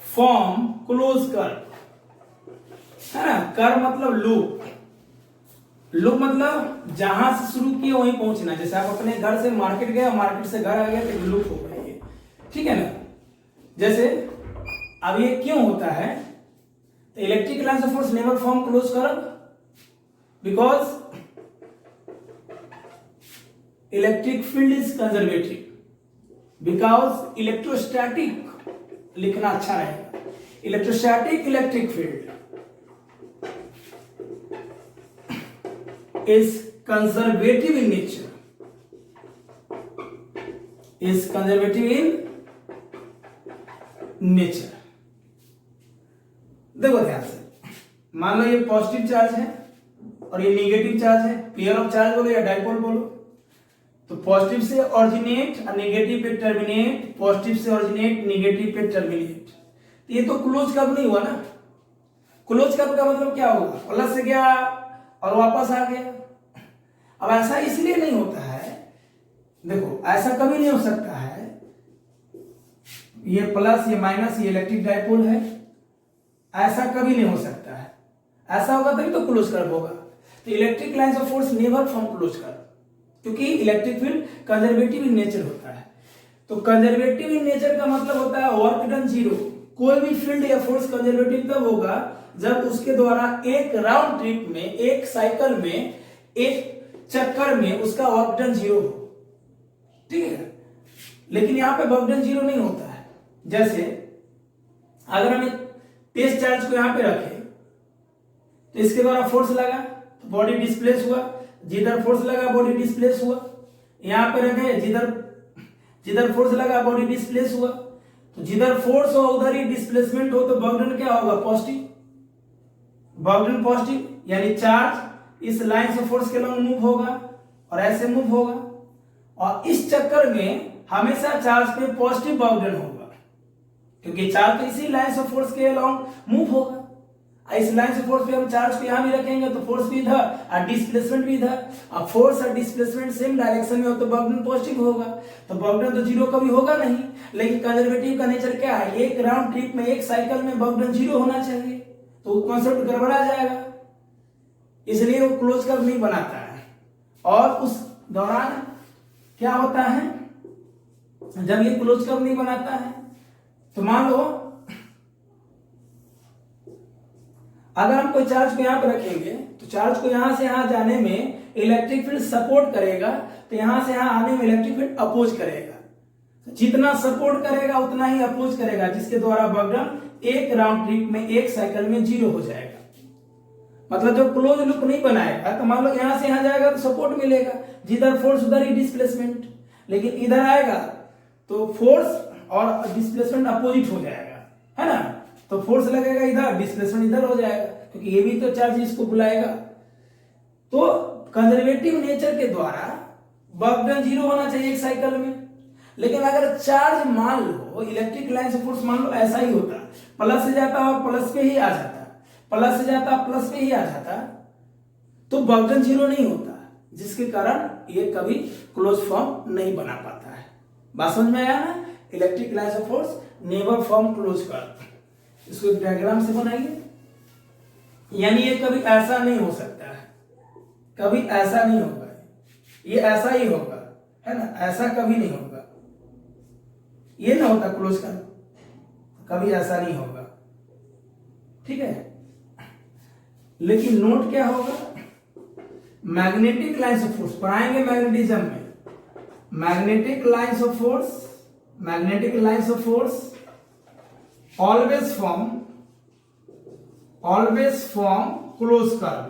form close curve, है ना, कर्व मतलब लूप, लूप मतलब जहां से शुरू किए वहीं पहुंचना, जैसे आप अपने घर से मार्केट गए और मार्केट से घर आ गए तो लूप हो गया ये, ठीक है ना। जैसे अब ये क्यों होता है, तो electric lines of force never form close curve because electric field is conservative, because electrostatic लिखना अच्छा रहेगा, electrostatic electric field is conservative in nature, is conservative in nature। देखो ध्यान से, मान लो ये पॉजिटिव चार्ज है और ये नेगेटिव चार्ज है, पेयर ऑफ चार्ज बोलो या डाइपोल बोलो, तो पॉजिटिव से ऑरिजिनेट और नेगेटिव पे टर्मिनेट, पॉजिटिव से ऑरिजिनेट नेगेटिव पे टर्मिनेट, तो ये तो क्लोज कर्व नहीं हुआ ना। क्लोज कर्व का मतलब क्या होगा, प्लस से गया और वापस आ गया। अब ऐसा इसलिए नहीं होता है, देखो ऐसा कभी नहीं हो सकता है, ये प्लस ये माइनस ये इलेक्ट्रिक डाइपोल है, ऐसा कभी नहीं हो सकता है, ऐसा होगा तभी तो क्लोज कर्व होगा। तो electric lines of force never form close curve, क्योंकि electric field conservative in nature होता है। तो कंजर्वेटिव इन नेचर का मतलब होता है वर्क डन जीरो। कोई भी फील्ड या फोर्स कंजर्वेटिव तब होगा जब उसके द्वारा एक राउंड ट्रिप में, एक साइकिल में, एक चक्कर में उसका वर्क डन जीरो हो, ठीक है। लेकिन यहां पे वर्क डन जीरो नहीं होता है। जैसे अगर हम टेस्ट चार्ज को यहां पे रखें तो इसके द्वारा फोर्स लगा तो बॉडी डिस्प्लेस हुआ, जिधर फोर्स लगा बॉडी डिस्प्लेस हुआ। यहां पे रखे जिधर फोर्स लगा बॉडी डिस्प्लेस हुआ, तो जिधर फोर्स हो उधर ही डिस्प्लेसमेंट हो, तो वर्क डन क्या होगा, पॉजिटिव, वर्क डन पॉजिटिव, यानी चार्ज इस लाइन से फोर्स के लॉन्ग मूव होगा और ऐसे मूव होगा, और इस चक्कर में हमेशा चार्ज पे पॉजिटिव वर्क डन होगा, क्योंकि चार्ज तो इसी लाइन से फोर्स के लॉन्ग मूव होगा। इस लाइन से फोर्स पे हम चार्ज को यहाँ भी रखेंगे तो फोर्स भी इधर और डिस्प्लेसमेंट भी इधर। अब फोर्स और डिस्प्लेसमेंट सेम डायरेक्शन में हो तो वर्क डन पॉजिटिव होगा, तो वर्क डन तो जीरो कभी होगा नहीं। लेकिन कंजर्वेटिव का नेचर क्या है, एक राउंड ट्रिप में एक साइकिल में वर्क डन जीरो होना चाहिए, तो कॉन्सेप्ट गड़बड़ा जाएगा, इसलिए वो क्लोज कर्व नहीं बनाता है। और उस दौरान क्या होता है, जब ये क्लोज कर्व नहीं बनाता है तो मान लो अगर हम कोई चार्ज को यहां पर रखेंगे तो चार्ज को यहां से यहां जाने में इलेक्ट्रिक फील्ड सपोर्ट करेगा, तो यहां से यहां आने में इलेक्ट्रिक फील्ड अपोज करेगा। तो जितना सपोर्ट करेगा उतना ही अपोज करेगा, जिसके द्वारा वर्क डन एक राउंड ट्रिप में एक साइकिल में जीरो हो जाएगा। मतलब जो क्लोज लूप नहीं बनाएगा तो मान लो यहां से यहां जाएगा तो सपोर्ट मिलेगा, जिधर फोर्स उधर ही डिस्प्लेसमेंट। लेकिन इधर आएगा तो फोर्स और डिस्प्लेसमेंट अपोजिट हो जाएगा, है ना, तो फोर्स लगेगा इधर, डिस्प्लेसमेंट इधर हो जाएगा, क्योंकि ये भी तो चार्ज इसको बुलाएगा। तो कंजर्वेटिव नेचर के द्वारा वर्क डन जीरो होना चाहिए एक साइकिल में। लेकिन अगर चार्ज मान लो इलेक्ट्रिक लाइन से फोर्स मान लो ऐसा ही होता, प्लस से जाता और प्लस पे ही आ जाता, प्लस से जाता प्लस पे ही आ जाता, तो वर्क डन जीरो नहीं होता, जिसके कारण ये कभी क्लोज फॉर्म नहीं बना पाता है। बात समझ में आया ना, electric line of force never form close curve. इसको एक डायग्राम से बनाइए, यानी ये कभी ऐसा नहीं हो सकता है, कभी ऐसा नहीं होगा, ये ऐसा ही होगा, है ना, ऐसा कभी नहीं होगा, ये ना होता क्लोज कर्व, कभी ऐसा नहीं होगा, ठीक है। लेकिन नोट क्या होगा, मैग्नेटिक लाइन्स ऑफ फोर्स पढ़ाएंगे मैग्नेटिज्म में, magnetic lines of force, magnetic lines of force always form close curve।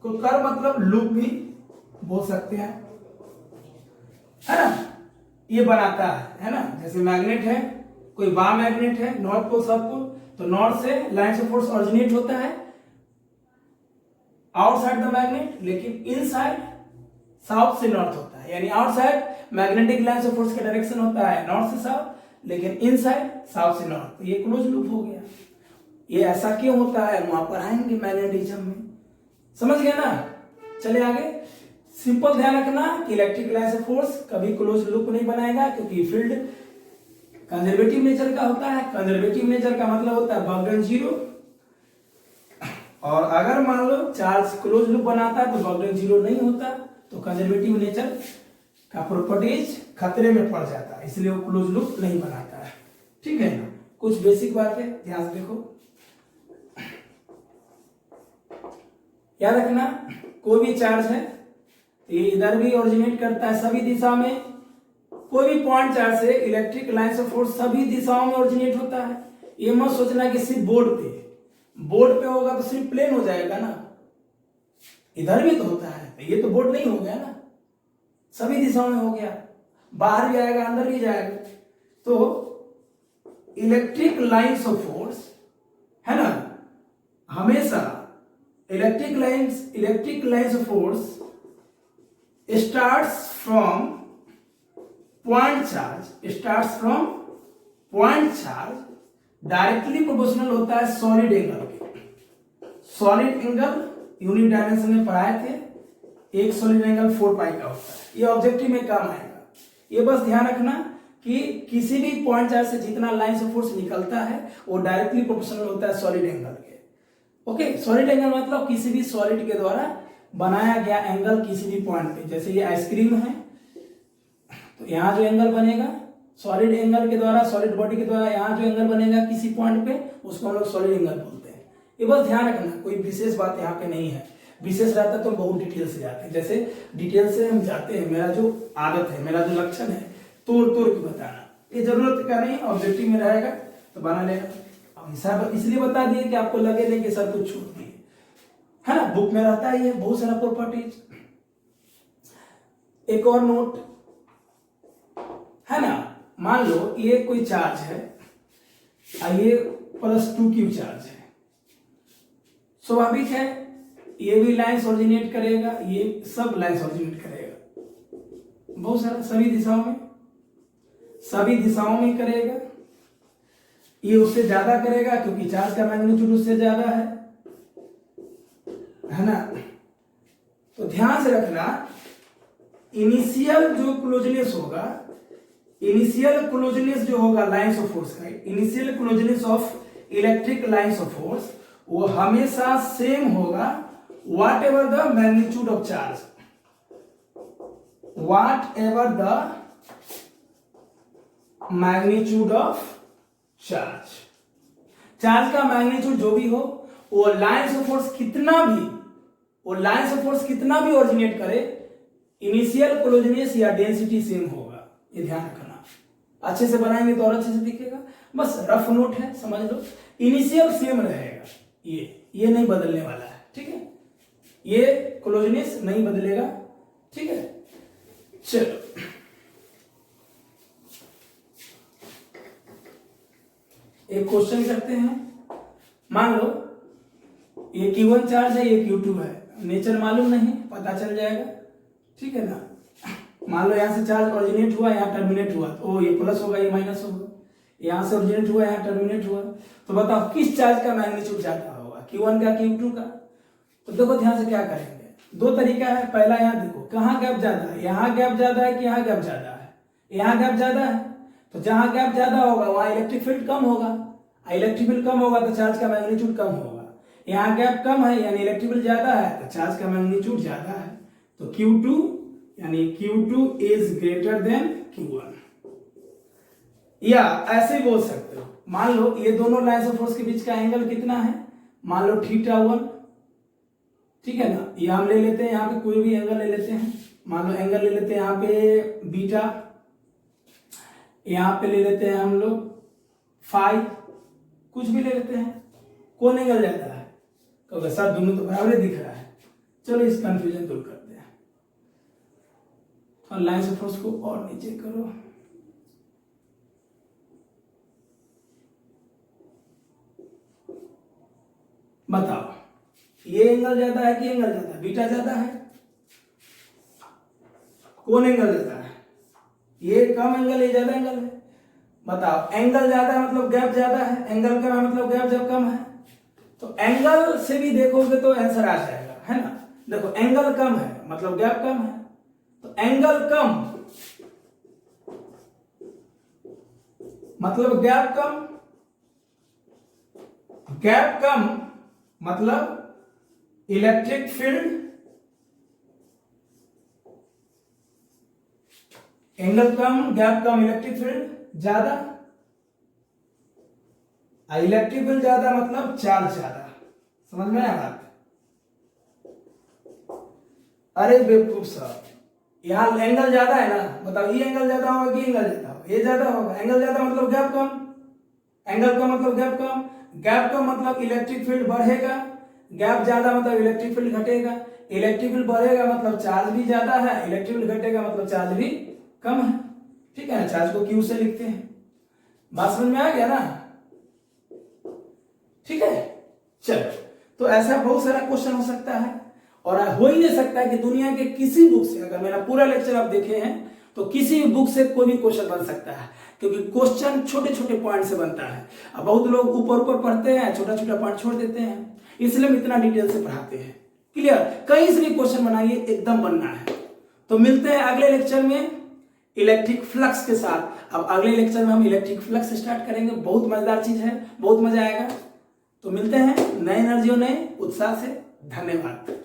तो कर्व मतलब लूप भी बोल सकते हैं, है ना, ये बनाता है ना। जैसे मैग्नेट है, कोई बार मैग्नेट है, नॉर्थ पोल साउथ पोल, तो नॉर्थ से लाइन ऑफ फोर्स ओरिजिनेट होता है आउटसाइड द मैग्नेट, लेकिन इनसाइड साउथ से नॉर्थ होता है। यानी outside magnetic line of force का डायरेक्शन होता है नॉर्थ से साउथ, लेकिन इनसाइड साउथ से नॉर्थ, ये क्लोज लूप हो गया। ये ऐसा क्यों होता है वहां पर आएंगे मैग्नेटिज्म में, समझ गए ना। चले आगे, सिंपल ध्यान रखना कि इलेक्ट्रिक लाइन ऑफ फोर्स कभी क्लोज लूप नहीं बनाएगा, क्योंकि फील्ड कंजर्वेटिव नेचर का होता है। कंजर्वेटिव नेचर का मतलब होता है वर्क डन जीरो, और अगर मान लो चार्ज क्लोज लूप बनाता है तो वर्क डन जीरो नहीं होता, तो कंजर्वेटिव नेचर का प्रॉपर्टीज खतरे में पड़ जाता है, इसलिए वो क्लोज लूप नहीं बनाता है, ठीक है ना। कुछ बेसिक बातें ध्यान से देखो, याद रखना कोई भी चार्ज है ये इधर भी ओरिजिनेट करता है सभी दिशा में, कोई भी पॉइंट चार्ज से इलेक्ट्रिक लाइन ऑफ फोर्स सभी दिशाओं में ओरिजिनेट होता है। ये मत सोचना कि सिर्फ बोर्ड पे होगा तो सिर्फ प्लेन हो जाएगा ना, इधर भी तो होता है, ये तो बोर्ड नहीं हो गया ना, सभी दिशाओं में हो गया, बाहर भी आएगा अंदर भी जाएगा। तो इलेक्ट्रिक लाइन्स ऑफ फोर्स, है ना, हमेशा electric lines of force starts from point charge, directly proportional होता है सॉलिड एंगल के। सॉलिड एंगल यूनिट डायमेंशन में पढ़ाए थे, एक सॉलिड एंगल 4 पाई का होता है, ये ऑब्जेक्टिव में काम आएगा। ये बस ध्यान रखना कि किसी भी पॉइंट चार्ज से जितना लाइन ऑफ फोर्स निकलता है वो डायरेक्टली प्रोपोर्शनल होता है सॉलिड एंगल के। ओके, सॉलिड एंगल मतलब किसी भी सॉलिड के द्वारा बनाया गया एंगल किसी भी पॉइंट पे। जैसे ये आइसक्रीम है तो यहाँ जो एंगल बनेगा सॉलिड एंगल के द्वारा, सॉलिड बॉडी के द्वारा यहाँ जो एंगल बनेगा किसी पॉइंट पे, उसको हम लोग सॉलिड एंगल बोलते हैं। ये बस ध्यान रखना, कोई विशेष बात यहाँ पे नहीं है, विशेष रहता तो बहुत डिटेल से जाते हैं। जैसे डिटेल से हम जाते हैं, मेरा जो आदत है, मेरा जो लक्षण है तोड़ के बताना, ये जरूरत का नहीं, ऑब्जेक्टिव में रहेगा तो बना लेगा। हिसाब इसलिए बता दिए कि आपको लगे नहीं कि सर कुछ छूट दिए, है ना, बुक में रहता है ये बहुत सारा प्रॉपर्टीज। एक और नोट, है ना, मान लो ये कोई चार्ज है, ये +2q चार्ज है, स्वाभाविक है ये भी लाइन्स ओरिजिनेट करेगा, ये सब लाइन्स ओरिजिनेट करेगा, बहुत सारा सभी दिशाओं में करेगा। ये उससे ज्यादा करेगा क्योंकि चार्ज का मैग्नीट्यूड उससे ज्यादा है ना। तो ध्यान से रखना, इनिशियल जो क्लोजनेस होगा, इनिशियल क्लोजनेस जो होगा लाइंस ऑफ फोर्स का, initial closeness of electric lines of force, वो हमेशा सेम होगा what ever the magnitude of charge, what ever the magnitude of charge. Charge का मैग्नीट्यूड जो भी हो, वो लाइंस ऑफ फोर्स कितना भी, वो लाइंस ऑफ फोर्स कितना भी ओरिजिनेट करे, इनिशियल क्लोजनेस या डेंसिटी सेम होगा। ये ध्यान रखना, अच्छे से बनाएंगे तो और अच्छे से दिखेगा। बस रफ नोट है, समझ लो, इनिशियल सेम रहेगा, ये नहीं बदलने वाला है, ठीक है। ये क्लोजनेस नहीं बदलेगा, ठीक है। चलो एक क्वेश्चन करते हैं। मान लो ये Q1 चार्ज है, ये Q2 है, नेचर मालूम नहीं, पता चल जाएगा, ठीक है ना। मान लो यहां से चार्ज ओरिजिनेट हुआ, यहां टर्मिनेट हुआ, तो ये प्लस होगा, ये माइनस होगा। यहां से ओरिजिनेट हुआ, यहां टर्मिनेट हुआ, तो बताओ किस चार्ज का मैग्नीट्यूड ज्यादा होगा, Q1 का Q2 का। तो देखो ध्यान से क्या करेंगे, दो तरीका है। पहला यहां देखो कहां गैप ज्यादा है, यहां गैप ज्यादा है कि यहां गैप ज्यादा है, यहां गैप ज्यादा है, तो जहां गैप ज्यादा होगा वहां इलेक्ट्रिक फील्ड कम होगा, इलेक्ट्रिक फील्ड कम होगा तो चार्ज का मैग्नीट्यूड कम होगा। यहाँ गैप कम है यानी इलेक्ट्रिक फील्ड ज्यादा है तो चार्ज का मैग्नीट्यूड ज्यादा है, तो Q2 यानी Q2 is greater than Q1। या ऐसे बोल सकते हो, मान लो ये दोनों लाइंस ऑफ फोर्स के बीच का एंगल कितना है, मान लो θ1, ठीक है ना। ये हम ले लेते हैं, यहाँ पे कोई भी एंगल ले लेते हैं, मान लो एंगल ले लेते हैं यहाँ पे बीटा, यहाँ पे ले लेते हैं हम लोग फाई, कुछ भी ले लेते हैं। कौन एंगल ज्यादा है, क्योंकि सर दोनों तो बराबर दिख रहा है। चलो इस कंफ्यूजन दूर करते हैं, और लाइंस ऑफ फोर्स को और नीचे करो। बताओ ये एंगल ज्यादा है कि एंगल ज्यादा है, बीटा ज्यादा है, कौन एंगल ज्यादा है, ये कम एंगल, ये ज्यादा एंगल है। बताओ एंगल ज्यादा है मतलब गैप ज्यादा है, एंगल कम है मतलब गैप जब कम है, तो एंगल से भी देखोगे तो आंसर आ जाएगा, है ना। देखो एंगल कम है मतलब गैप कम है, तो एंगल कम मतलब गैप कम, गैप कम मतलब इलेक्ट्रिक फील्ड, एंगल कम गैप कम इलेक्ट्रिक फील्ड ज्यादा, इलेक्ट्रिक फील्ड ज्यादा मतलब चार्ज ज्यादा। समझ में आया बात। अरे बेवकूफ साहब, यहां एंगल ज्यादा है ना, बताओ ये एंगल ज्यादा होगा कि एंगल ज्यादा होगा, ये ज्यादा होगा। एंगल ज्यादा मतलब गैप कम, एंगल कम मतलब गैप कम, गैप कम मतलब इलेक्ट्रिक फील्ड बढ़ेगा, गैप ज्यादा मतलब इलेक्ट्रिक फील्ड घटेगा, इलेक्ट्रिक फील्ड बढ़ेगा मतलब चार्ज भी ज्यादा है, इलेक्ट्रिक फील्ड घटेगा मतलब चार्ज भी कम है, ठीक है ना। चार्ज को Q से लिखते हैं, बात समझ में आ गया ना, ठीक है। चलो, तो ऐसा बहुत सारा क्वेश्चन हो सकता है, और हो ही नहीं सकता है कि दुनिया के किसी बुक से, अगर मेरा पूरा लेक्चर आप देखे हैं तो किसी भी बुक से कोई भी क्वेश्चन बन सकता है, क्योंकि क्वेश्चन छोटे छोटे पॉइंट से बनता है। अब बहुत लोग ऊपर ऊपर पढ़ते हैं, छोटा छोटा पॉइंट छोड़ देते हैं, इसलिए हम इतना डिटेल से पढ़ाते हैं। क्लियर, कहीं से भी क्वेश्चन बनाइए, एकदम बनना है। तो मिलते हैं अगले लेक्चर में इलेक्ट्रिक फ्लक्स के साथ। अब अगले लेक्चर में हम इलेक्ट्रिक फ्लक्स स्टार्ट करेंगे, बहुत मजेदार चीज है, बहुत मजा आएगा। तो मिलते हैं नए एनर्जी और नए उत्साह से। धन्यवाद।